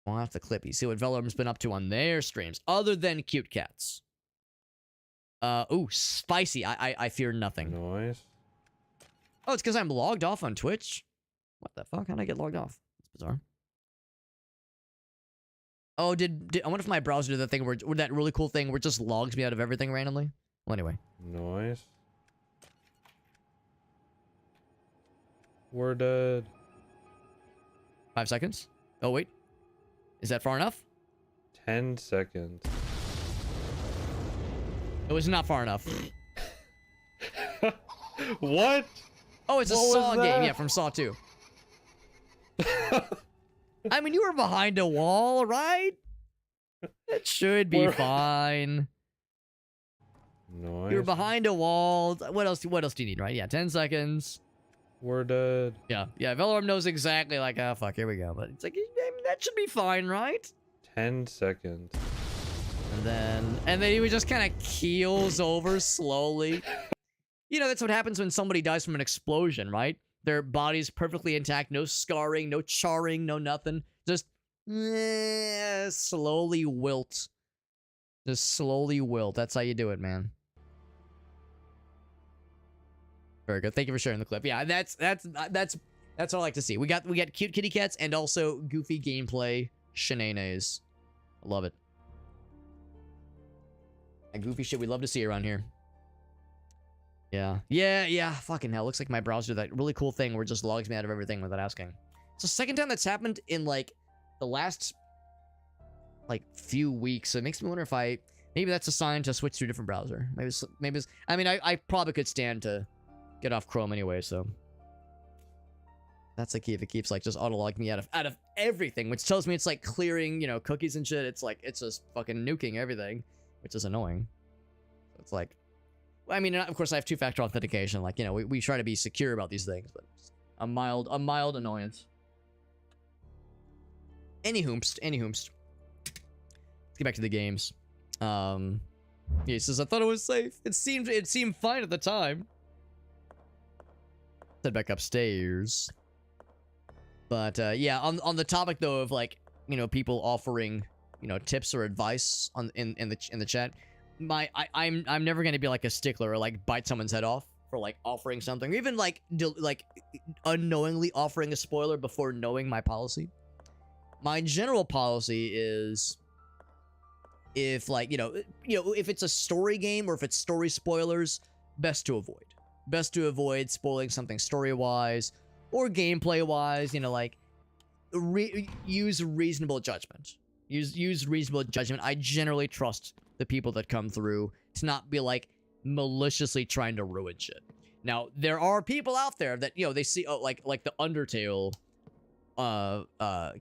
Watch the clippy. See what Velorum's been up to on their streams, other than cute cats. Ooh, spicy. I fear nothing. Noise. Oh, it's because I'm logged off on Twitch. What the fuck? How'd I get logged off? That's bizarre. Oh, I wonder if my browser did that thing where that really cool thing where it just logs me out of everything randomly? Well, anyway. Noise. We're dead. 5 seconds. Oh, wait. Is that far enough? 10 seconds. It was not far enough. What? Oh, it's a Saw game. Yeah, from Saw 2. I mean, you were behind a wall, right? It should be fine. Noise. You're behind a wall. What else do you need, right? Yeah, 10 seconds. We're dead. Yeah, Velorum knows exactly, like, oh, fuck, here we go. But it's like, I mean, that should be fine, right? 10 seconds. And then he just kind of keels over slowly. You know, that's what happens when somebody dies from an explosion, right? Their body's perfectly intact, no scarring, no charring, no nothing. Just Slowly wilt. Just slowly wilt. That's how you do it, man. Very good. Thank you for sharing the clip. Yeah, that's what I like to see. We got cute kitty cats and also goofy gameplay shenanigans. I love it. And goofy shit we love to see around here. Yeah. Fucking hell. Looks like my browser, that really cool thing where it just logs me out of everything without asking. It's the second time that's happened in like the last like few weeks. So it makes me wonder if maybe that's a sign to switch to a different browser. Maybe it's, I mean, I probably could stand to get off Chrome anyway, so that's the key. If it keeps like just auto-log me out of everything, which tells me it's like clearing, you know, cookies and shit. It's like it's just fucking nuking everything, which is annoying. So it's like, I mean, of course I have two-factor authentication. Like, you know, we try to be secure about these things, but it's a mild annoyance. Anyhoomst. Let's get back to the games. He says, I thought it was safe. It seemed fine at the time. Head back upstairs. But yeah, on the topic though of like, you know, people offering, you know, tips or advice in the chat, I'm never gonna be like a stickler or like bite someone's head off for like offering something, or even like unknowingly offering a spoiler before knowing my policy. My general policy is, if like, you know, if it's a story game or if it's story spoilers, best to avoid. Best to avoid spoiling something story-wise or gameplay-wise, you know, like, use reasonable judgment. Use reasonable judgment. I generally trust the people that come through to not be, like, maliciously trying to ruin shit. Now, there are people out there that, you know, they see, like the Undertale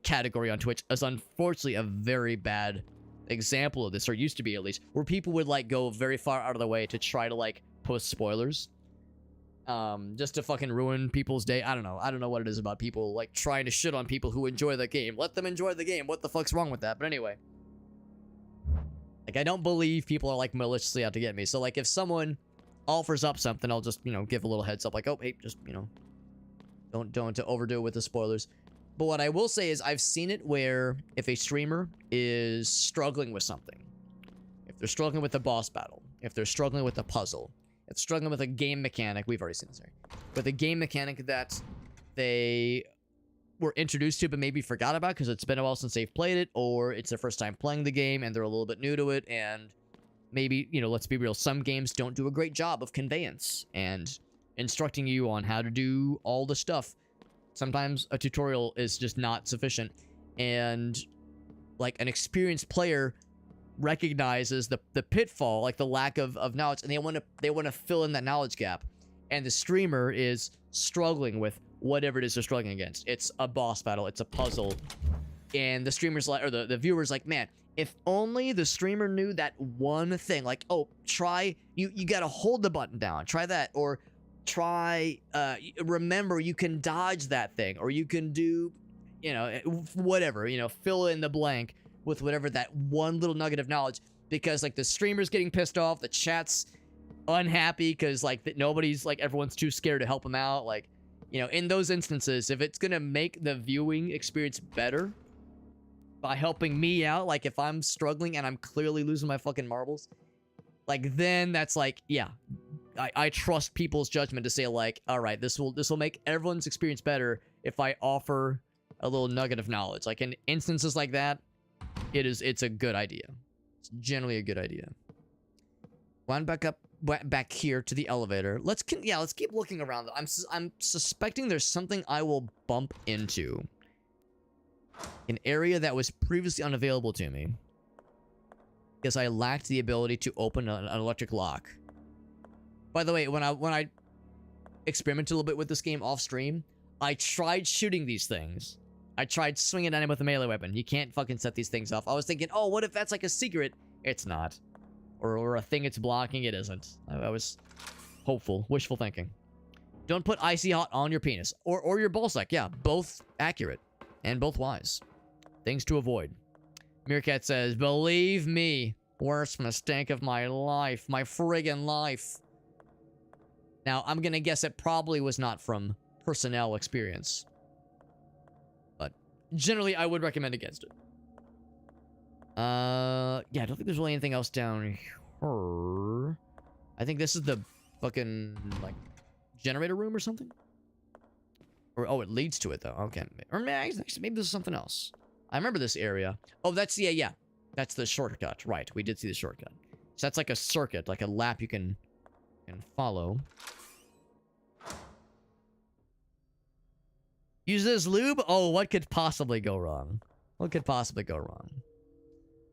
category on Twitch is unfortunately a very bad example of this, or used to be at least, where people would, like, go very far out of the way to try to, like, post spoilers. Just to fucking ruin people's day. I don't know what it is about people like trying to shit on people who enjoy the game. Let them enjoy the game. What the fuck's wrong with that? But anyway, like, I don't believe people are like maliciously out to get me. So like, if someone offers up something, I'll just, you know, give a little heads up, like, oh, hey, just, you know, don't overdo it with the spoilers. But what I will say is I've seen it where if a streamer is struggling with something, if they're struggling with a boss battle, if they're struggling with a puzzle, it's struggling with a game mechanic. We've already seen this, sorry. With a game mechanic that they were introduced to but maybe forgot about because it's been a while since they've played it, or it's their first time playing the game and they're a little bit new to it, and maybe, you know, let's be real, some games don't do a great job of conveyance and instructing you on how to do all the stuff. Sometimes a tutorial is just not sufficient, and like an experienced player recognizes the pitfall, like the lack of knowledge, and they want to fill in that knowledge gap, and the streamer is struggling with whatever it is they're struggling against. It's a boss battle, it's a puzzle, and the streamer's like, or the viewer's like, man, if only the streamer knew that one thing, like, oh, try, you gotta hold the button down, try that, or try, remember you can dodge that thing, or you can do, you know, whatever, you know, fill in the blank with whatever that one little nugget of knowledge, because like the streamer's getting pissed off, the chat's unhappy because like nobody's, like, everyone's too scared to help them out. Like, you know, in those instances, if it's gonna make the viewing experience better by helping me out, like if I'm struggling and I'm clearly losing my fucking marbles, like, then that's like, yeah, I trust people's judgment to say like, all right, this will make everyone's experience better if I offer a little nugget of knowledge. Like in instances like that, it's a good idea. It's generally a good idea. Going back here to the elevator. Let's keep looking around. I'm suspecting there's something I will bump into. An area that was previously unavailable to me, because I lacked the ability to open an electric lock. By the way, when I experimented a little bit with this game off stream, I tried shooting these things. I tried swinging at him with a melee weapon. You can't fucking set these things off. I was thinking, oh, what if that's like a secret? It's not. Or a thing it's blocking. It isn't. I was hopeful. Wishful thinking. Don't put icy hot on your penis. Or your ballsack. Yeah, both accurate. And both wise. Things to avoid. Meerkat says, believe me, worst mistake of my life. My friggin' life. Now, I'm gonna guess it probably was not from personnel experience. But generally, I would recommend against it. Yeah, I don't think there's really anything else down here. I think this is the fucking, like, generator room or something? Or, oh, it leads to it, though. Okay. Or maybe this is something else. I remember this area. Oh, that's, yeah. That's the shortcut. Right, we did see the shortcut. So that's like a circuit, like a lap you can follow. Use this lube? Oh, what could possibly go wrong? What could possibly go wrong?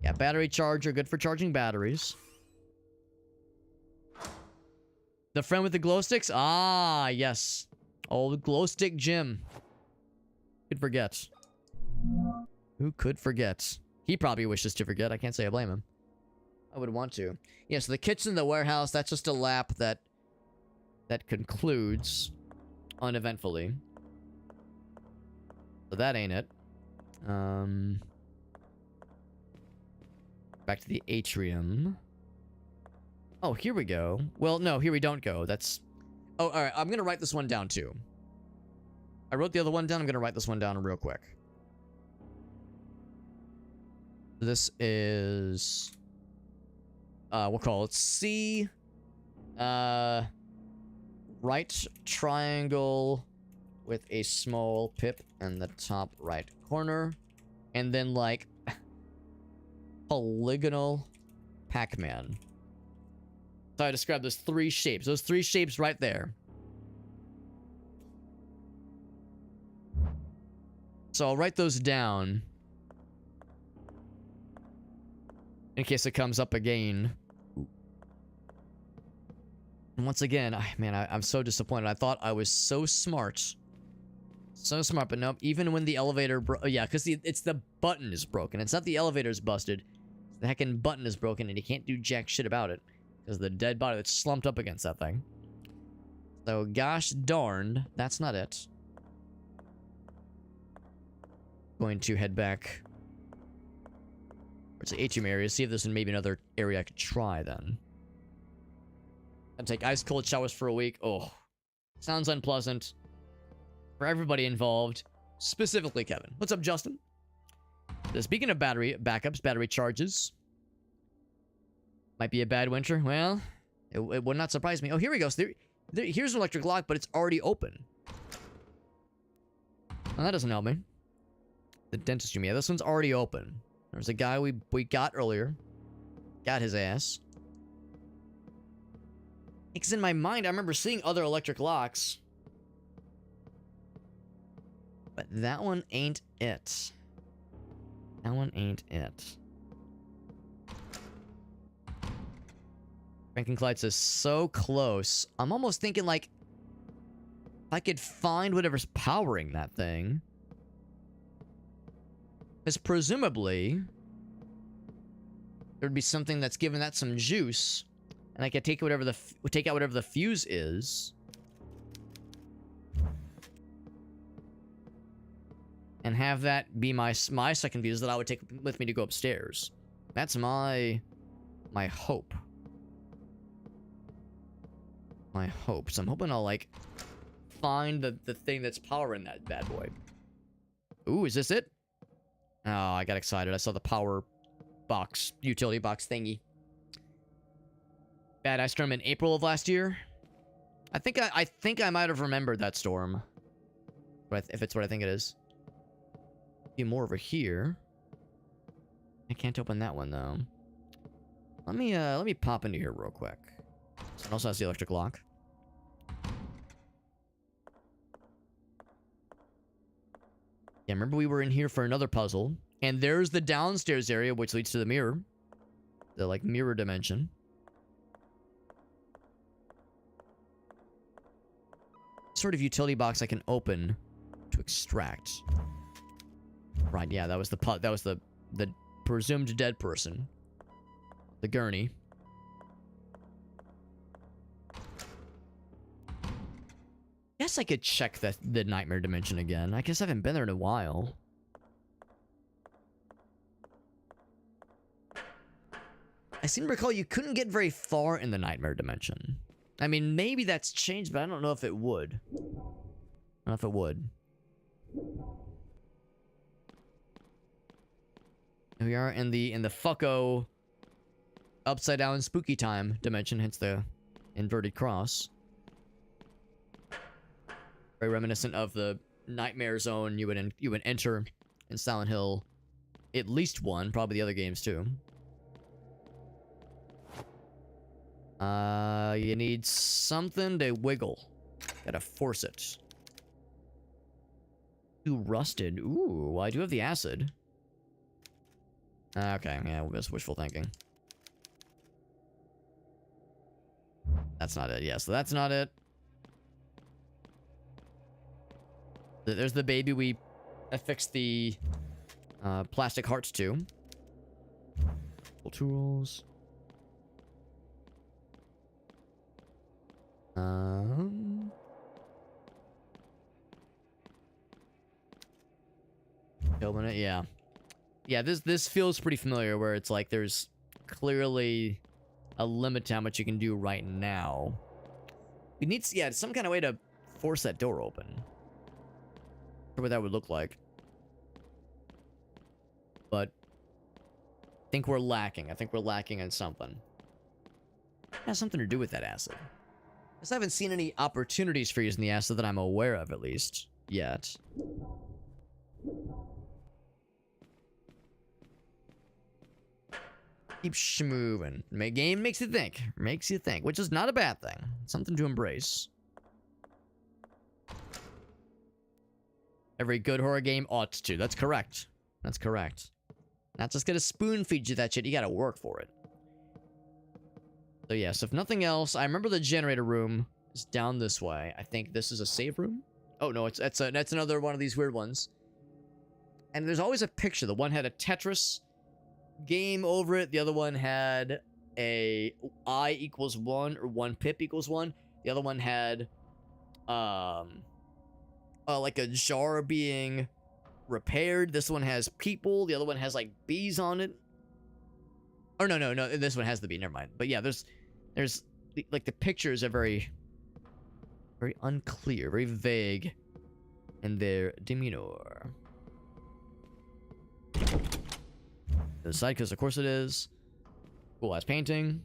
Yeah, battery charger, good for charging batteries. The friend with the glow sticks? Ah, yes. Old glow stick Jim. Could forget. Who could forget? He probably wishes to forget. I can't say I blame him. I would want to. Yeah, so the kitchen, the warehouse, that's just a lap that concludes uneventfully. So that ain't it. Back to the atrium. Oh, here we go. Well, no, here we don't go. That's... Oh, alright, I'm gonna write this one down, too. I wrote the other one down, I'm gonna write this one down real quick. This is... we'll call it C. Right triangle with a small pip in the top right corner. And then, like, polygonal Pac-Man. So I described those three shapes. Those three shapes right there. So I'll write those down. In case it comes up again. And once again, I'm so disappointed. I thought I was so smart. So smart, but nope. Even when the elevator yeah, because it's the button is broken. It's not the elevator's busted. The heckin' button is broken and you can't do jack shit about it. Because the dead body that's slumped up against that thing. So, gosh darned, that's not it. Going to head back towards the atrium area, see if there's maybe another area I could try then. And take ice cold showers for a week. Oh, sounds unpleasant for everybody involved, specifically Kevin. What's up, Justin? So speaking of battery backups, battery charges. Might be a bad winter. Well, it would not surprise me. Oh, here we go. So here's an electric lock, but it's already open. Well, that doesn't help me. The dentist room. Yeah, this one's already open. There's a guy we got earlier. Got his ass. Because in my mind, I remember seeing other electric locks. But that one ain't it. That one ain't it. Franklin Clyde says, so close. I'm almost thinking, like, if I could find whatever's powering that thing. Because presumably, there'd be something that's giving that some juice. And I could take whatever take out whatever the fuse is. And have that be my second fuse that I would take with me to go upstairs. That's my hope. My hope. So I'm hoping I'll, like, find the thing that's powering that bad boy. Ooh, is this it? Oh, I got excited. I saw the power box, utility box thingy. Bad ice storm in April of last year. I think I might have remembered that storm. But if it's what I think it is. Be more over here. I can't open that one though. Let me pop into here real quick. It also has the electric lock. Yeah, remember we were in here for another puzzle. And there's the downstairs area, which leads to the mirror. The, like, mirror dimension. Sort of utility box I can open to extract. Right, yeah, that was the presumed dead person. The gurney. Guess I could check the nightmare dimension again. I guess I haven't been there in a while. I seem to recall you couldn't get very far in the nightmare dimension. I mean, maybe that's changed, but I don't know if it would. I don't know if it would. We are in the fucko upside down spooky time dimension, hence the inverted cross. Very reminiscent of the nightmare zone you would enter in Silent Hill. At least one, probably the other games too. You need something to wiggle. Gotta force it. Too rusted. Ooh, I do have the acid. Okay, yeah, just wishful thinking. That's not it. Yeah, so that's not it. There's the baby we affixed the plastic hearts to. Tools. Open it, yeah. Yeah, this feels pretty familiar, where it's like there's clearly a limit to how much you can do right now. We need, yeah, some kind of way to force that door open. Or what that would look like. But I think we're lacking. I think we're lacking in something. It has something to do with that acid. I haven't seen any opportunities for using the acid that I'm aware of, at least, yet. Keep schmoving. Game makes you think. Makes you think, which is not a bad thing. Something to embrace. Every good horror game ought to. That's correct. That's correct. Not just gonna spoon feed you that shit. You gotta work for it. So yes, if nothing else, I remember the generator room is down this way. I think this is a save room. Oh no, that's another one of these weird ones. And there's always a picture. The one had a Tetris game over it. The other one had a I equals 1 or 1 pip equals 1. The other one had like a jar being repaired. This one has people. The other one has like bees on it. Oh no, this one has the bee. Never mind. But yeah, there's like the pictures are very unclear, very vague in their demeanor. The side, because of course it is. Cool ass painting.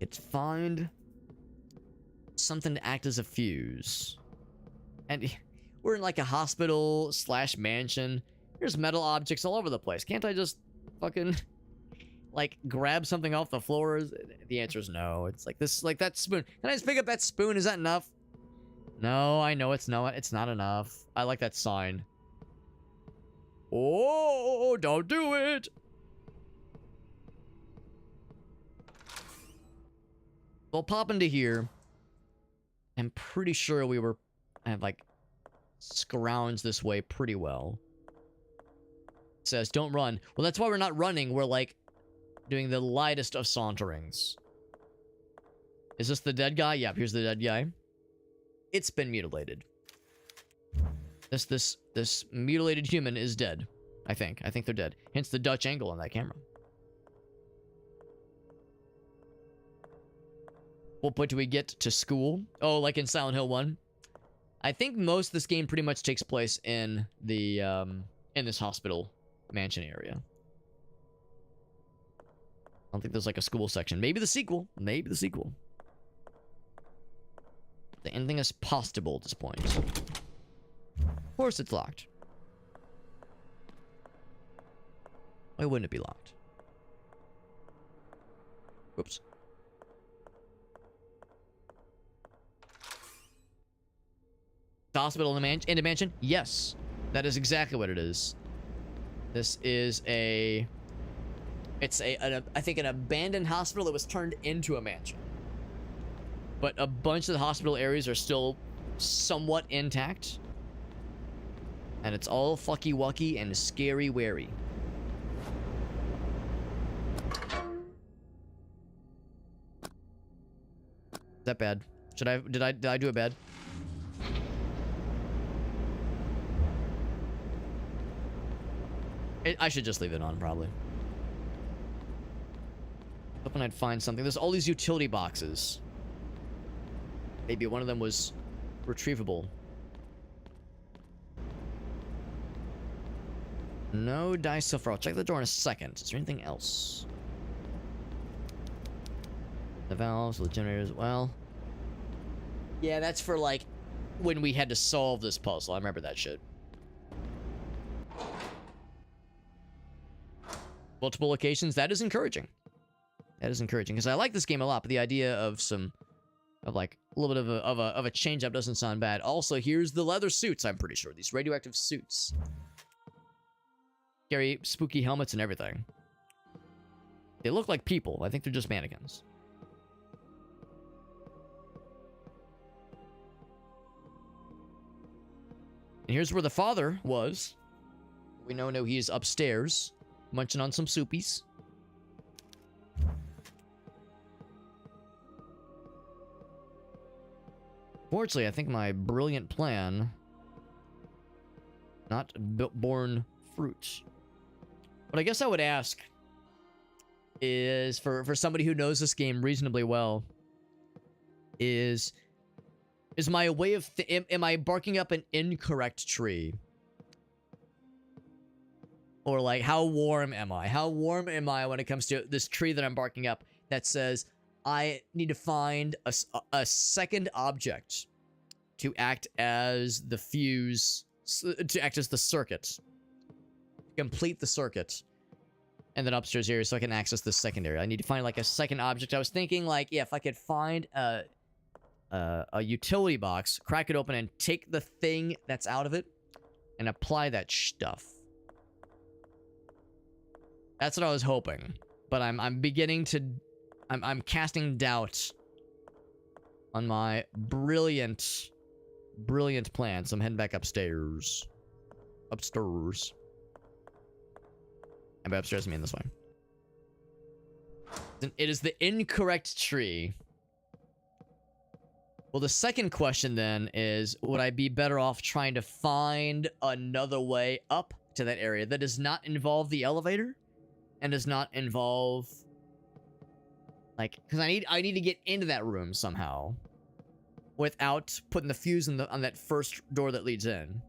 It's find something to act as a fuse. And we're in like a hospital / mansion. There's metal objects all over the place. Can't I just fucking like grab something off the floor? The answer is no. It's like this, like that spoon. Can I just pick up that spoon? Is that enough? No, I know it's not. It's not enough. I like that sign. Oh, don't do it. We'll pop into here. I'm pretty sure I have like scrounged this way pretty well. It says don't run. Well, that's why we're not running. We're like doing the lightest of saunterings. Is this the dead guy? Yep, here's the dead guy. It's been mutilated. This mutilated human is dead. I think they're dead. Hence the Dutch angle on that camera. What point do we get to school? Oh, like in Silent Hill 1? I think most of this game pretty much takes place in the in this hospital mansion area. I don't think there's like a school section. Maybe the sequel. Maybe the sequel. The ending is possible at this point. Of course it's locked. Why wouldn't it be locked? Whoops. The hospital in the mansion? Yes. That is exactly what it is. This is I think an abandoned hospital that was turned into a mansion. But a bunch of the hospital areas are still somewhat intact. And it's all fucky wucky and scary wary. Is that bad? Did I do it bad? I should just leave it on, probably. Hoping I'd find something. There's all these utility boxes. Maybe one of them was retrievable. No dice so far. I'll check the door in a second. Is there anything else? The valves, the generators, well. Yeah, that's for, like, when we had to solve this puzzle. I remember that shit. Multiple locations, that is encouraging. That is encouraging, because I like this game a lot, but the idea of like, a little bit of a change-up doesn't sound bad. Also, here's the leather suits, I'm pretty sure. These radioactive suits. Scary, spooky helmets and everything. They look like people. I think they're just mannequins. And here's where the father was. We know he's upstairs, munching on some soupies. Fortunately, I think my brilliant plan not borne fruit. What I guess I would ask is, for somebody who knows this game reasonably well, is my way of... am I barking up an incorrect tree? Or, like, how warm am I? How warm am I when it comes to this tree that I'm barking up that says, I need to find a second object to act as the fuse... to act as the circuit. Complete the circuit. And then upstairs here so I can access the secondary. I need to find, like, a second object. I was thinking, like, yeah, if I could find a utility box, crack it open, and take the thing that's out of it and apply that stuff. That's what I was hoping. But I'm beginning to... I'm casting doubt on my brilliant plan. So I'm heading back upstairs. Upstairs. And by upstairs, I mean this way. It is the incorrect tree. Well, the second question then is, would I be better off trying to find another way up to that area that does not involve the elevator? And does not involve... like, because I need to get into that room somehow. Without putting the fuse on that first door that leads in.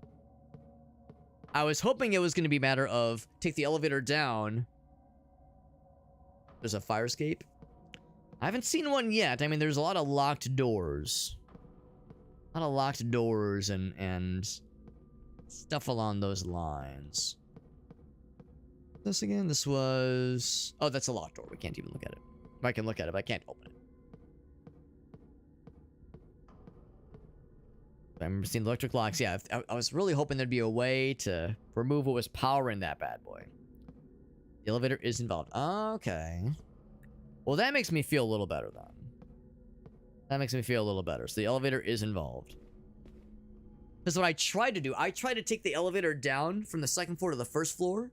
I was hoping it was going to be a matter of take the elevator down. There's a fire escape. I haven't seen one yet. I mean, there's a lot of locked doors. A lot of locked doors and stuff along those lines. This again? This was... oh, that's a locked door. We can't even look at it. I can look at it, but I can't open it. I remember seeing the electric locks. Yeah, I was really hoping there'd be a way to remove what was powering that bad boy. The elevator is involved. Okay. Well, that makes me feel a little better, then. That makes me feel a little better. So the elevator is involved. Because what I tried to do, I tried to take the elevator down from the second floor to the first floor.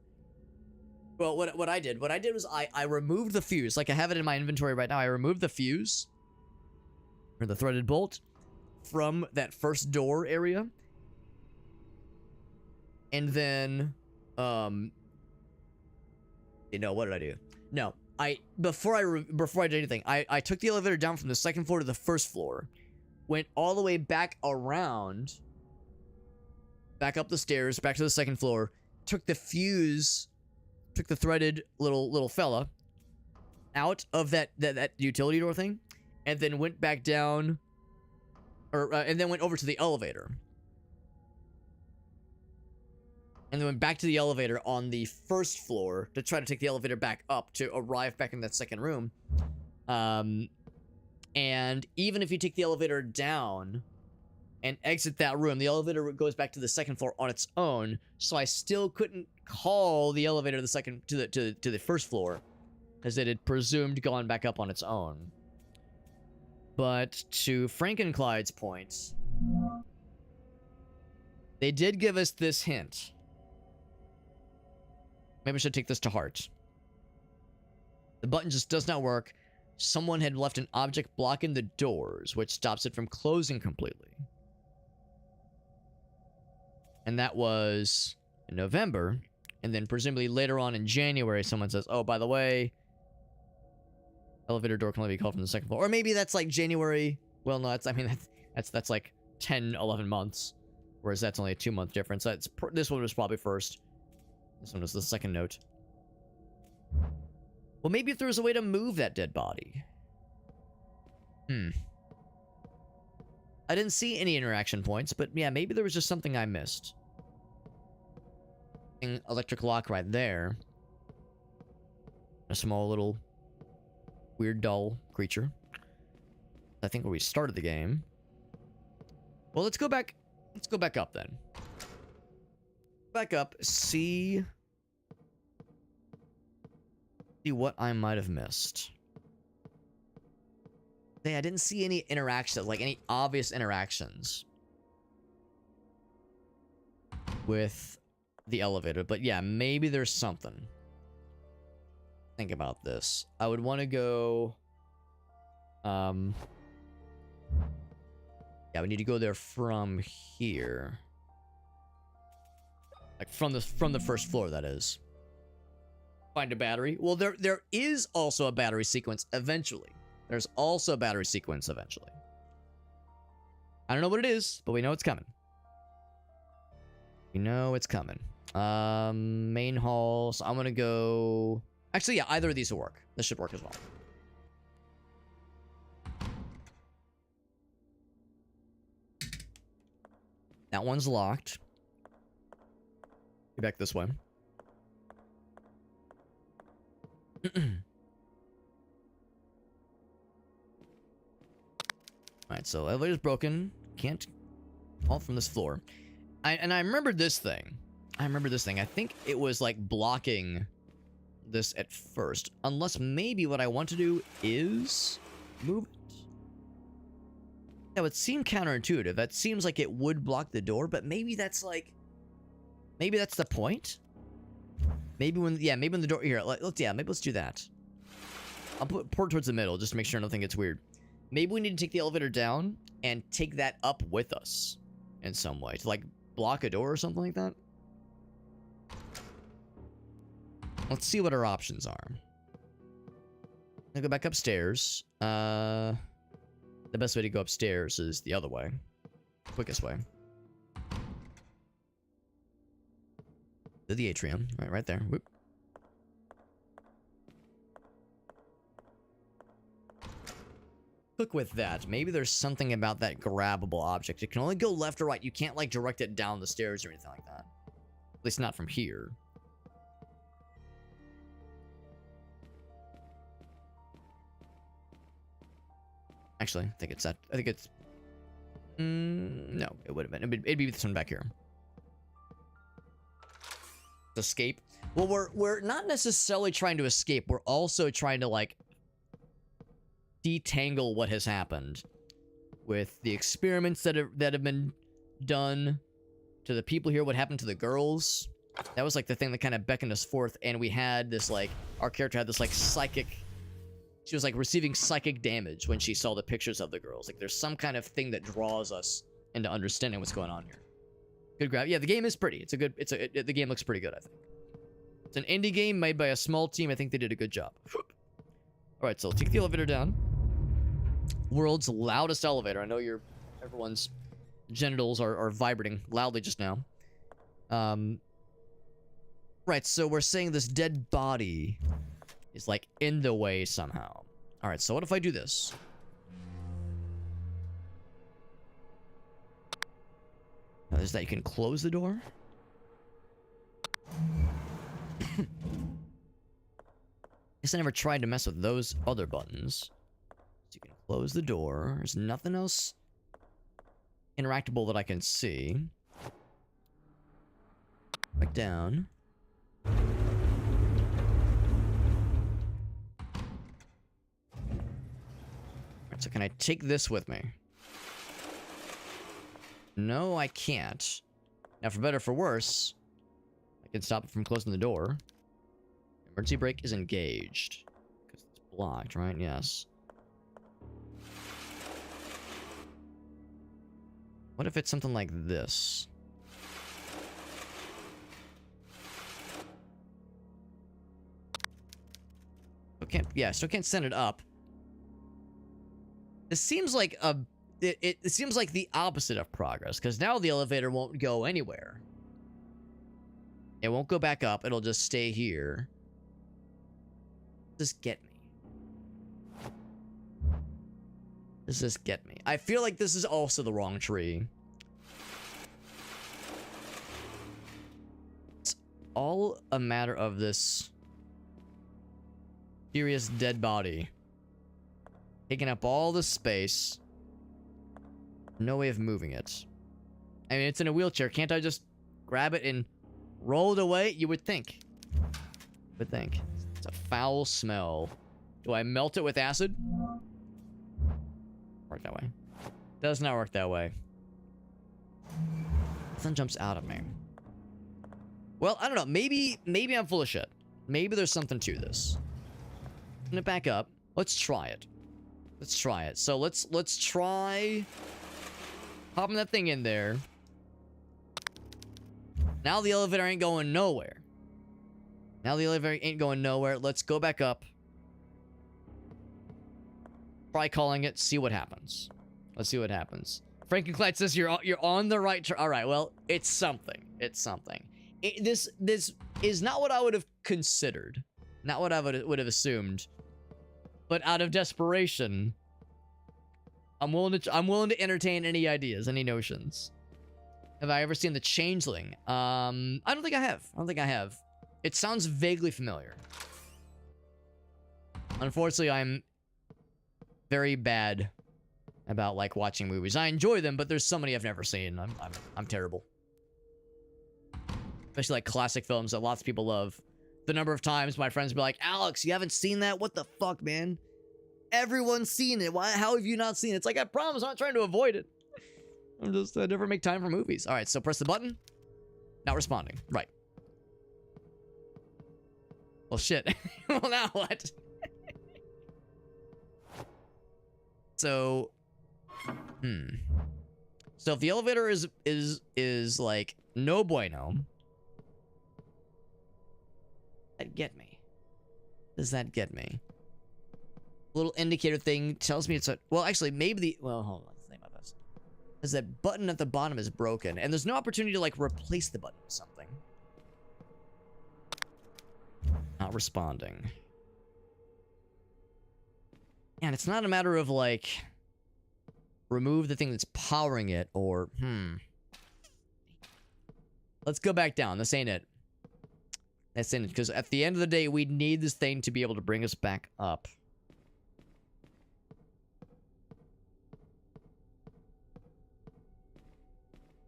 Well, what I did was I removed the fuse. Like, I have it in my inventory right now. I removed the fuse. Or the threaded bolt. From that first door area. And then, you know, what did I do? No, before I did anything, I took the elevator down from the second floor to the first floor. Went all the way back around. Back up the stairs, back to the second floor. Took the fuse, took the threaded little fella out of that utility door thing. And then went back down... and then went over to the elevator. And then went back to the elevator on the first floor to try to take the elevator back up to arrive back in that second room. And even if you take the elevator down and exit that room, the elevator goes back to the second floor on its own. So I still couldn't call the elevator to the first floor because it had presumed gone back up on its own. But to Frankenclyde's point, they did give us this hint. Maybe I should take this to heart. The button just does not work. Someone had left an object blocking the doors, which stops it from closing completely. And that was in November. And then presumably later on in January, someone says, oh, by the way... elevator door can only be called from the second floor. Or maybe that's like January. Well, no, that's like 10, 11 months. Whereas that's only a 2-month difference. This one was probably first. This one was the second note. Well, maybe if there was a way to move that dead body. I didn't see any interaction points, but yeah, maybe there was just something I missed. Electric lock right there. A small little weird doll creature. I think where we started the game. Well, let's go back. Let's go back up then. Back up, see what I might have missed. Hey, I didn't see any interactions, like any obvious interactions with the elevator. But yeah, maybe there's something. Think about this. I would want to go. Yeah, we need to go there from here. Like from the first floor, that is. Find a battery. Well, there is also a battery sequence eventually. There's also a battery sequence eventually. I don't know what it is, but we know it's coming. We know it's coming. Main hall. So I'm gonna go. Actually, yeah, either of these will work. This should work as well. That one's locked. Get back this way. Alright, so elevator's broken. Can't fall from this floor. I remembered this thing. I think it was like blocking this at first. Unless maybe what I want to do is move it. That would seem counterintuitive. That seems like it would block the door, but maybe that's like... Maybe that's the point? Maybe when the door... Here, maybe let's do that. I'll pour towards the middle just to make sure nothing gets weird. Maybe we need to take the elevator down and take that up with us in some way. To, like, block a door or something like that. Let's see what our options are. I'll go back upstairs. The best way to go upstairs is the other way. Quickest way. To the atrium. Right there. Whoop. Look with that. Maybe there's something about that grabbable object. It can only go left or right. You can't, like, direct it down the stairs or anything like that. At least not from here. Actually, I think it's that. I think it's... no, it would have been. It'd be this one back here. Escape. Well, we're not necessarily trying to escape. We're also trying to, like, detangle what has happened with the experiments that have been done to the people here. What happened to the girls? That was like the thing that kind of beckoned us forth, and we had this, like, our character had this, like, psychic. She was, like, receiving psychic damage when she saw the pictures of the girls. Like, there's some kind of thing that draws us into understanding what's going on here. Good grab. Yeah, the game is pretty. The game looks pretty good, I think. It's an indie game made by a small team. I think they did a good job. Alright, so take the elevator down. World's loudest elevator. I know everyone's genitals are vibrating loudly just now. Right, so we're saying this dead body is, like, in the way somehow. Alright, so what if I do this? Now, is that you can close the door? Guess I never tried to mess with those other buttons. So you can close the door. There's nothing else interactable that I can see. Back down. Alright, so can I take this with me? No, I can't. Now, for better or for worse, I can stop it from closing the door. Emergency brake is engaged. Because it's blocked, right? Yes. What if it's something like this? Still can't send it up. This seems like it seems like the opposite of progress, because now the elevator won't go anywhere. It won't go back up. It'll just stay here. Just get me. Just get me. I feel like this is also the wrong tree. It's all a matter of this serious dead body taking up all the space. No way of moving it. I mean, it's in a wheelchair. Can't I just grab it and roll it away? You would think. It's a foul smell. Do I melt it with acid? Work that way. Does not work that way. Nothing jumps out at me. Well, I don't know. Maybe I'm full of shit. Maybe there's something to this. I'm gonna back up. Let's try it. So let's try popping that thing in there. Now the elevator ain't going nowhere. Let's go back up. Try calling it, see what happens. Let's see what happens. Frankenclyde says you're on the right track. All right, well, it's something. This is not what I would have considered. Not what I would have assumed. But out of desperation, I'm willing to entertain any ideas, any notions. Have I ever seen The Changeling? I don't think I have. It sounds vaguely familiar. Unfortunately, I'm very bad about like watching movies. I enjoy them, but there's so many I've never seen. I'm terrible. Especially like classic films that lots of people love. The number of times my friends be like, Alex, you haven't seen that? What the fuck, man? Everyone's seen it. How have you not seen it? It's like, I promise I'm not trying to avoid it. I never make time for movies. All right, so press the button. Not responding. Right. Well, shit. Well, now what? So, So if the elevator is like no bueno, that get me? Does that get me? Little indicator thing tells me it's a, well, actually, maybe the, well, hold on, let's think about this. Is that button at the bottom is broken, and there's no opportunity to like replace the button with something. Not responding. And it's not a matter of like remove the thing that's powering it or let's go back down. This ain't it. That's in it, because at the end of the day, we need this thing to be able to bring us back up.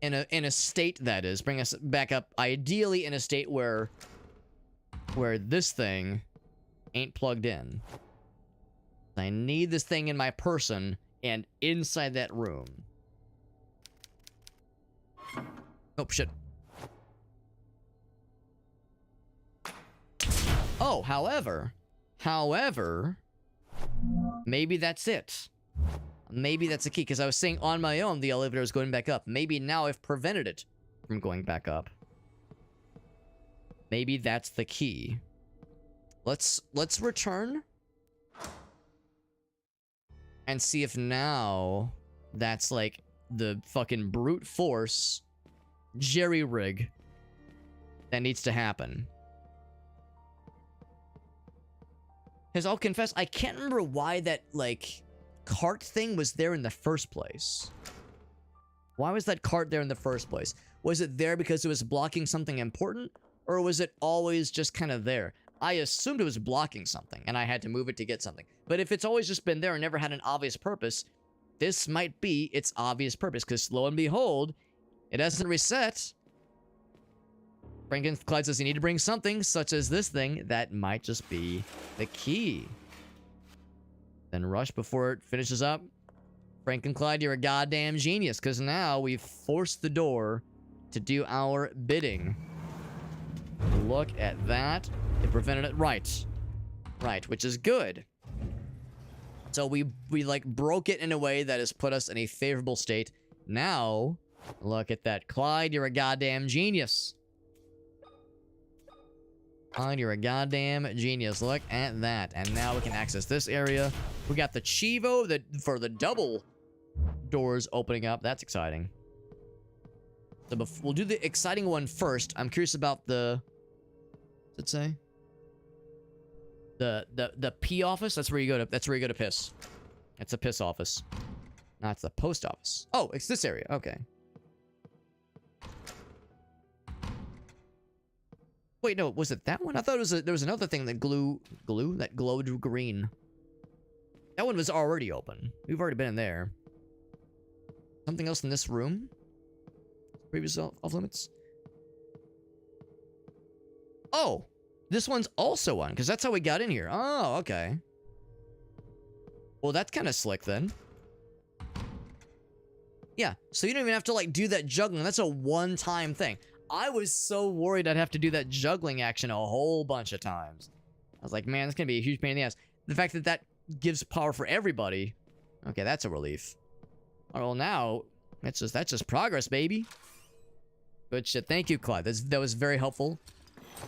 In a state, that is, bring us back up, ideally in a state where this thing ain't plugged in. I need this thing in my person and inside that room. Oh, shit. Oh, however, maybe that's it. Maybe that's the key, because I was saying on my own the elevator is going back up. Maybe now I've prevented it from going back up. Maybe that's the key. Let's return and see if now that's like the fucking brute force jerry rig that needs to happen. Because I'll confess, I can't remember why that like cart thing was there in the first place. Why was that cart there in the first place? Was it there because it was blocking something important? Or was it always just kind of there? I assumed it was blocking something, and I had to move it to get something. But if it's always just been there and never had an obvious purpose, this might be its obvious purpose, because lo and behold, it hasn't reset. Frankenclyde says you need to bring something, such as this thing, that might just be the key. Then rush before it finishes up. Frankenclyde, you're a goddamn genius, because now we've forced the door to do our bidding. Look at that. It prevented it. Right, which is good. So we like broke it in a way that has put us in a favorable state. Now, look at that. Clyde, you're a goddamn genius. Clyde, you're a goddamn genius. Look at that. And now we can access this area. We got the Chivo for the double doors opening up. That's exciting. So we'll do the exciting one first. I'm curious about the... What's it say? The pee office? That's where you go to, piss. That's a piss office. That's the post office. Oh, it's this area. Okay. Wait, no, was it that one? I thought there was another thing that that glowed green. That one was already open. We've already been in there. Something else in this room? Previous off limits? Oh, this one's also on, because that's how we got in here. Oh, okay. Well, that's kind of slick then. Yeah, so you don't even have to, like, do that juggling. That's a one-time thing. I was so worried I'd have to do that juggling action a whole bunch of times. I was like, man, it's gonna be a huge pain in the ass. The fact that that gives power for everybody. Okay, that's a relief. All right, well, now, that's just progress, baby. Good shit. Thank you, Clyde. That was very helpful.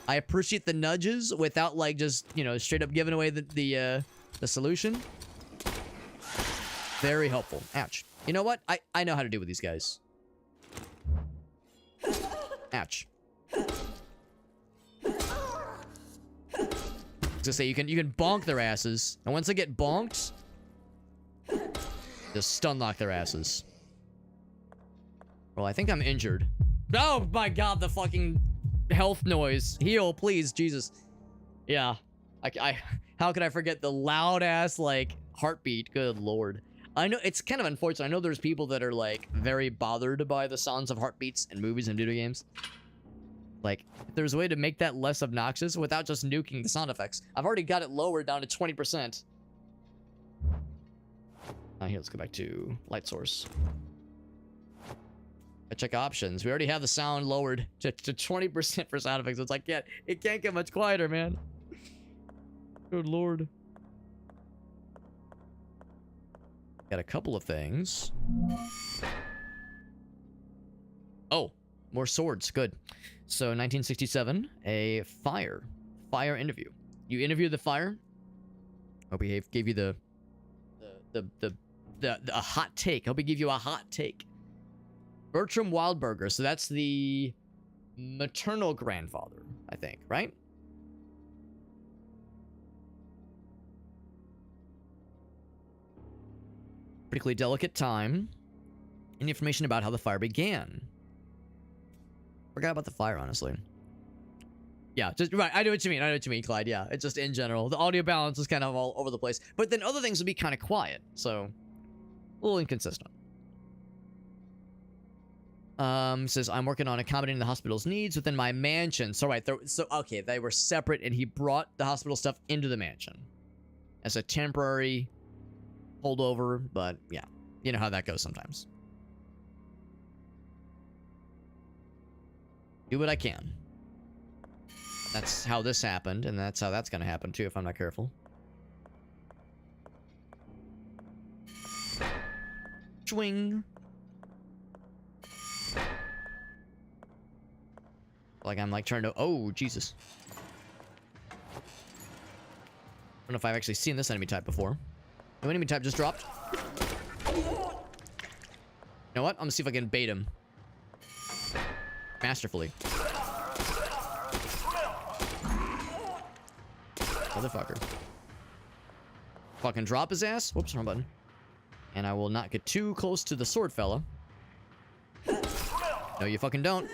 I appreciate the nudges without, like, just, you know, straight up giving away the solution. Very helpful. Ouch. You know what? I know how to deal with these guys. Ouch. Just say you can bonk their asses, and once they get bonked, just stun lock their asses. Well, I think I'm injured. Oh my god, the fucking health noise. Heal, please, Jesus. Yeah. How could I forget the loud ass, like, heartbeat? Good lord. I know, it's kind of unfortunate. I know there's people that are, like, very bothered by the sounds of heartbeats in movies and video games. Like, if there's a way to make that less obnoxious without just nuking the sound effects. I've already got it lowered down to 20%. Here, let's go back to light source. I check options. We already have the sound lowered to 20% for sound effects. It's like, yeah, it can't get much quieter, man. Good lord. Got a couple of things. Oh, more swords. Good. So 1967, a fire interview. You interview the fire. Hope he gave you the hot take. Hope he gave you a hot take. Bertram Wildberger. So that's the maternal grandfather, I think, right? Particularly delicate time. Any information about how the fire began? Forgot about the fire, honestly. Yeah, just right. I know what you mean. Clyde. Yeah, it's just in general. The audio balance is kind of all over the place. But then other things would be kind of quiet, so a little inconsistent. Says I'm working on accommodating the hospital's needs within my mansion. So right, okay, they were separate, and he brought the hospital stuff into the mansion as a temporary holdover. But yeah, you know how that goes sometimes. Do what I can. That's how this happened, and that's how that's gonna happen too if I'm not careful. Swing. Like I'm like trying to. Oh Jesus! I don't know if I've actually seen this enemy type before. No enemy type just dropped. You know what? I'm gonna see if I can bait him. Masterfully. Motherfucker. Fucking drop his ass. Whoops, wrong button. And I will not get too close to the sword fella. No, you fucking don't.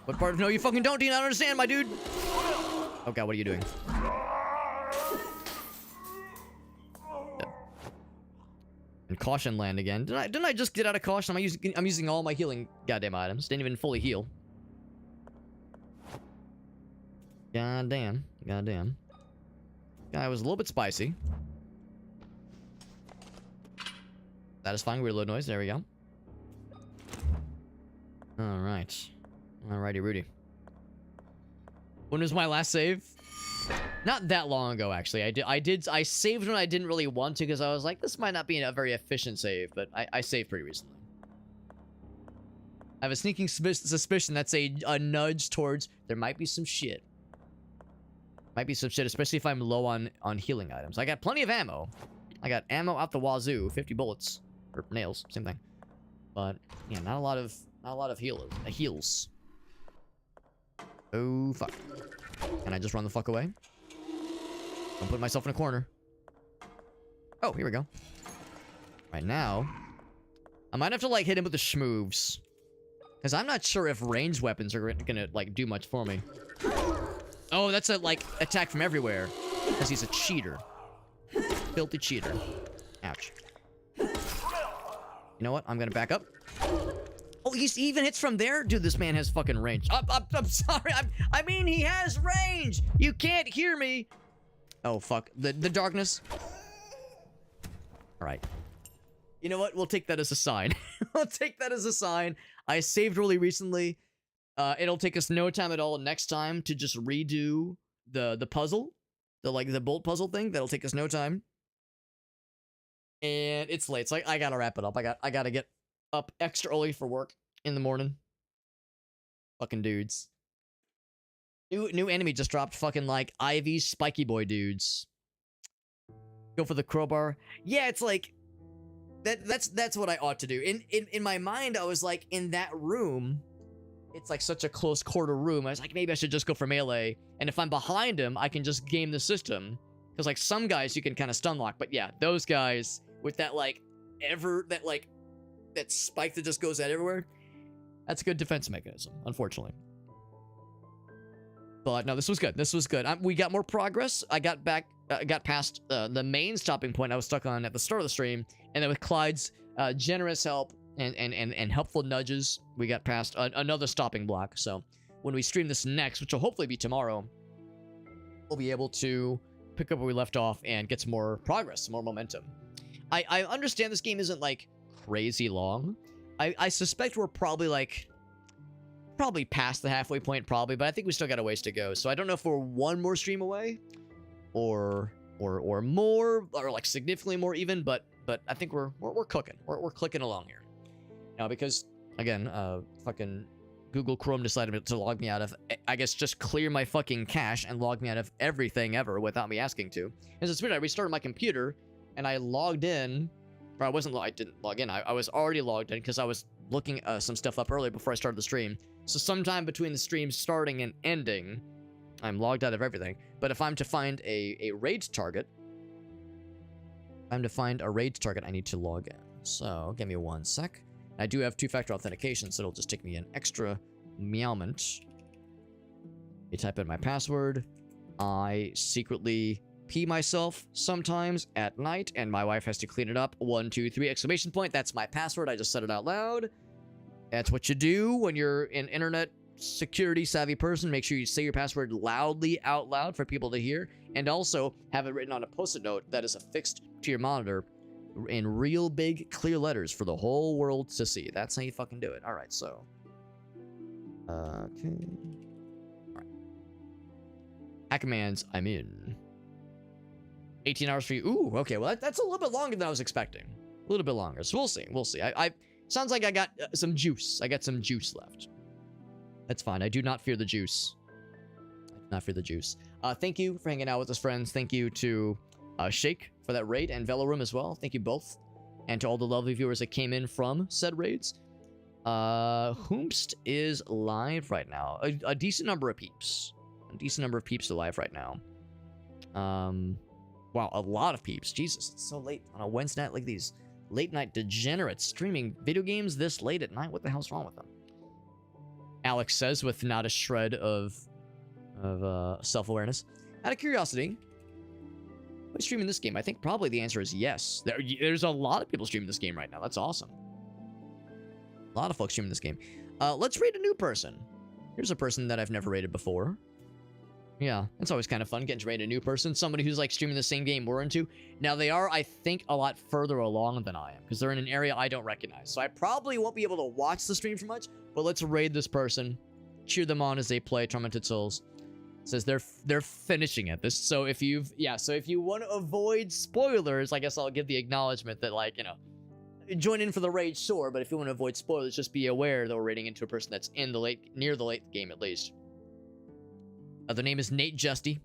What part of no, you fucking don't? Do you not understand, my dude? Oh god, what are you doing? And caution land again. Didn't I just get out of caution? I'm using all my healing goddamn items. Didn't even fully heal. Goddamn. Goddamn. Guy was a little bit spicy. Satisfying reload noise. There we go. Alright. Alrighty, Rudy. When was my last save? Not that long ago, actually. I saved when I didn't really want to because I was like, this might not be a very efficient save, but I saved pretty recently. I have a sneaking suspicion that's a nudge towards there might be some shit. Might be some shit, especially if I'm low on healing items. I got plenty of ammo. I got ammo out the wazoo, 50 bullets. Or nails, same thing. But, yeah, not a lot of Not a lot of heals. Oh, fuck. Can I just run the fuck away? Don't put myself in a corner. Oh, here we go. Right now, I might have to, like, hit him with the schmoves. Because I'm not sure if ranged weapons are gonna, like, do much for me. Oh, that's a, like, attack from everywhere. Because he's a cheater. Filthy cheater. Ouch. You know what? I'm gonna back up. Oh, he even hits from there? Dude, this man has fucking range. I'm sorry. I mean, he has range. You can't hear me. Oh, fuck. The darkness. All right. You know what? We'll take that as a sign. We'll take that as a sign. I saved really recently. It'll take us no time at all next time to just redo the puzzle. The bolt puzzle thing. That'll take us no time. And it's late, so I gotta wrap it up. I gotta get up extra early for work in the morning. Fucking dudes. New enemy just dropped, fucking like Ivy Spiky Boy dudes. Go for the crowbar. Yeah, it's like that's what I ought to do. In my mind, I was like, in that room, it's like such a close quarter room. I was like, maybe I should just go for melee. And if I'm behind him, I can just game the system. Because like some guys you can kind of stun lock, but yeah, those guys with that that spike that just goes out everywhere, that's a good defense mechanism, unfortunately. But no, this was good. This was good. We got more progress. I got past the main stopping point I was stuck on at the start of the stream, and then with Clyde's generous help and helpful nudges, we got past another stopping block. So when we stream this next, which will hopefully be tomorrow, we'll be able to pick up where we left off and get some more progress, some more momentum. I understand this game isn't like crazy long. I suspect we're probably past the halfway point, probably, but I think we still got a ways to go. So I don't know if we're one more stream away, or more, or like significantly more even. But I think we're cooking. We're clicking along here. Now because again, fucking Google Chrome decided to log me out of, I guess, just clear my fucking cache and log me out of everything ever without me asking to. Because it's weird. I restarted my computer and I logged in. Or I didn't log in. I was already logged in because I was looking some stuff up earlier before I started the stream. So sometime between the stream starting and ending, I'm logged out of everything. But if I'm to find a raid target, I need to log in. So give me 1 sec. I do have two-factor authentication, so it'll just take me an extra meowment. You type in my password. I secretly pee myself sometimes at night, and my wife has to clean it up. 1, 2, 3, exclamation point. That's my password. I just said it out loud. That's what you do when you're an internet security savvy person. Make sure you say your password loudly out loud for people to hear, and also have it written on a post-it note that is affixed to your monitor in real big clear letters for the whole world to see. That's how you fucking do it. All right, so okay. All right. Hack commands. I'm in. 18 hours for you. Ooh, okay. Well, that's a little bit longer than I was expecting. A little bit longer. So we'll see. We'll see. I sounds like I got some juice. I got some juice left. That's fine. I do not fear the juice. I do not fear the juice. Thank you for hanging out with us, friends. Thank you to Shake for that raid, and Velorum as well. Thank you both. And to all the lovely viewers that came in from said raids. Whomst is live right now. A decent number of peeps. A decent number of peeps are live right now. Wow, a lot of peeps. Jesus, it's so late on a Wednesday night like these. Late night degenerates streaming video games this late at night. What the hell's wrong with them? Alex says with not a shred of self-awareness. Out of curiosity, who's streaming this game? I think probably the answer is yes. There's a lot of people streaming this game right now. That's awesome. A lot of folks streaming this game. Let's raid a new person. Here's a person that I've never raided before. Yeah, it's always kind of fun getting to raid a new person. Somebody who's like streaming the same game we're into. Now they are, I think, a lot further along than I am, because they're in an area I don't recognize. So I probably won't be able to watch the stream for much, but let's raid this person. Cheer them on as they play Tormented Souls. It says they're finishing it. So if you want to avoid spoilers, I guess I'll give the acknowledgement that, like, you know, join in for the raid, sure, but if you want to avoid spoilers, just be aware that we're raiding into a person that's in the near the late game at least. Their name is Nate Justy.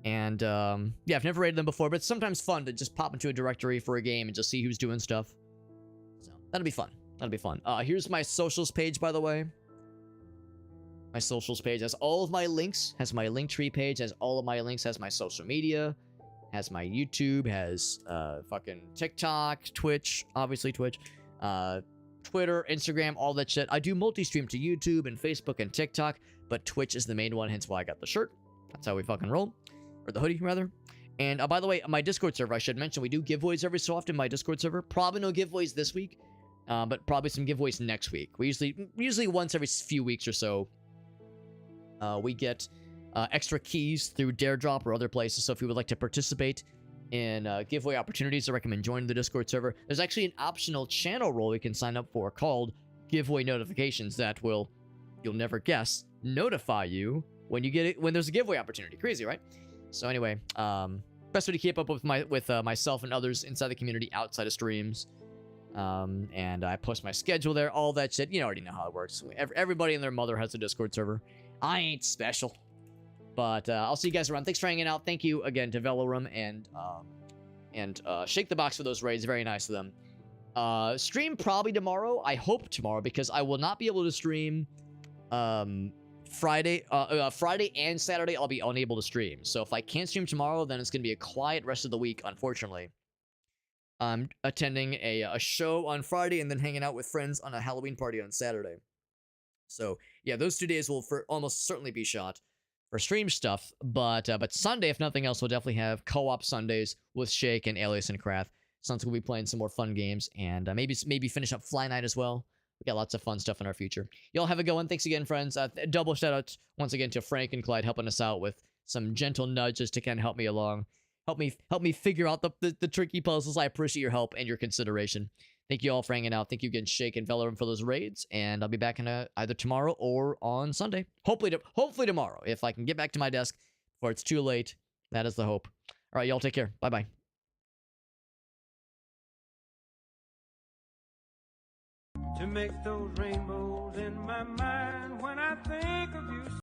And, yeah, I've never raided them before, but it's sometimes fun to just pop into a directory for a game and just see who's doing stuff. So, that'll be fun. That'll be fun. Here's my socials page, by the way. My socials page has all of my links, has my Linktree page, has all of my links, has my social media, has my YouTube, has fucking TikTok, Twitch, obviously Twitch, Twitter, Instagram, all that shit. I do multi-stream to YouTube and Facebook and TikTok, but Twitch is the main one, hence why I got the shirt. That's how we fucking roll. Or the hoodie, rather. And by the way, my Discord server, I should mention, we do giveaways every so often in my Discord server. Probably no giveaways this week, but probably some giveaways next week. We usually once every few weeks or so, we get extra keys through Dare Drop or other places. So if you would like to participate in giveaway opportunities, I recommend joining the Discord server. There's actually an optional channel role you can sign up for called giveaway notifications that will, you'll never guess, notify you when you get it, when there's a giveaway opportunity. Crazy, right? So anyway, best way to keep up with myself and others inside the community outside of streams. And I post my schedule there, all that shit. You already know how it works. Everybody and their mother has a Discord server. I ain't special. But I'll see you guys around. Thanks for hanging out. Thank you again to Velorum and Shake the Box for those raids. Very nice of them. Stream probably tomorrow. I hope tomorrow, because I will not be able to stream Friday and Saturday. I'll be unable to stream. So if I can't stream tomorrow, then it's going to be a quiet rest of the week, unfortunately. I'm attending a show on Friday and then hanging out with friends on a Halloween party on Saturday. So yeah, those 2 days will almost certainly be shot for stream stuff. But Sunday, if nothing else, we'll definitely have co-op Sundays with Shake and Alias and Craft. Sounds like we'll be playing some more fun games, and maybe finish up Fly Night as well. We got lots of fun stuff in our future. Y'all have a good one. Thanks again, friends. Double shout out once again to Frank and Clyde helping us out with some gentle nudges to kind of help me along. Help me figure out the tricky puzzles. I appreciate your help and your consideration. Thank you all for hanging out. Thank you again, Shake and Velorum, for those raids. And I'll be back in either tomorrow or on Sunday. Hopefully tomorrow, if I can get back to my desk before it's too late. That is the hope. All right, y'all take care. Bye-bye. To make those rainbows in my mind when I think of you.